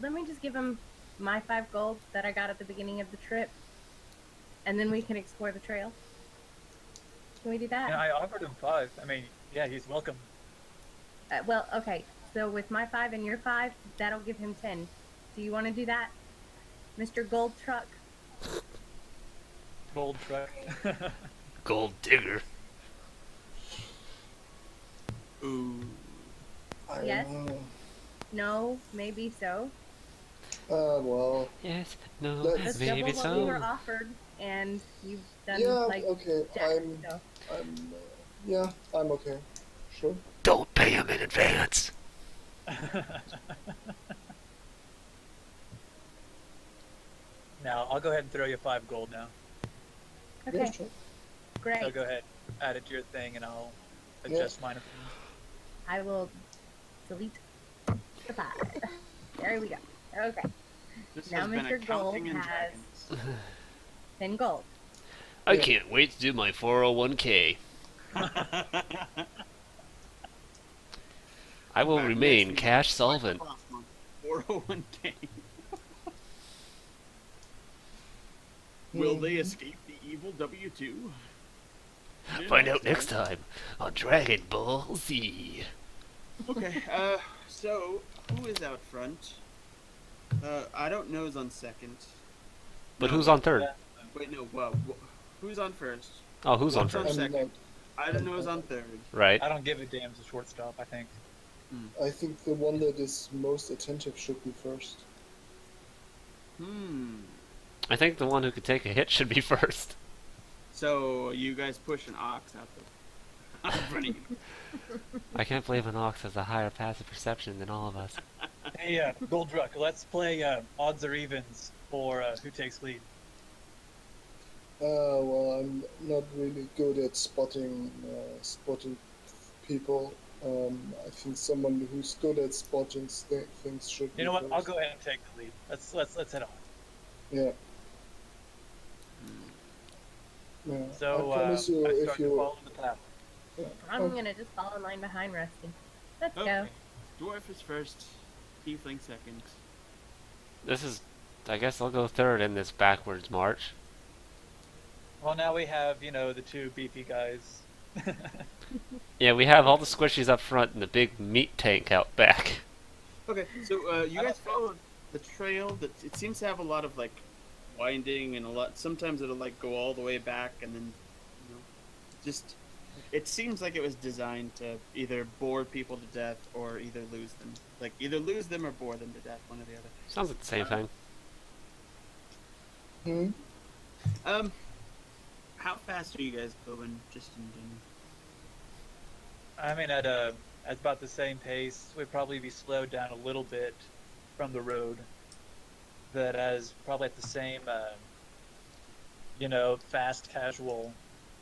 let me just give him my 5 gold that I got at the beginning of the trip, and then we can explore the trail. Can we do that? And I offered him 5. I mean, yeah, he's welcome. Well, okay. So with my 5 and your 5, that'll give him 10. Do you want to do that, Mr. Gold Truck? Gold truck. Gold digger. Ooh. I Yes. don't know. No, maybe so. Well, Yes, no, Let's- That's maybe double what we were so. offered, and you've done yeah, like okay. jack, I'm, so. yeah, I'm okay. Sure. Don't pay him in advance. Now, I'll go ahead and throw you 5 gold now. Okay, Yeah, sure. great. So go ahead, add it to your thing, and I'll adjust mine. I will delete the 5. There we go. Okay, This Now has been Mr. accounting Gold and has- dragons. 10 gold. I Yeah. can't wait to do my 401k. I will Back remain next cash week. solvent. 401k. Will they escape the evil W2? Find out next time on Dragon Ball Z. Okay, so, who is out front? I don't know who's on second. But No, who's on third? Yeah. Wait, no, who's on first? Oh, who's on What's on first? I'm second? I don't know who's on third. Right. I don't give a damn. It's a shortstop, I think. I think the one that is most attentive should be first. I think the one who could take a hit should be first. So, you guys push an ox out the out in front of you. I can't believe an ox has a higher passive perception than all of us. Hey, Gold Truck, let's play odds or evens for who takes lead. Well, I'm not really good at spotting people. I think someone who's good at spotting things should be You know what? first. I'll go ahead and take the lead. Let's head on. Yeah. Yeah. So I promise you, I if start to you. follow the path. Yeah. I'm Oh, gonna just fall in line behind Rusty. Let's Okay. go. Dwarf is first, Tiefling second. This is, I guess I'll go third in this backwards march. Well, now we have the 2 beefy guys. Yeah, we have all the squishies up front and the big meat tank out back. Okay, so you guys followed the trail that it seems to have a lot of like winding and a lot. Sometimes it'll like go all the way back and then, just. It seems like it was designed to either bore people to death or either lose them. Like either lose them or bore them to death, one or the other. Sounds like the same thing. How fast are you guys going? Just in general. I mean, at about the same pace. We'd probably be slowed down a little bit from the road, but as probably at the same, fast, casual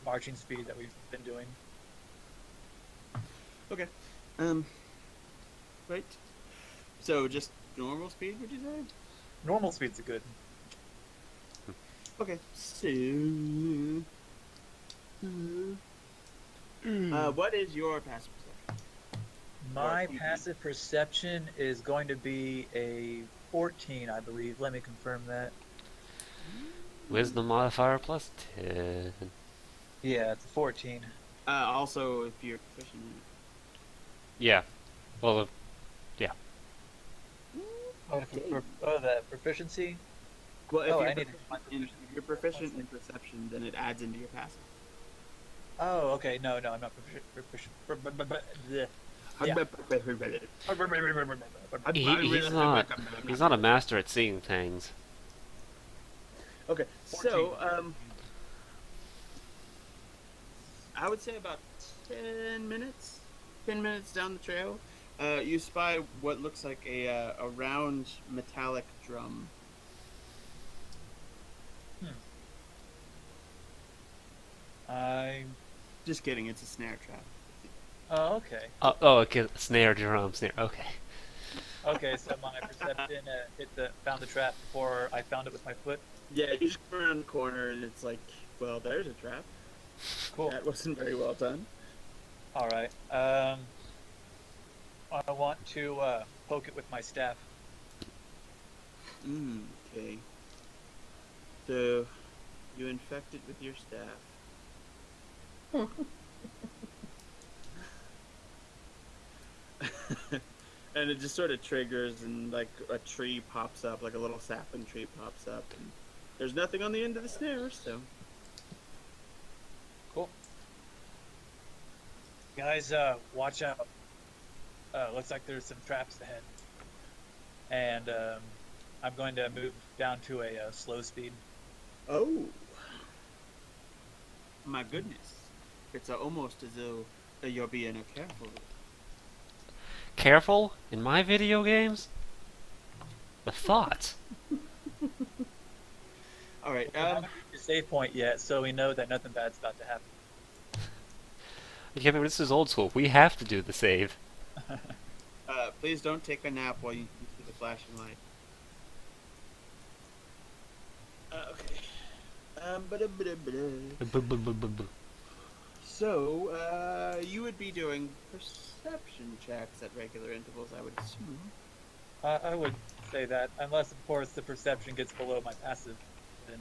marching speed that we've been doing. Okay. Right. So just normal speed, would you say? Normal speed's good. Okay. So. What is your passive perception? My Or- passive perception is going to be a 14, I believe. Let me confirm that. Wisdom modifier plus 10. Yeah, it's a 14. Also, if you're proficient in Yeah. Well, That proficiency? it. Well, if Oh, you're, I need proficient in, if you're proficient in perception, then it adds into your passive. Oh, okay. No, I'm not proficient. Bleh. he's not a master at seeing things. Okay, so, I would say about 10 minutes. 10 minutes down the trail, you spy what looks like a round metallic drum. I. Just kidding, it's a snare trap. Oh, okay. Oh, okay. Snare, drum, snare. Okay. Okay, so my perception found the trap before I found it with my foot. Yeah, you just go around the corner and it's like, well, there's a trap. Cool. That wasn't very well done. All right. I want to poke it with my staff. Okay. So, you infect it with your staff. And it just sort of triggers, and like a tree pops up, like a little sapling tree pops up, and there's nothing on the end of the snare, so. Cool. Guys, watch out. Looks like there's some traps ahead. And I'm going to move down to a slow speed. Oh. My goodness. It's almost as though you're being careful. Careful in my video games. The thought. All right. We haven't reached a save point yet, so we know that nothing bad's about to happen. Yeah, but this is old school. We have to do the save. Please don't take a nap while you see the flashing light. Okay. So, you would be doing perception checks at regular intervals, I would assume. I would say that, unless of course the perception gets below my passive, then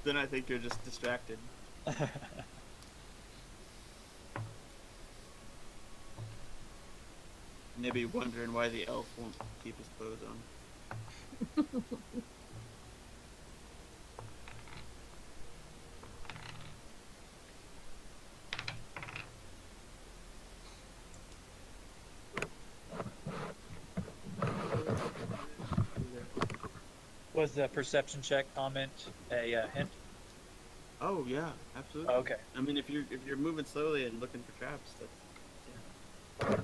Then I think you're just distracted. Maybe wondering why the elf won't keep his clothes on. was the perception check comment a hint? Oh yeah, absolutely. Oh, okay. I mean, if you're moving slowly and looking for traps, that's yeah.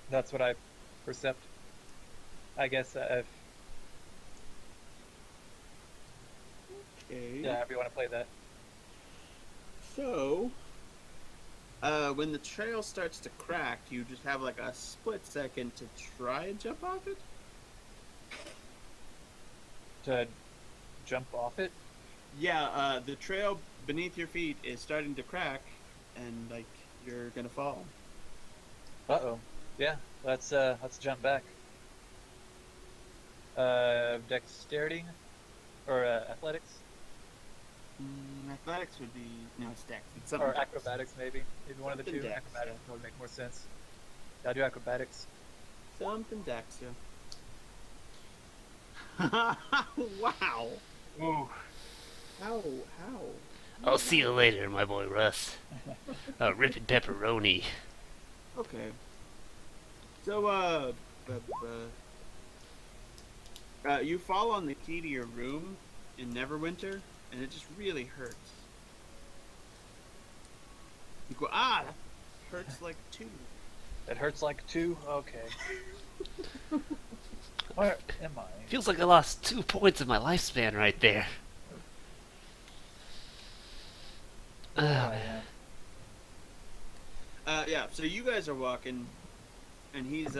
That's what I percept. I guess if Okay. yeah, if you want to play that. So, when the trail starts to crack, you just have like a split second to try and jump off it. To jump off it? Yeah, the trail beneath your feet is starting to crack, and like you're gonna fall. Uh-oh. Yeah, let's jump back. Dexterity? Or athletics? Athletics would be no, it's dex. It's Or something dex. acrobatics, maybe? Maybe one of the Something two. dex, Acrobatics yeah. would make more sense. I'll do acrobatics. Something dex, yeah. Wow. Ooh. How? I'll see you later, my boy Russ. Rip it pepperoni. Okay. So, you fall on the key to your room in Neverwinter, and it just really hurts. You go, that hurts like two. It hurts like 2? Okay. Where am I? Feels like I lost 2 points of my lifespan right there. Oh, yeah. Yeah, so you guys are walking, and he's,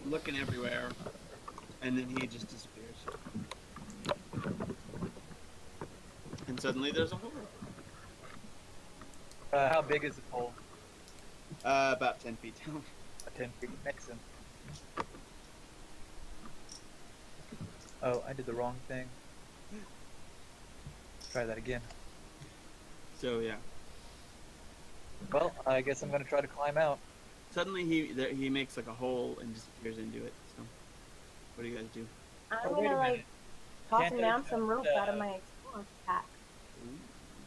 looking everywhere, and then he just disappears. And suddenly there's a hole. How big is the pole? About 10 feet down. 10 feet. Makes sense. Oh, I did the wrong thing. Try that again. So, yeah. Well, I guess I'm gonna try to climb out. Suddenly he makes like a hole and disappears into it. So, what do you guys do? I'm Oh, wait gonna a like minute. toss Can't him I down just, some rope out of my explorer pack.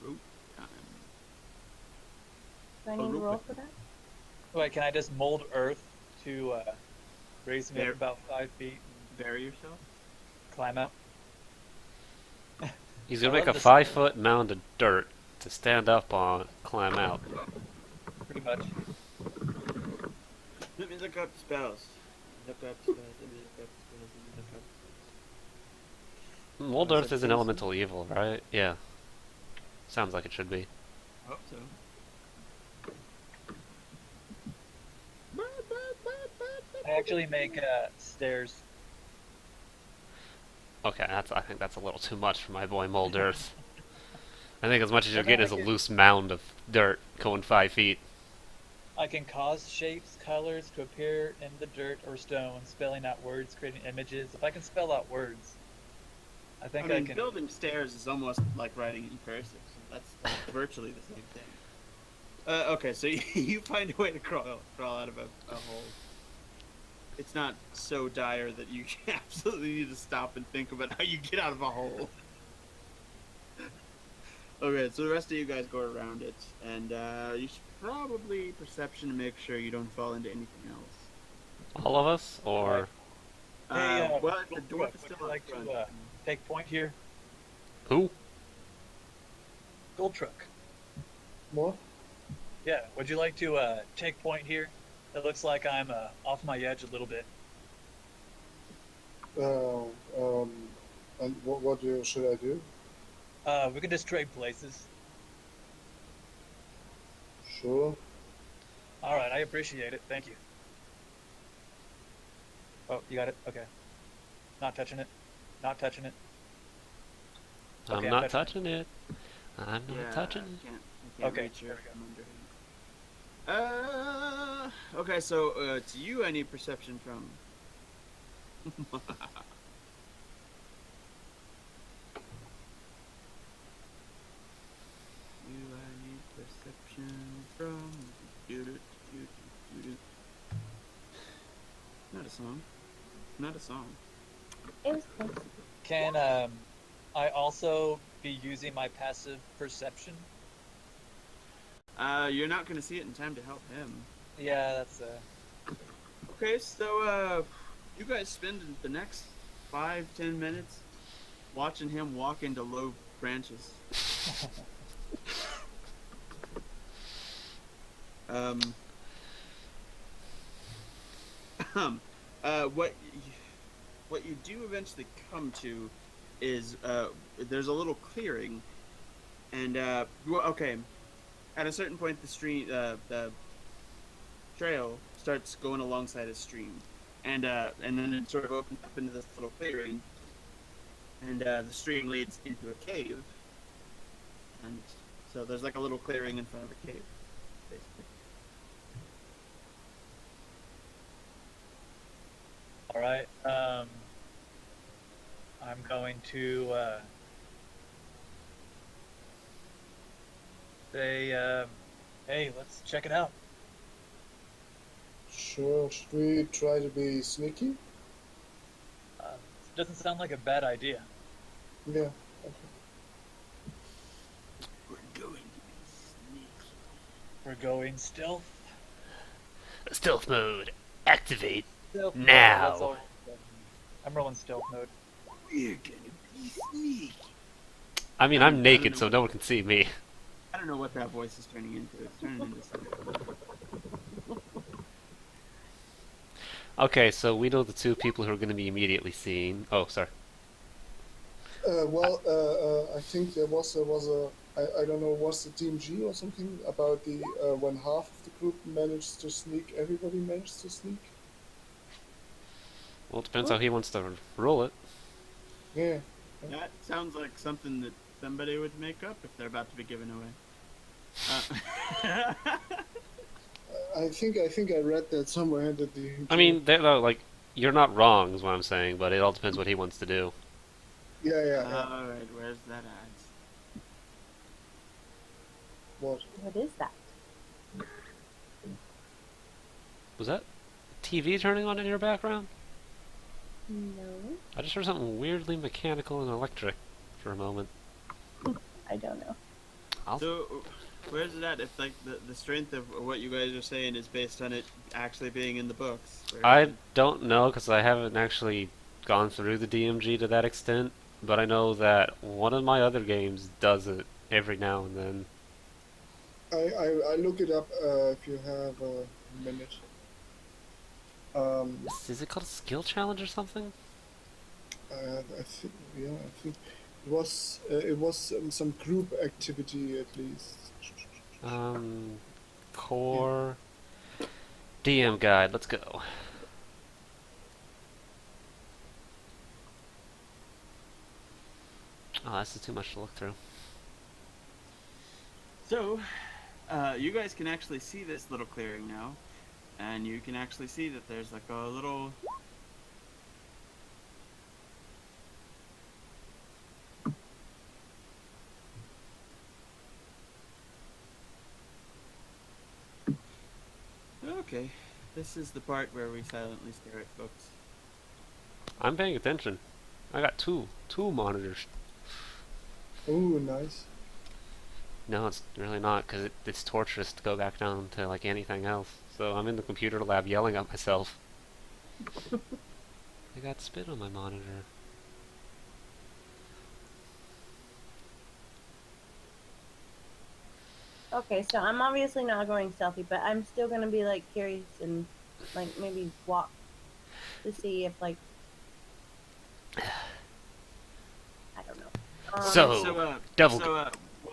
Ooh, rope time. Do I A need to rope roll pack. for that? Wait, can I just mold earth to raise me There. up about 5 feet Bury yourself. and climb out? He's gonna I make love a this. 5-foot mound of dirt to stand up on, climb out. Pretty much. Let me look up spells. Look up spells. Let me look up spells. Let me look up. Old Oh, Earth is that is an Jason? elemental evil, right? Yeah. Sounds like it should be. I hope so. I actually make stairs. Okay, I think that's a little too much for my boy Moldirth. I think as much as you'll Well, then get I is a can- loose mound of dirt going 5 feet. I can cause shapes, colors to appear in the dirt or stone, spelling out words, creating images. If I can spell out words, I I think mean, I can. building stairs is almost like writing in cursive. So that's virtually the same thing. Okay, so you find a way to crawl out of a hole. It's not so dire that you absolutely need to stop and think about how you get out of a hole. Okay, so the rest of you guys go around it, and you should probably perception to make sure you don't fall into anything else. All of us, or Hey, Well, the Gold dwarf Truck, is would still you up like front. to take point here? who? Gold Truck. What? Yeah, would you like to take point here? It looks like I'm off my edge a little bit. And should I do? We can just trade places. Sure. All right, I appreciate it. Thank you. Oh, you got it? Okay. Not touching it. Not touching it. I'm Okay, I'm not touching touching it. I'm not touching it. I can't Okay, reach there your we go. from under here. Okay, so to you, I need perception from. You, I need perception from. Not a song. Not a song. It was close. Can I also be using my passive perception? You're not gonna see it in time to help him. Yeah, that's Okay, so you guys spend the next 5-10 minutes watching him walk into low branches. Um, what you do eventually come to is there's a little clearing, and okay, at a certain point the trail starts going alongside a stream, and then it sort of opens up into this little clearing, and the stream leads into a cave, and so there's like a little clearing in front of a cave, basically. all right. I'm going to say, hey, let's check it out. Sure. Should we try to be sneaky? Doesn't sound like a bad idea. Yeah. We're going to be sneaky. We're going stealth. Stealth mode, activate. Stealth mode, Now. that's all. I'm rolling stealth mode. We're gonna be sneaky. I mean, I I'm don't naked, know so what- no one can see me. I don't know what that voice is turning into. It's turning into something. Okay, so we know the two people who are going to be immediately seen. Oh, sorry. I think there was I don't know, was the DMG or something about the when half of the group managed to sneak, everybody managed to sneak. Well, it depends how he wants to roll it. Yeah. That sounds like something that somebody would make up if they're about to be given away. I think I read that somewhere in the DMG. I mean, like, you're not wrong, is what I'm saying, but it all depends what he wants to do. Yeah. Alright, where's that ads? What? What is that? Was that TV turning on in your background? No, I just heard something weirdly mechanical and electric for a moment. I don't know. So, where's it at? If like the strength of what you guys are saying is based on it actually being in the books. Where is I it? don't know, because I haven't actually gone through the DMG to that extent, but I know that one of my other games does it every now and then. I look it up if you have a minute. Is it called a skill challenge or something? I think it was some group activity at least. Core DM guide, let's go. Oh, this is too much to look through. So, you guys can actually see this little clearing now, and you can actually see that there's like a little. Okay, this is the part where we silently stare at books. I'm paying attention. I got two monitors. Oh, nice. No, it's really not, because it's torturous to go back down to like anything else. So I'm in the computer lab yelling at myself. I got spit on my monitor. Okay, so I'm obviously not going stealthy, but I'm still gonna be like curious and like maybe walk to see if like I don't know. So- So, double-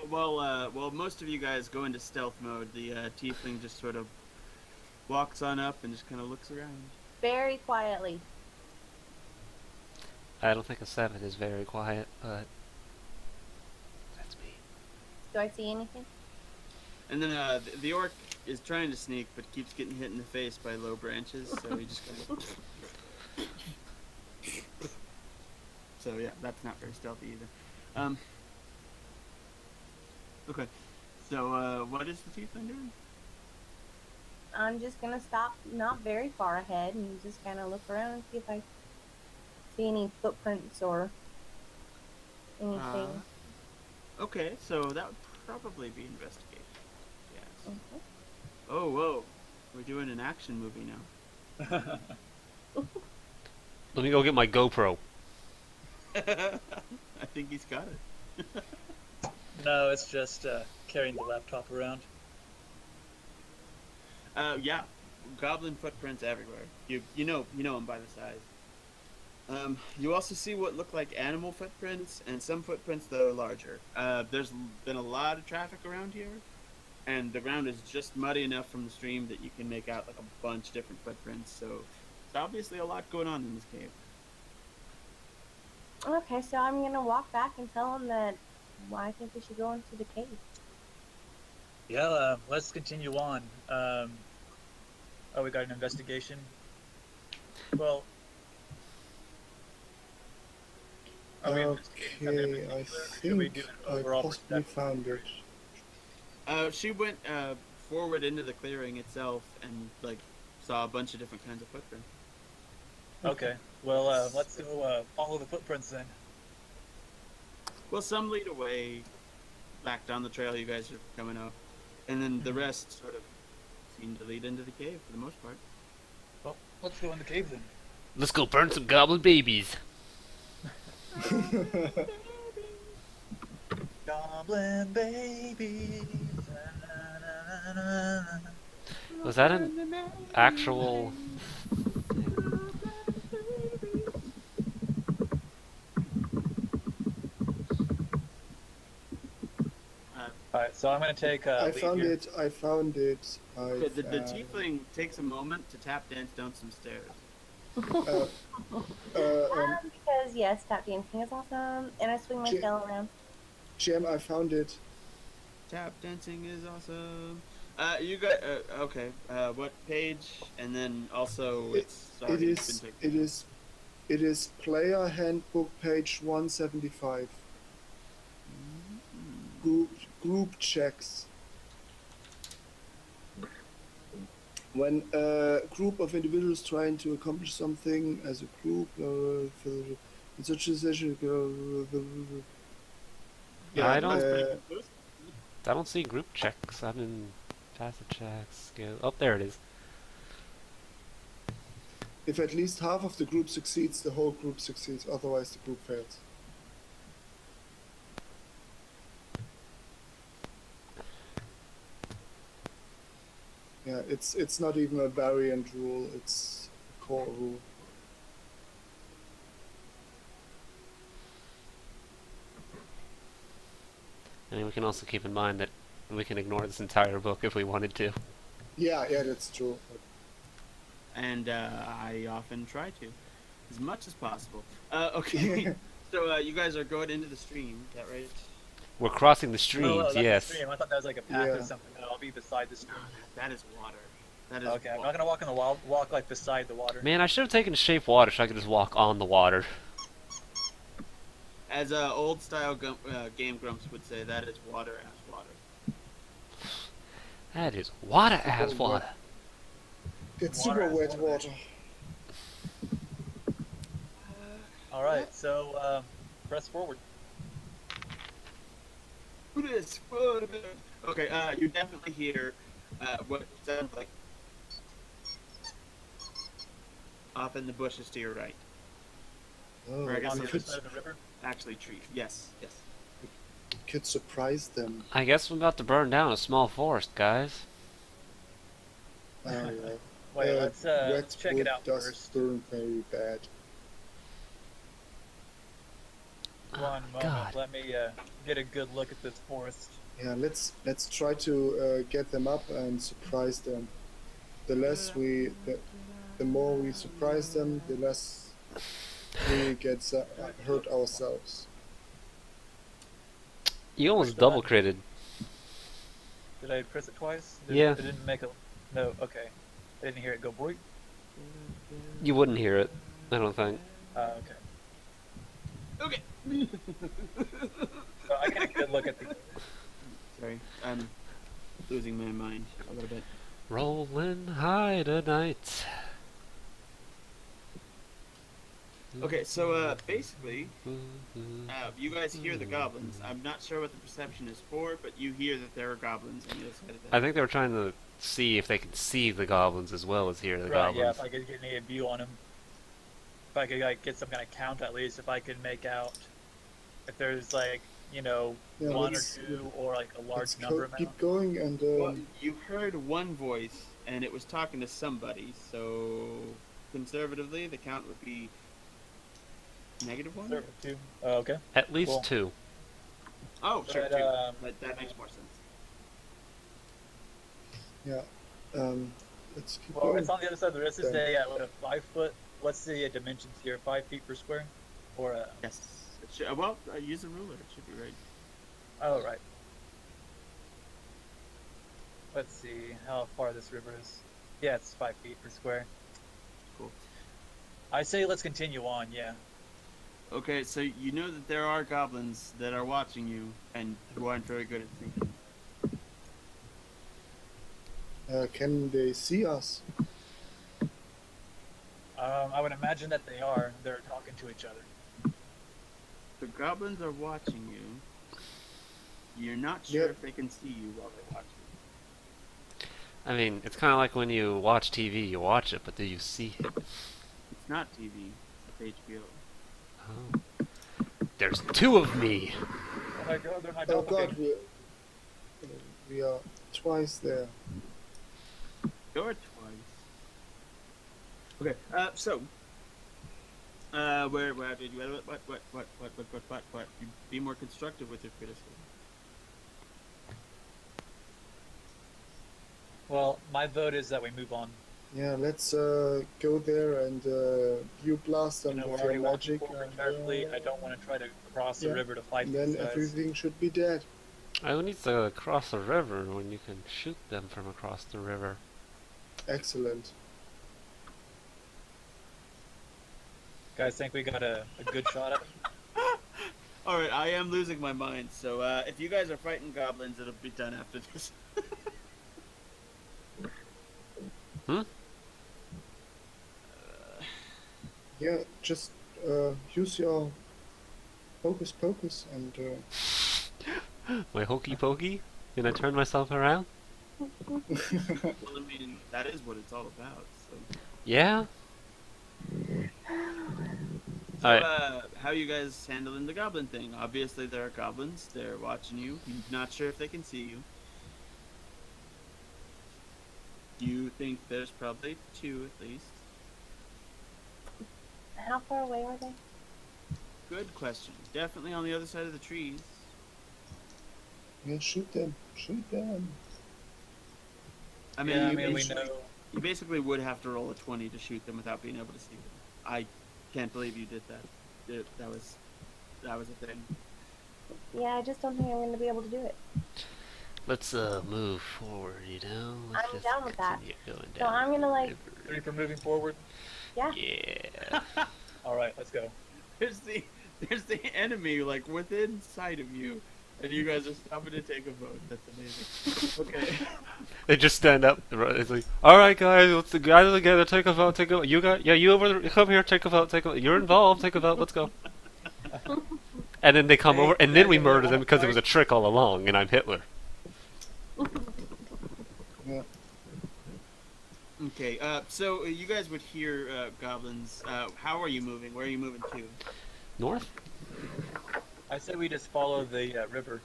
while most of you guys go into stealth mode, the tiefling just sort of walks on up and just kind of looks around. very quietly. I don't think a 7 is very quiet, but that's me. Do I see anything? And then the orc is trying to sneak, but keeps getting hit in the face by low branches, so he just kind of. So yeah, that's not very stealthy either. Okay, so what is the tiefling doing? I'm just gonna stop not very far ahead and just kind of look around and see if I see any footprints or anything. Okay, so that would probably be investigation. Yes. Mhm. Oh, whoa. We're doing an action movie now. Let me go get my GoPro. I think he's got it. No, it's just carrying the laptop around. Yeah. Goblin footprints everywhere. You know them by the size. You also see what look like animal footprints, and some footprints that are larger. There's been a lot of traffic around here, and the ground is just muddy enough from the stream that you can make out like a bunch of different footprints. So there's obviously a lot going on in this cave. Okay, so I'm gonna walk back and tell him that I think we should go into the cave. Yeah, let's continue on. Oh, we got an investigation. Well, are we investigating something in Okay, I particular, or should we think do an I overall possibly perspective? found it. She went forward into the clearing itself and like saw a bunch of different kinds of footprints. Okay, well, let's go follow the footprints then. Well, some lead away back down the trail you guys are coming up, and then the rest sort of seem to lead into the cave for the most part. Well, let's go in the cave then. Let's go burn some goblin babies. Goblin babies. Na, na, na, na. Was that an actual... Alright, so I'm gonna take I lead found here. it. I found it. Okay, the I've, tiefling takes a moment to tap dance down some stairs. Because yes, tap dancing is awesome, and I swing my J- tail around. Jim, I found it. Tap dancing is awesome. You got okay. What page? And then also it's It already is. been It taken. is player handbook page 175. Group checks. When a group of individuals trying to accomplish something as a group, in such a session, I don't- Inclusive. I don't see group checks. I'm in passive checks. Skill. Oh, there it is. if at least half of the group succeeds, the whole group succeeds. Otherwise, the group fails. Yeah, it's not even a variant rule. It's a core rule. And we can also keep in mind that we can ignore this entire book if we wanted to. Yeah, that's true. And I often try to, as much as possible. Okay. So you guys are going into the stream, is that right? We're crossing the Oh, streams, that's the yes. stream. I thought that was like a path Yeah. or something. No, I'll be beside the stream. That is water. That is Okay, I'm water. not gonna walk in the wild. Walk like beside the water. Man, I should have taken shape water so I could just walk on the water. As old style Game Grumps would say, that is water as water. That is water as Oh, water. It's Water super is wet water. water. All right, so press forward. Okay, you definitely hear what sounds like off in the bushes to your right. Oh, Or I guess On we the it's other could, side of the river. actually trees. Yes, yes. could surprise them. I guess we're about to burn down a small forest, guys. Oh, yeah. Wait, let's wet check wood it out does first. burn very bad. Oh, One moment. God. Let me get a good look at this forest. Yeah, let's try to get them up and surprise them. The more we surprise them, the less we get hurt ourselves. You almost Push the double button. critted. Did I press it twice? Yeah. It didn't make a. No. Okay. I didn't hear it go boink. You wouldn't hear it, I don't think. Okay. Okay. So I get a good look at the. Sorry, I'm losing my mind a little bit. Rolling high tonight. Okay, so basically, you guys hear the goblins. I'm not sure what the perception is for, but you hear that there are goblins on the other side of that. I think they were trying to see if they could see the goblins as well as hear the Right. Yeah. goblins. If I could get any view on him. If I could like get some kind of count at least. If I could make out if there's like Yeah, one or let's- two or like a large Let's number amount. keep going and Well, you heard one voice, and it was talking to somebody. So conservatively, the count would be -1. There were two. Oh, okay. At least Cool. two. Oh, sure, But, two. That makes more sense. let's keep Well, going. it's on the other side of the. This is Okay. what a 5 foot. What's the dimensions here? 5 feet per square, or a. Yes. It should, well, use a ruler. It should be right. Oh, right. Let's see how far this river is. Yeah, it's 5 feet per square. Cool. I say let's continue on. Yeah. Okay, so you know that there are goblins that are watching you and who aren't very good at thinking. Can they see us? I would imagine that they are. They're talking to each other. The goblins are watching you. You're not sure Yep. if they can see you while they watch you. I mean, it's kind of like when you watch TV. You watch it, but do you see it? It's not TV. It's HBO. Oh. There's two of me. Oh my god, they're my Oh god, doppelganger. we are twice there. Or twice. Okay, so, where did you, what, you be more constructive with your criticism. Well, my vote is that we move on. Yeah, let's go there and you blast You them know, we're with already your walking magic, forward carefully. I don't want to try to cross the yeah. river to fight and these then guys. everything should be dead. Who needs to cross a river when you can shoot them from across the river? Excellent. Guys, think we got a good shot at them? Alright, I am losing my mind, so if you guys are fighting goblins, it'll be done after this. Yeah, just use your hocus pocus and My hokey pokey? Can I turn myself around? Well, I mean, that is what it's all about, so. Yeah? So, Alright. how you guys handling the goblin thing? Obviously, there are goblins. They're watching you. You're not sure if they can see you. You think there's probably two at least. How far away are they? Good question. Definitely on the other side of the trees. yeah, shoot them. Shoot them. I mean, Yeah, I you, mean, we basically, know. you basically would have to roll a 20 to shoot them without being able to see them. I can't believe you did that. That was that was a thing. Yeah, I just don't think I'm going to be able to do it. Let's move forward, you know? Let's I'm just down with that. continue going So down I'm gonna, the like- river. Ready for moving forward? Yeah. Yeah. All right, let's go. There's the enemy like within sight of you, and you guys are stopping to take a vote. That's amazing. Okay. They just stand up. It's like, all right, guys, let's gather together. Take a vote. Take a vote. You got, yeah, you over there. Come here. Take a vote. Take a vote. You're involved. Take a vote. Let's go. And then they come Hey, over, and then we Daniel, murder them wanna because it was a fight? trick all along, and I'm Hitler. Yeah. Okay. So you guys would hear goblins. How are you moving? Where are you moving to? North? I say we just follow the river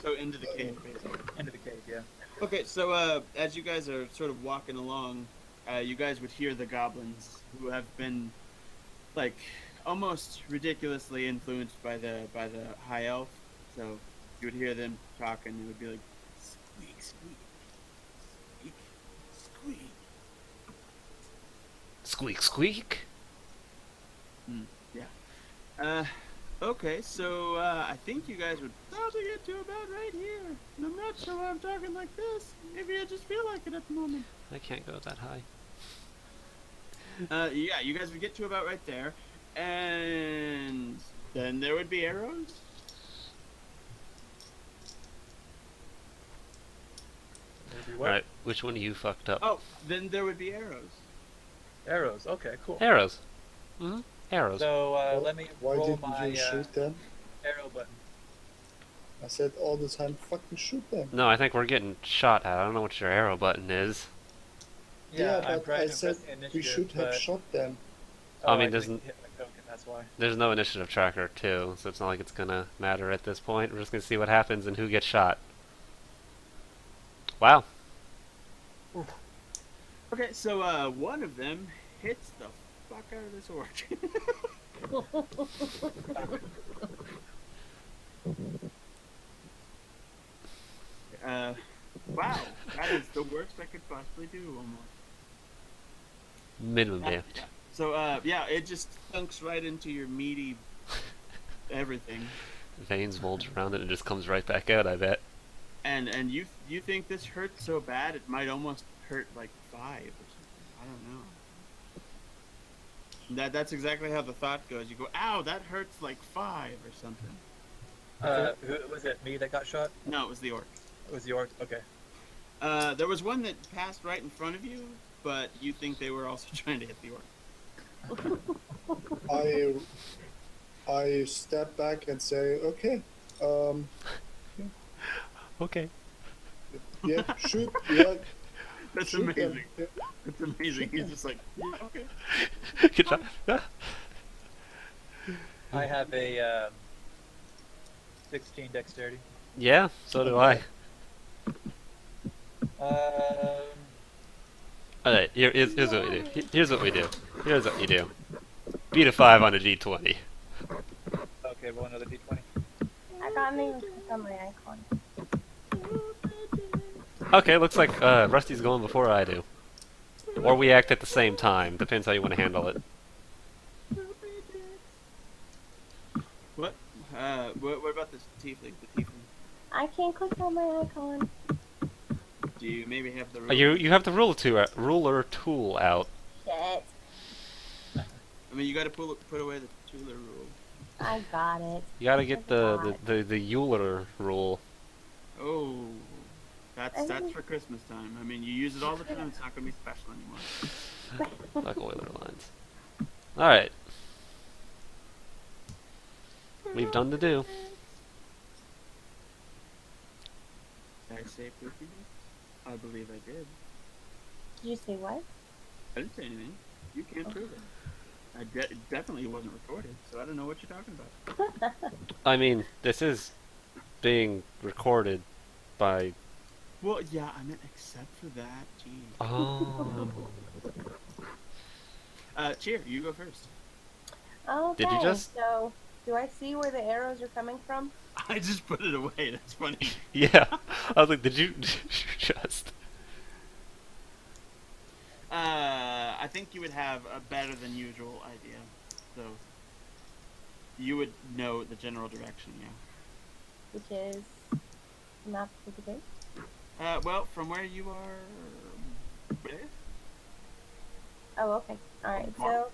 So into the cave, basically. into the cave. Yeah. Okay. So as you guys are sort of walking along, you guys would hear the goblins who have been like almost ridiculously influenced by the high elf. So you would hear them talking. It would be like squeak, squeak, squeak, squeak. Squeak, squeak. Okay, so I think you guys would probably get to about right here. And I'm not sure why I'm talking like this. Maybe I just feel like it at the moment. I can't go that high. Yeah, you guys would get to about right there, and then there would be arrows. Maybe what? Alright, which one of you fucked up? Oh, then there would be arrows. Arrows. Okay, cool. Arrows. Mm-hmm. Arrows. So let me Why roll didn't my you shoot them? arrow button. I said all the time, fucking shoot them. No, I think we're getting shot at. I don't know what your arrow button is. Yeah, I'm but trying I to said press the we initiative, should have but- shot them. Oh, I mean, didn't doesn't- hit my token, that's why. There's no initiative tracker, too, so it's not like it's gonna matter at this point. We're just gonna see what happens and who gets shot. Wow. Okay, so one of them hits the fuck out of this orc. Wow, that is the worst I could possibly do almost. Minimum Yeah, damage. yeah. So yeah, it just dunks right into your meaty everything. Veins bulge around it and it just comes right back out, I bet. And you think this hurts so bad it might almost hurt like 5 or something. I don't know. That's exactly how the thought goes. You go, ow, that hurts like 5 or something. Who was it? Me that got shot? No, it was the orc. It was the orc. Okay. There was one that passed right in front of you, but you think they were also trying to hit the orc. I step back and say, okay, Okay. yeah, shoot, yeah, That's shoot them. amazing. Yeah. That's amazing. He's just like, yeah, okay. Good job. Ah. I have a 16 dexterity. Yeah, so do I. Alright, here's what we do. Here's what we do. Here's what you do. Beat a 5 on a d20. Okay, roll another d20. I can't even click on my icon. Okay, looks like Rusty's going before I do. Or we act at the same time. Depends how you want to handle it. What? What about this tiefling? The tiefling? I can't click on my icon. Do you maybe have the You have the ruler tool out. Shit. I mean, you got to put away the Tula rule. I got it. You gotta get the Euler rule. Oh, that's think- for Christmas time. I mean, you use it all the time. It's not gonna be special anymore. Like Euler lines. Alright. We've done the do. Did I say poopy? I believe I did. Did you say what? I didn't say anything. You can't prove it. It definitely wasn't recorded, so I don't know what you're talking about. I mean, this is being recorded by... Well, yeah, I meant except for that. Jeez. Oh. Cheer, you go first. Okay. Did you just- So, do I see where the arrows are coming from? I just put it away. That's funny. Yeah. I was like, did you just... I think you would have a better than usual idea. So, you would know the general direction, yeah. Which is not the good. Well, from where you are... Where? Oh, okay. All right. So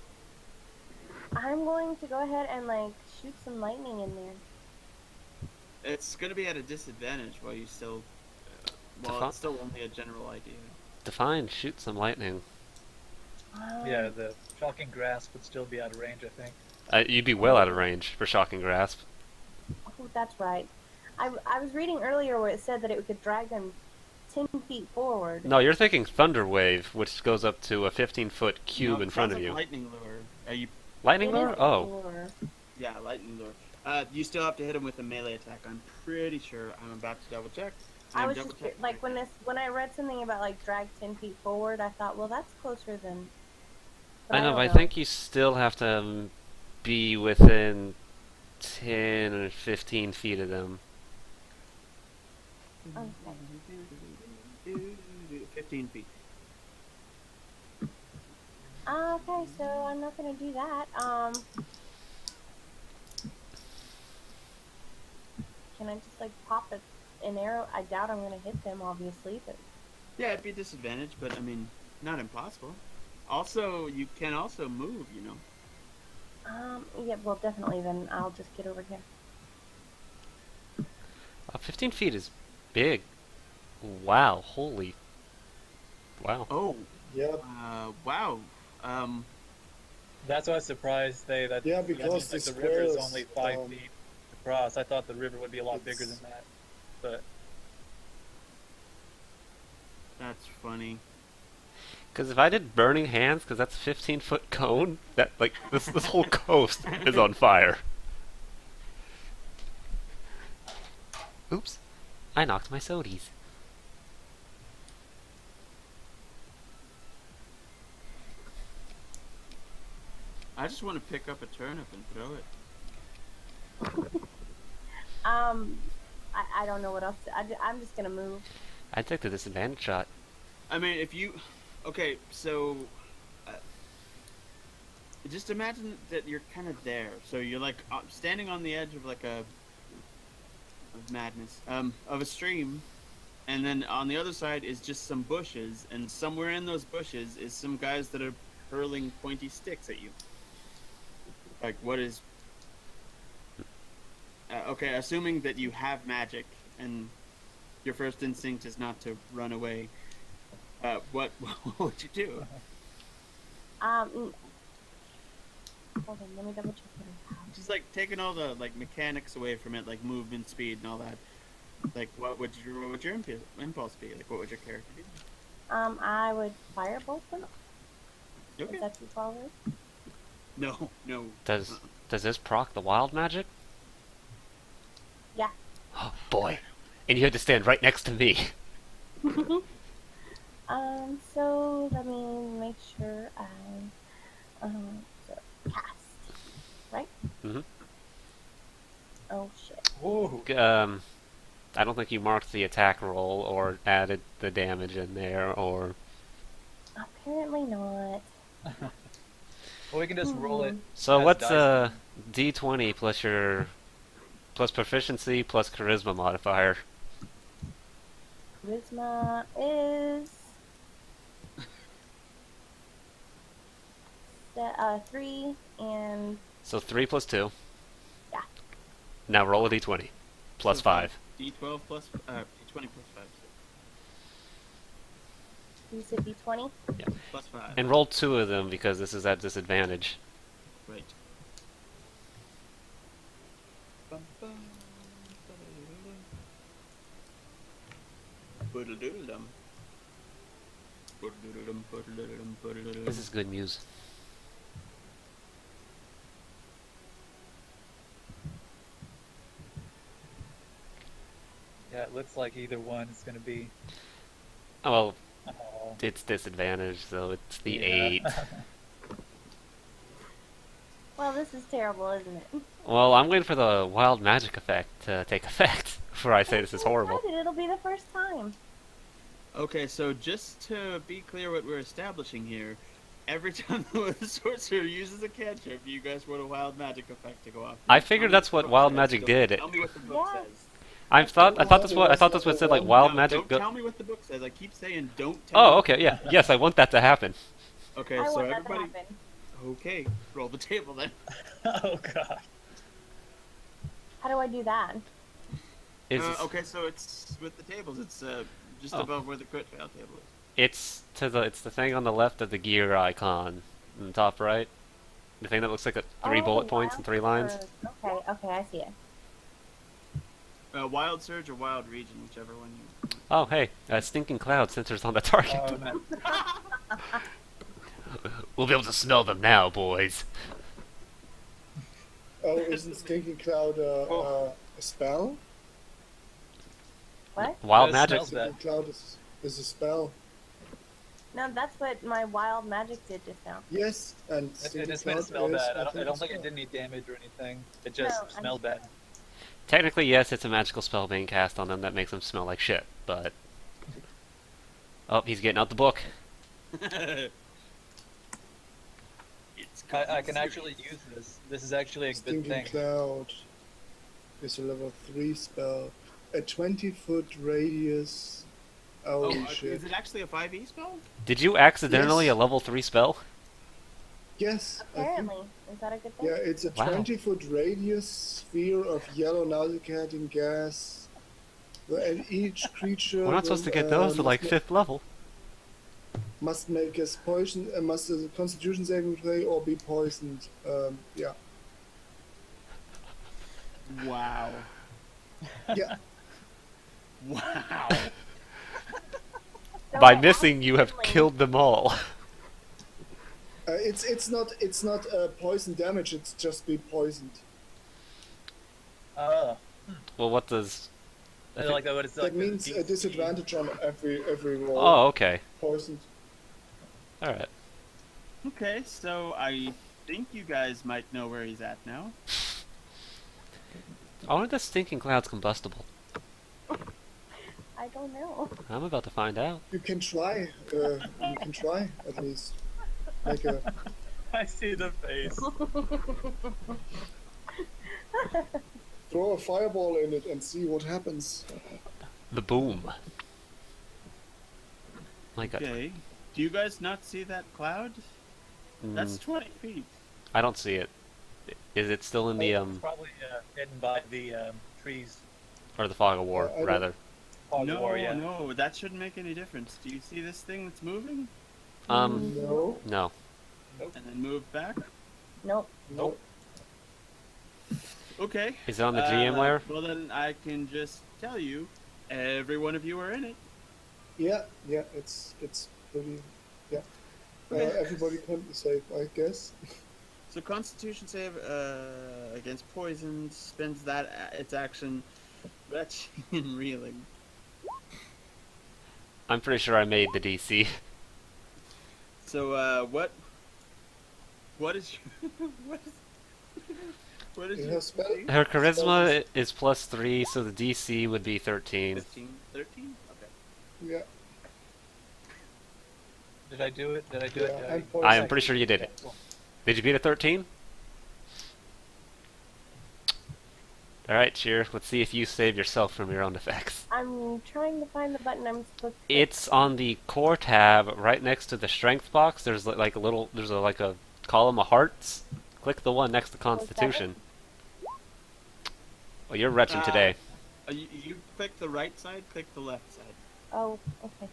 I'm going to go ahead and like shoot some lightning in there. It's going to be at a disadvantage while you still... well, it's still only a general idea. Define shoot some lightning. Yeah, the shocking grasp would still be out of range, I think. You'd be well out of range for shocking grasp. Oh, that's right. I was reading earlier where it said that it could drag them 10 feet forward. No, you're thinking thunder wave, which goes up to a 15-foot cube No, in it front sounds of like you. lightning lure. Are you... Lightning It lure? is Oh. lure. Yeah, lightning lure. You still have to hit him with a melee attack. I'm pretty sure. I'm about to double check. I I'm was double just checking like right now. when I read something about like drag 10 feet forward, I thought, well, that's closer than. I know, don't but I think you still have to be within 10 or 15 feet of them. Okay. 15 feet. Okay, so I'm not gonna do that. Can I just like pop an arrow? I doubt I'm gonna hit them, obviously, but Yeah, it'd be a disadvantage, but I mean, not impossible. Also, you can also move, you know. yeah, well, definitely. Then I'll just get over here. 15 feet is big. Wow, holy. Wow. Oh, Yeah, wow. That's why I was surprised that Yeah, I mean, because like, the the river is squares, only 5 feet across. I thought the river would be a lot bigger than It's- that. But That's funny. Because if I did burning hands, because that's a 15-foot cone, that like this whole coast is on fire. Oops, I knocked my sodies. I just want to pick up a turnip and throw it. I don't know what else. I'm just gonna move. I took the disadvantage shot. I mean, if you... Okay, so... just imagine that you're kind of there. So you're like standing on the edge of like of madness. Of a stream. And then on the other side is just some bushes. And somewhere in those bushes is some guys that are hurling pointy sticks at you. Like, what is... okay, assuming that you have magic and your first instinct is not to run away, what would you do? Hold on, let me double check what I have. Just like taking all the like mechanics away from it, like movement, speed, and all that. Like, what would your impulse be? Like, what would your character do? I would firebolt them. Okay. Is that too far away? No. Does this proc the wild magic? Yeah. Oh boy, and you had to stand right next to me. So let me make sure I, so cast, right? Mhm. Oh shit. ooh, I don't think you marked the attack roll or added the damage in there, or Apparently not. well, we can just roll it. so. as What's dice. D20 plus your proficiency plus charisma modifier? Charisma is 3 and So 3 plus 2. Yeah. Now roll a D20 plus So 5. D12 plus D20 plus 5. you said D20. Plus 5. And roll 2 of them because this is at disadvantage. Right. This is good news. Yeah, it looks like either one is going to be. Oh, well, Oh, it's disadvantage, so it's the yeah. 8. Well, this is terrible, isn't it? Well, I'm waiting for the wild magic effect to take effect before I say this is horrible. Excited, it'll be the first time. Okay, so just to be clear what we're establishing here, every time the sorcerer uses a cantrip, you guys want a wild magic effect to go off. I Tell figured me that's what what the book wild says. magic Don't did. Tell me what the book Yeah. says. I thought that's what it said, like wild No, magic. don't tell me what the book says. I keep saying don't tell Oh, me. okay, yeah, yes, I want that to happen. Okay, I so want that to everybody. happen. Okay, roll the table then. Oh god. How do I do that? Is Okay, so it's with the tables. It's just Oh. above where the crit fail table is. it's the thing on the left of the gear icon, in the top right. The thing that looks like three Oh, bullet points and 3 lines. Okay, I see it. Wild surge or wild region, whichever one you. Oh, hey, stinking cloud sensors on the target. Oh no. We'll be able to smell them now, boys. Oh, isn't Stinking Cloud a spell? What? Wild That magic. smells bad. Stinking Cloud is a spell. No, that's what my wild magic did just now. Yes, and It Stinking just made it Cloud smell is, bad. I think, don't a think it spell. did any damage or anything. It just No, smelled bad. Technically, yes, it's a magical spell being cast on them that makes them smell like shit, but... Oh, he's getting out the book. It's I can actually use this. This is actually a good Stinking thing. Cloud is a level 3 spell. A 20-foot radius. Oh, Holy shit. is it actually a 5e spell? Did you accidentally Yes. a level 3 spell? Yes, I think. Apparently. Is that a good thing? Yeah, it's a Wow. 20-foot radius sphere of yellow nausecating gas. And each creature We're not supposed to get will, those to like 5th level. must make a poison, must a Constitution saving throw or be poisoned. Yeah, Wow. yeah. Wow. So By I missing, you have accidentally- killed them all. It's not poison damage. It's just be poisoned. Oh. Well, what does... I think- Like that, what it's That like means a DC. disadvantage on every roll. Oh, okay. Poisoned. Alright. Okay, so I think you guys might know where he's at now. Are the stinking clouds combustible? I don't know. I'm about to find out. You can try. You can try at least. Make a. I see the face. Throw a fireball in it and see what happens. The boom. My god. Okay. Do you guys not see that cloud? That's 20 feet. I don't see it. Is it still in the, It's probably hidden by the trees. or the fog of war, I don't- rather? Fog No, War, yeah. no, that shouldn't make any difference. Do you see this thing that's moving? No. No. And then move back? Nope. Nope. Okay. Is it on the GM layer? Well, then I can just tell you, every one of you are in it. Yeah. It's pretty. Yeah. Okay. Everybody can save, I guess. So Constitution save against poison spends that its action retching and reeling. I'm pretty sure I made the DC. So what is your, what is You your have spell? DC? Her charisma is +3, so the DC would be 13. 15, 13? Okay. Yeah. Did I do it? Did I do Yeah, it? and I am poison. pretty sure you did Okay, it. cool. Did you beat a 13? Alright, Cheer, let's see if you save yourself from your own effects. I'm trying to find the button I'm supposed to. It's on the core tab right next to the strength box. There's like a little, like a column of hearts. Click the one next to Constitution. Well, you're retching today. You click the right side, click the left side. Oh, okay.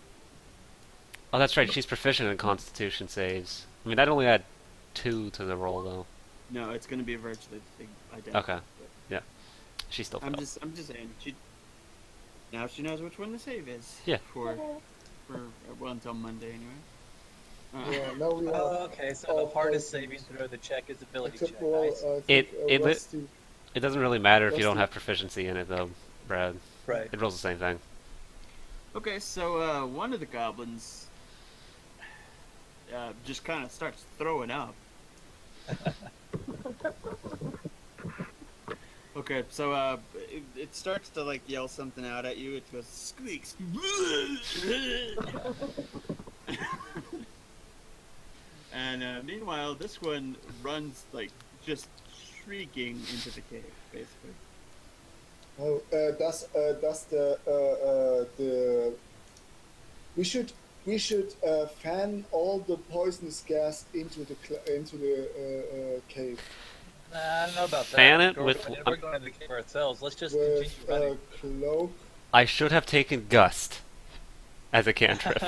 Oh, that's right. She's proficient in Constitution saves. I mean, that only add 2 to the roll, though. No, it's gonna be virtually identical. Okay. Yeah. She still I'm failed. just saying. Now she knows which one the save is. Yeah. For well, until Monday anyway. Yeah, now we have. Oh, okay, so all the hardest poisons. saving throw, the check is ability Except check. for, Nice. I It- think, it li- Rusty. It doesn't really matter if you don't Rusty. have proficiency in it, though, Brad. Right. It rolls the same thing. Okay, so one of the goblins just kind of starts throwing up. Okay, so it starts to like yell something out at you. It goes squeaks. And meanwhile, this one runs like just shrieking into the cave, basically. Oh, does the we should fan all the poisonous gas into the cave I don't know about that. Fan it We're with- going- We're going to the cave ourselves. Let's just with continue running. cloak. I should have taken Gust as a cantrip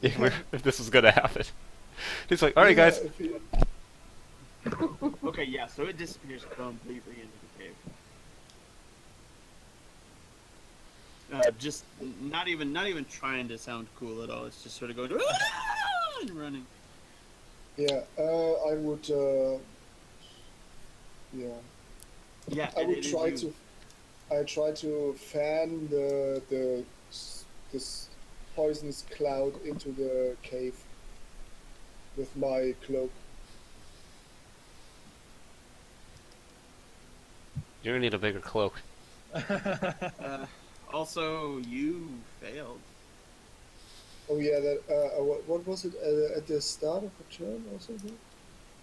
Yeah, if this was gonna happen. He's like, alright yeah, guys, if you- Okay, yeah, so it disappears completely into the cave. Just not even trying to sound cool at all. It's just sort of going "Ah!" and running. yeah, I would. Yeah, Yeah, I would it is try you. to. I try to fan this poisonous cloud into the cave with my cloak. you're gonna need a bigger cloak. Also, you failed. Oh yeah, that. What was it at the start of a turn or something?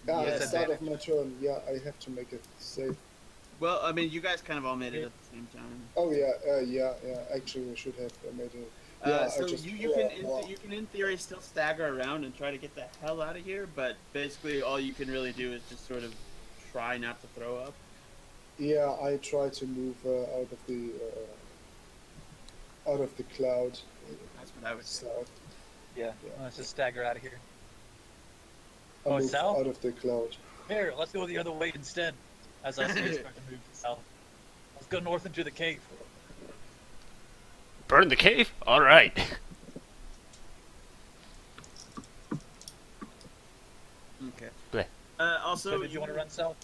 Yeah, Yes, at the start of advantage. my turn. Yeah, I have to make it safe. Well, I mean, you guys kind of all made it at the same time. Oh yeah, yeah. Actually, we should have made it. Yeah, So I just. you can in theory still stagger around and try to get the hell out of here, but basically all you can really do is just sort of try not to throw up. Yeah, I try to move out of the cloud. That's what I would say. South. Yeah, Yeah. let's just stagger out of here. I Oh, move south? out of the cloud. Here, let's go the other way instead. As I see you start to move south. Let's go north into the cave. Burn the cave? Alright. Okay. Bleh. Also, So did you want to run south?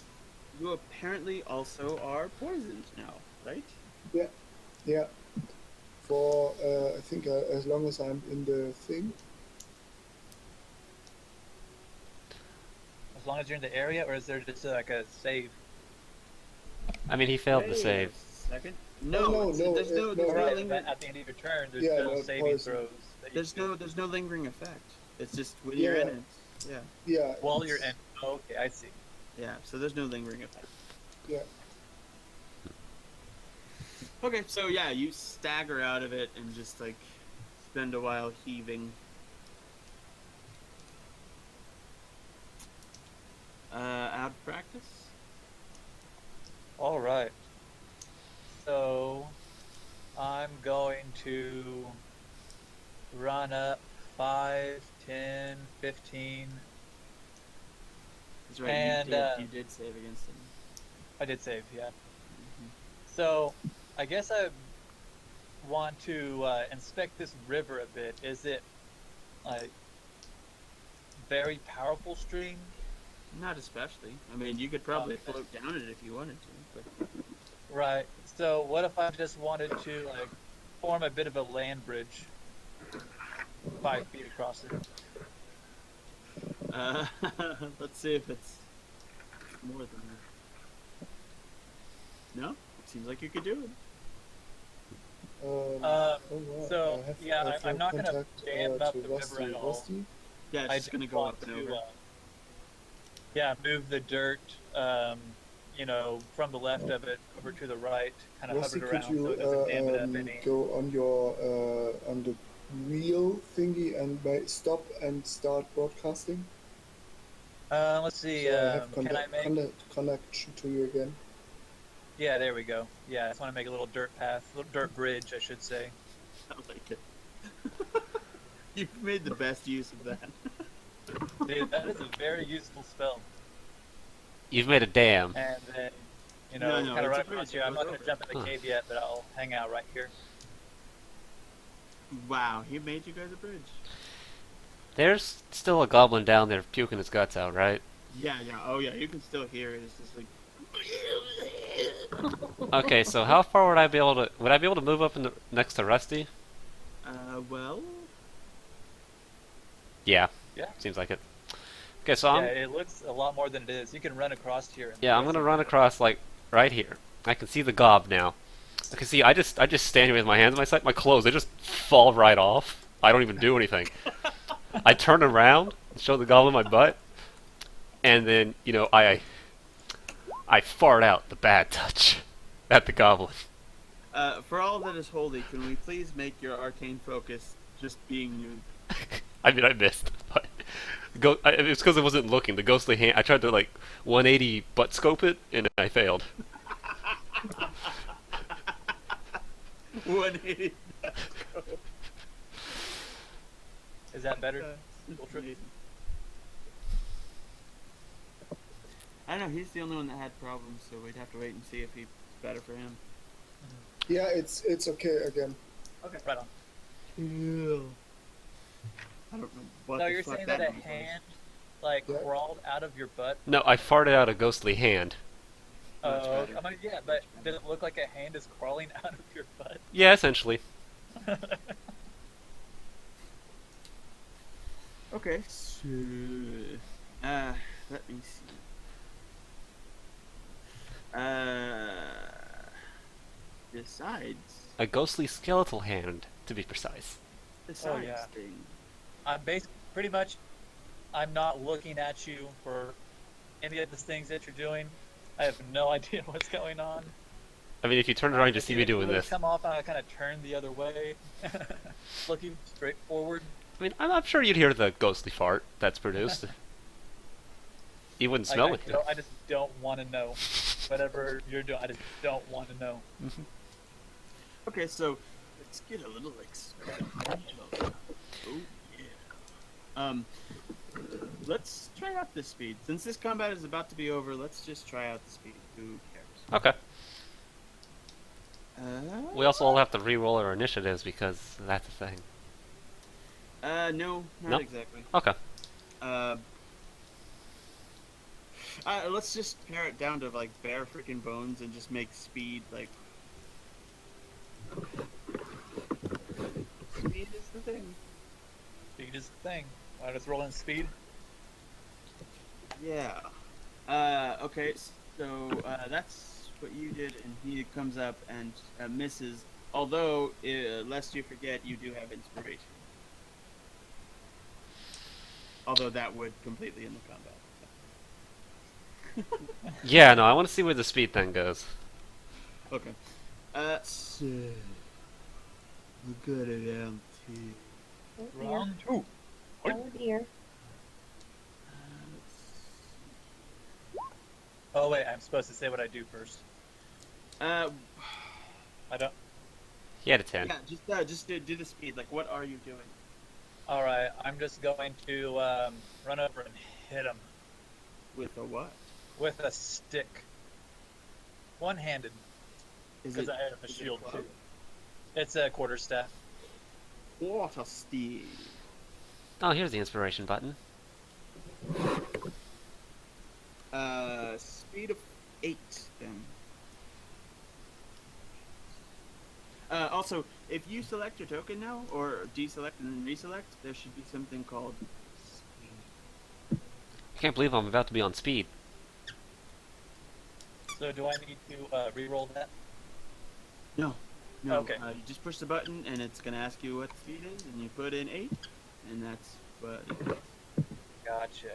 You apparently also are poisoned now, right? Yeah. For I think as long as I'm in the thing. As long as you're in the area, or is there just like a save? I mean, he failed Wait to save. a second. no, No, no, there's no, no, there's no Right, lingering. but at the end of your turn, there's Yeah, no no, saving poison. throws. That you do. There's no lingering effect. It's just when you're in Yeah. it. Yeah. Yeah. While you're it's- in. Oh, okay, I see. Yeah. So there's no lingering effect. Yeah. Okay, so yeah, you stagger out of it and just like spend a while heaving. Out of practice. All right. So, I'm going to run up 5, 10, 15. That's right. And, you did save against him. I did save, yeah. So, I guess I want to inspect this river a bit. Is it like very powerful stream? Not especially. I mean, you could probably float down it if you wanted to. But Right. So, what if I just wanted to like form a bit of a land bridge, 5 feet across it? let's see if it's more than that. No, it seems like you could do it. Oh, wow. so, I have, yeah, I have I'm not gonna contact, dam up to the river Rusty. at all. Rusty? Yeah, it's I just gonna just go want up and to, over. move the dirt, from the left of it over to the right, kind of Rusty, hover could it around so you it doesn't dam it up any. go on your on the wheel thingy and stop and start broadcasting? Let's see. So I have Can I make? connection to you again. Yeah, there we go. Yeah, I just want to make a little dirt path, little dirt bridge, I should say. I like it. You've made the best use of that. Dude, that is a very useful spell. You've made a dam. And then, No, kind it's of a right bridge, across here. it I'm goes not going to over. jump in the cave yet, but I'll hang out right here. Wow, he made you guys a bridge. There's still a goblin down there puking his guts out, right? Yeah. Oh yeah, you can still hear it. It's just like. Okay, so how far would I be able to move up next to Rusty? Well. Yeah. Yeah. Seems like it. Okay, so I'm Yeah, it looks a lot more than it is. You can run across here. And I'm gonna run across like right here. I can see the gob now. I can see. I just stand here with my hands on my side. My clothes they just fall right off. I don't even do anything. I turn around show the golem my butt, and then I fart out the bad touch at the goblin. For all that is holy, can we please make your arcane focus just being nude? I mean, I missed, but it's because I wasn't looking. The ghostly hand. I tried to 180 butt scope it, and I failed. 180. Is that better? Ultra. I don't know. He's the only one that had problems, so we'd have to wait and see if it's better for him. Yeah, it's okay again. Okay, right on. Ew. I don't know what So the you're fuck saying that a noise was. hand Yeah. crawled out of your butt? No, I farted out a ghostly hand. Much Oh, better. I mean, yeah, but does it look like a hand is crawling out of your butt? Yeah, essentially. Okay, so let me see. Besides, A ghostly skeletal hand, to be precise. besides yeah. thing. I'm pretty much, I'm not looking at you for any of the things that you're doing. I have no idea what's going on. I mean, if you turn around, you If see you me doing really this. Come off, I kind of turn the other way, looking straight forward. I mean, I'm sure you'd hear the ghostly fart that's produced. You wouldn't smell it. I just don't want to know. Whatever you're doing, I just don't want to know. Okay, so let's get a little experimental. Oh yeah. Let's try out this speed. Since this combat is about to be over, let's just try out the speed. Who cares? Okay. We Uh, also all have to re-roll our initiatives because that's a thing. no, not No? exactly. Okay. Let's just pare it down to bare freaking bones and just make speed speed is the thing. Speed is the thing. I just roll in speed. Yeah. Okay, so that's what you did, and he comes up and misses. Although, lest you forget, you do have inspiration. Although that would completely end the combat. Yeah, no, I want to see where the speed thing goes. Okay. So we're good at MT. Oh dear. Round two. Oh dear. Oh wait, I'm supposed to say what I do first. Uh, I don't. He had a 10. yeah, just do the speed. What are you doing? All right, I'm just going to run over and hit him With a what? with a stick, one-handed, Is because it I have a is it shield club? too. It's a quarterstaff. Water steed. Oh, here's the inspiration button. Speed of 8 then. Also, if you select your token now, or deselect and then reselect, there should be something called speed. I can't believe I'm about to be on speed. So do I need to re-roll that? No. Okay. You just push the button, and it's gonna ask you what speed is, and you put in 8, and that's what. Gotcha.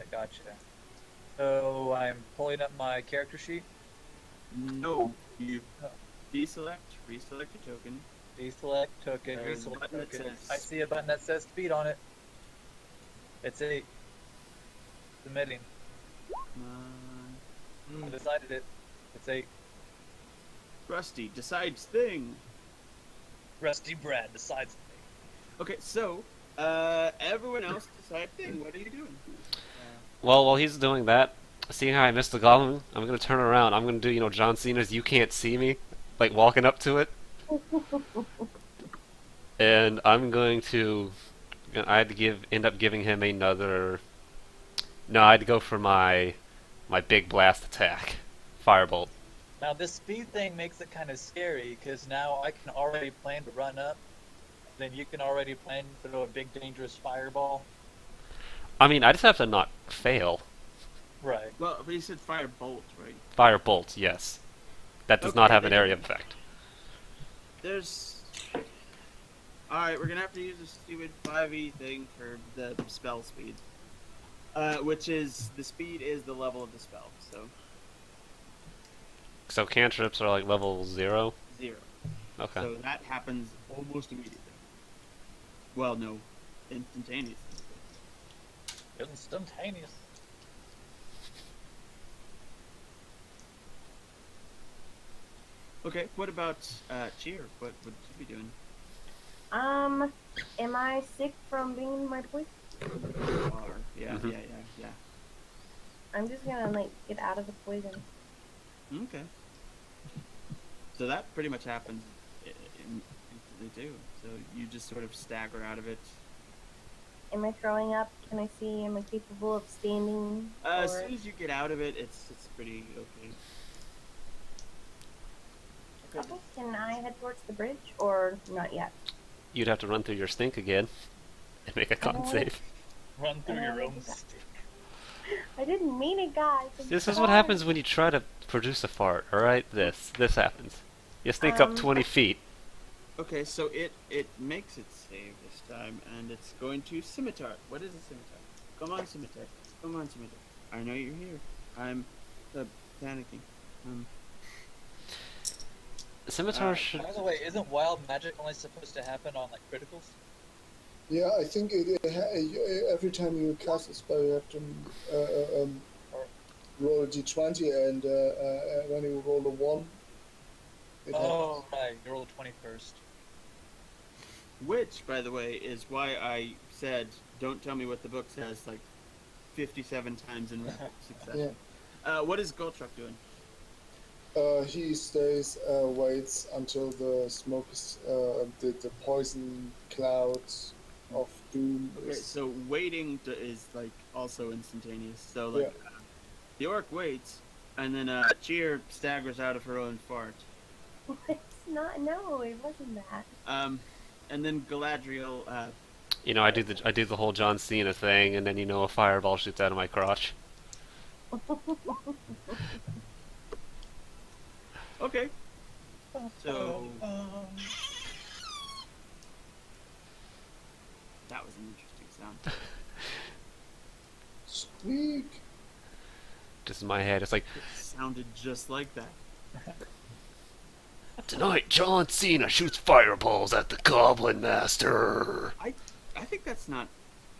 So I'm pulling up my character sheet. No, you Oh. deselect, reselect your token. Deselect token. There's a Reselect button that token. says I see a button that says speed on it. It's 8. Submitting. I decided it. It's 8. Rusty decides thing. Rusty Brad decides. Okay, so everyone else decide thing. What are you doing? Well, while he's doing that, seeing how I missed the golem, I'm gonna turn around. I'm gonna do, John Cena's "You Can't See Me," walking up to it, and I'm going to. I had to end up giving him another. No, I had to go for my big blast attack, firebolt. Now this speed thing makes it kind of scary because now I can already plan to run up. Then you can already plan to throw a big dangerous fireball. I mean, I just have to not fail. Right. Well, but you said fire bolt, right? Firebolt, yes. That does not Okay, have an then- area effect. There's. Alright, we're gonna have to use a stupid 5e thing for the spell speed. Which is the speed is the level of the spell. So cantrips are like level 0? 0. Okay. So that happens almost immediately. Well, no, instantaneously. Instantaneous. Okay, what about cheer? What would you be doing? Am I sick from being in my poison? Yeah, Mhm. yeah. I'm just gonna like get out of the poison. Okay. So that pretty much happens instantly too. So you just sort of stagger out of it. Am I throwing up? Can I see? Am I capable of standing? As or- soon as you get out of it, it's pretty okay. Okay, can I head towards the bridge or not yet? You'd have to run through your stink again and make a con Oh. save. Run through your own Oh. stick. I didn't mean it, guys. I'm This is what sorry. happens when you try to produce a fart, alright? This happens. You stink up 20 feet. Okay, so it makes its save this time, and it's going to scimitar. What is a scimitar? Come on, scimitar. Come on, scimitar. I know you're here. I'm panicking. Scimitar should... By the way, isn't wild magic only supposed to happen on like criticals? Yeah, I think every time you cast a spell, you have to roll a d20, and when you roll a 1, it Oh, right. You roll a 20 first. Which, by the way, is why I said, don't tell me what the book says, like 57 times in succession. What is Goldtruck doing? he stays, waits until the smoke is, the poison clouds of doom Okay, is... so waiting is like also instantaneous. So like the orc waits, and then Cheer staggers out of her own fart. It's not. No, it wasn't that. And then Galadriel. You know, I do the whole John Cena thing, and then a fireball shoots out of my crotch. Okay. So that was an interesting sound. Squeak! Just in my head, it's like, It sounded just like that. tonight John Cena shoots fireballs at the Goblin Master. I think that's not.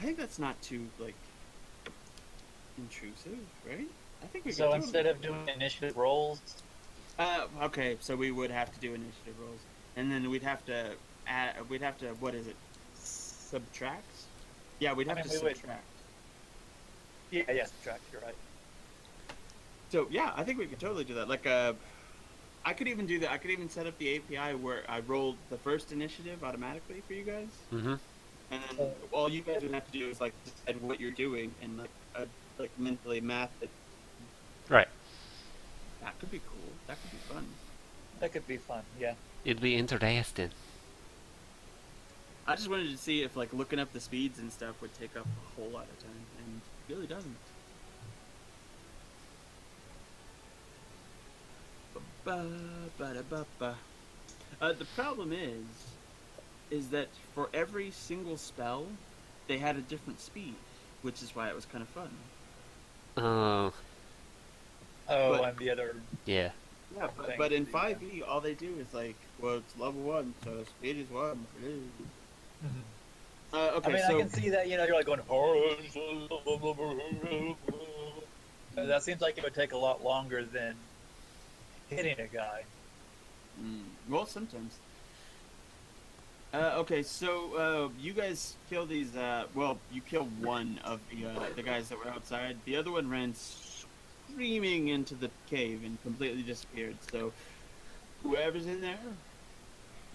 I think that's not too like intrusive, right? I think we. So could instead of doing initiative rolls, okay, so we would have to do initiative rolls, and then we'd have to add. We'd have to. What is it? Subtract. Yeah, we'd have I mean, to we would- subtract. yeah, subtract. You're right. So yeah, I think we could totally do that. Like, I could even do that. I could even set up the API where I rolled the first initiative automatically for you guys, Mm-hmm. and then all you guys would have to do is like decide what you're doing and like mentally math it. Right. That could be cool. That could be fun. That could be fun. Yeah. It'd be interesting. I just wanted to see if like looking up the speeds and stuff would take up a whole lot of time, and it really doesn't. Ba-ba-da-ba-ba. The problem is that for every single spell, they had a different speed, which is why it was kind of fun. Oh, Oh, But- and the other. Yeah, yeah. Thanks, but in yeah. 5e, all they do is like, well, it's level 1, so the speed is 1. Okay, I mean, so I can see that. You're like going. That seems like it would take a lot longer than hitting a guy. Well, sometimes. Okay, so you guys kill these. Well, you kill one of the guys that were outside. The other one ran screaming into the cave and completely disappeared. So whoever's in there,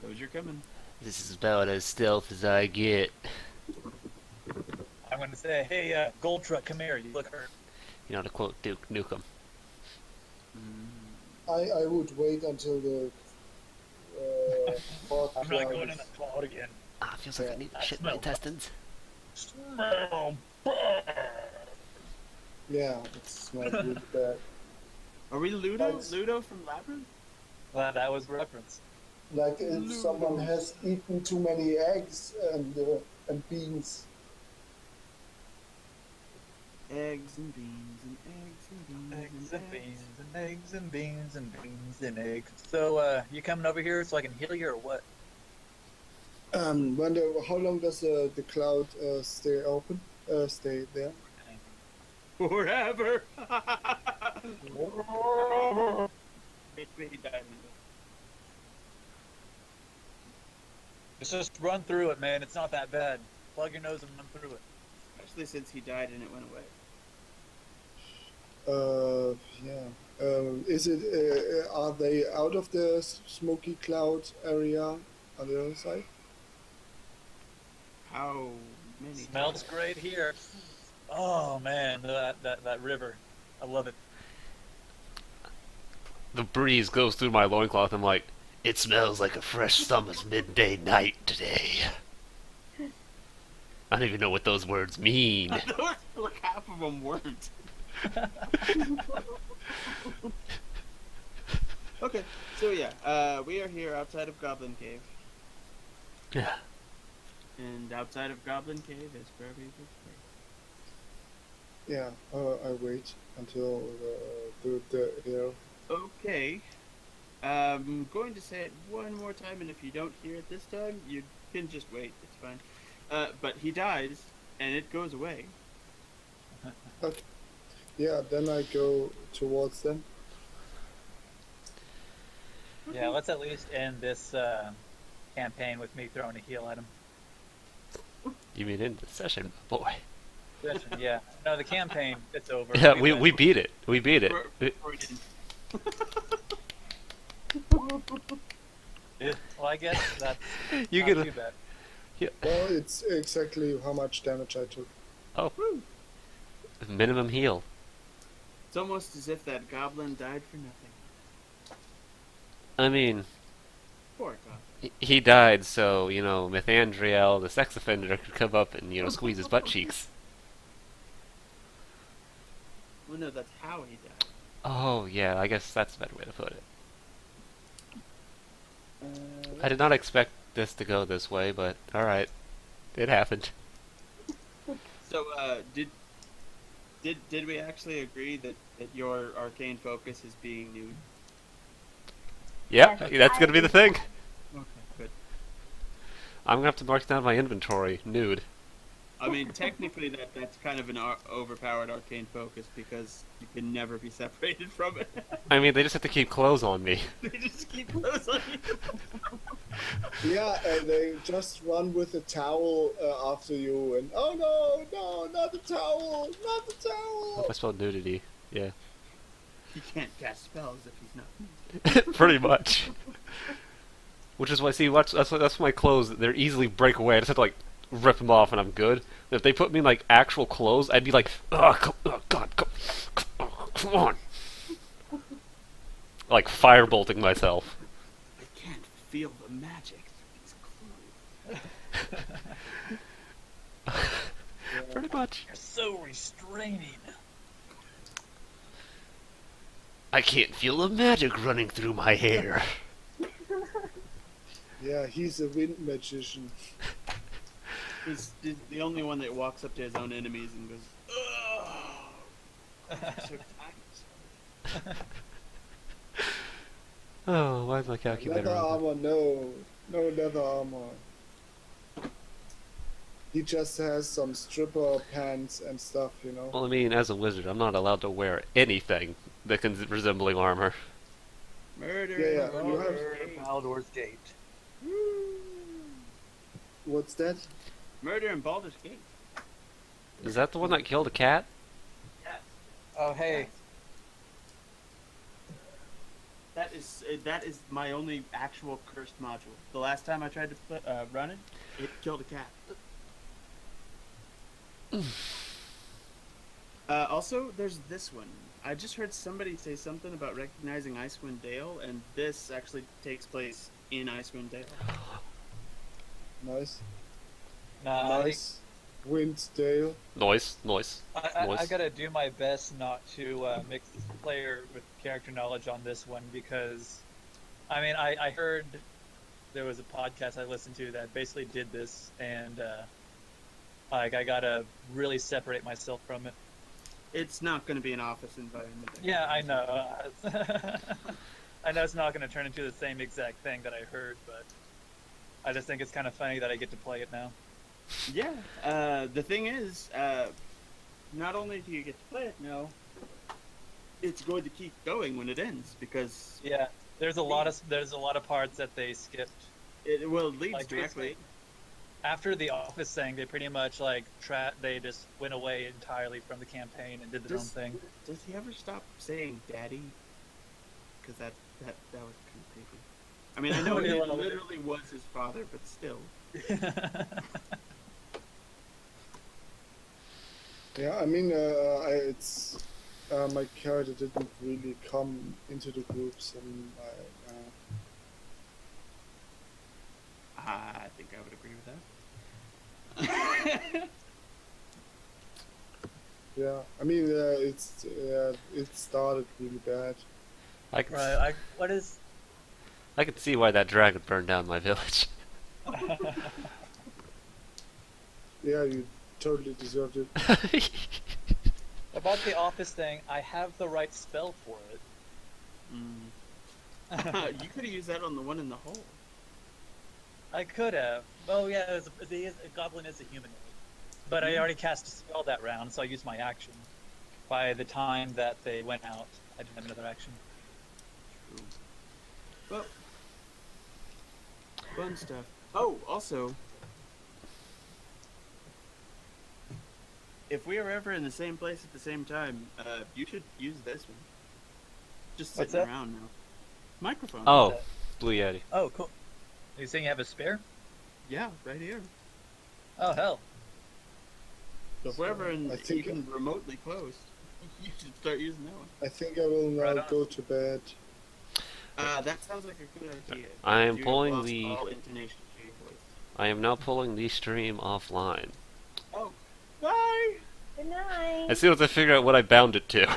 those are coming. This is about as stealth as I get. I'm going to say, hey, Gold Truck, come here. You look hurt. You know, to quote Duke Nukem. I would wait until the fog I'm not going cloud in the cloud again. Ah, feels like I need to I shit my smell intestines. Smell bad. Yeah, it smells really bad. Are we Ludo? Thanks. Ludo from Labyrinth? Well, that was reference. Like if someone has eaten too many eggs and beans. Eggs and beans and eggs and beans Eggs and and eggs. beans and eggs and beans and beans and eggs. So, you coming over here so I can heal you or what? How long does the cloud stay open? Stay there? Forever. Bitty diamond. Just run through it, man. It's not that bad. Plug your nose and run through it. Especially since he died and it went away. Yeah. Is it? Are they out of the smoky cloud area on the other side? How many? Smells times? great here. Oh man, that river. I love it. The breeze goes through my loincloth. I'm like, it smells like a fresh summer's midday night today. I don't even know what those words mean. Like half of them weren't. Okay, so yeah, we are here outside of Goblin Cave, Yeah. and outside of Goblin Cave is where we will play. Yeah. I wait until the here. Okay. I'm going to say it one more time, and if you don't hear it this time, you can just wait. It's fine. But he dies, and it goes away. Yeah. Then I go towards them. Yeah, let's at least end this campaign with me throwing a heal at him. You mean in the session, boy? Listen, yeah. No, the campaign, it's over. Yeah, we win. beat it. We beat it. Or he didn't. Yeah, well, I guess that's You not get too bad. Well, it's exactly how much damage I took. a minimum heal. It's almost as if that goblin died for nothing. I mean, Poor goblin. he died so, Mithandriel, the sex offender, could come up and, squeeze his butt cheeks. Well, no, that's how he died. Oh, yeah, I guess that's a better way to put it. I did not expect this to go this way, but alright. It happened. So, did we actually agree that your arcane focus is being nude? Yeah, Yes, that's gonna be the thing. Okay, good. I'm gonna have to mark down my inventory. Nude. I mean, technically, that's kind of an overpowered arcane focus because you can never be separated from it. I mean, they just have to keep clothes on me. They just keep close on you. Yeah, and they just run with a towel after you, and oh no, not the towel, not the towel. I spelled nudity. Yeah. He can't cast spells if he's not. Pretty much. Which is why, see, that's my clothes. They're easily break away. I just have to, rip them off and I'm good. If they put me in, actual clothes, I'd be like, oh, God, come on. Like, firebolting myself. I can't feel the magic through these clothes. Pretty much. You're so restraining. I can't feel the magic running through my hair. Yeah, he's a wind magician. He's the only one that walks up to his own enemies and goes, "Oh, so tight." Oh, why is my calculator Leather on? armor, no leather armor. He just has some stripper pants and stuff, Well, I mean, as a wizard, I'm not allowed to wear anything that can resembling armor. Murder. Yeah, in you Baldur's have- Gate. Baldur's Gate. What's that? Murder in Baldur's Gate. Is that the one that killed a cat? Oh, hey. That is my only actual cursed module. The last time I tried to run it, it killed a cat. Also, there's this one. I just heard somebody say something about recognizing Icewind Dale, and this actually takes place in Icewind Dale. Nice. Nah, Nice. Winddale. Noise. I gotta do my best not to mix player with character knowledge on this one because, I mean, I heard there was a podcast I listened to that basically did this, and I gotta really separate myself from it. It's not going to be an office environment. Yeah, I know. I know it's not going to turn into the same exact thing that I heard, but I just think it's kind of funny that I get to play it now. Yeah. The thing is, not only do you get to play it now, it's going to keep going when it ends because Yeah, there's a lot of parts that they skipped. it leads Like, directly. After the Office thing, they pretty much they just went away entirely from the campaign and did their own thing. Does he ever stop saying "daddy"? Because that was kind of creepy. I mean, I know Yeah, it well, literally was his father, but still. Yeah, I mean, it's my character didn't really come into the groups, and I think I would agree with that. yeah, I mean, it started really bad. I can, Right. I can see why that dragon burned down my village. Yeah, you totally deserved it. About the Office thing, I have the right spell for it. You could have used that on the one in the hole. I could have. Oh yeah, a goblin is a humanoid. But I already cast a spell that round, so I used my action. By the time that they went out, I didn't have another action. True. Well, fun stuff. Oh, also, if we are ever in the same place at the same time, you should use this one. Just What's sitting that? around now. Microphone. Oh, Blue Yeti. Oh, cool. Are you saying you have a spare? Yeah, right here. Oh hell. So if we're ever I think- even remotely close, you should start using that one. I think I will now Right on. go to bed. That sounds like a good idea. I am You have pulling lost the- all intonation to your voice. I am now pulling the stream offline. Oh, bye. Good night. As soon as I figure out what I bound it to.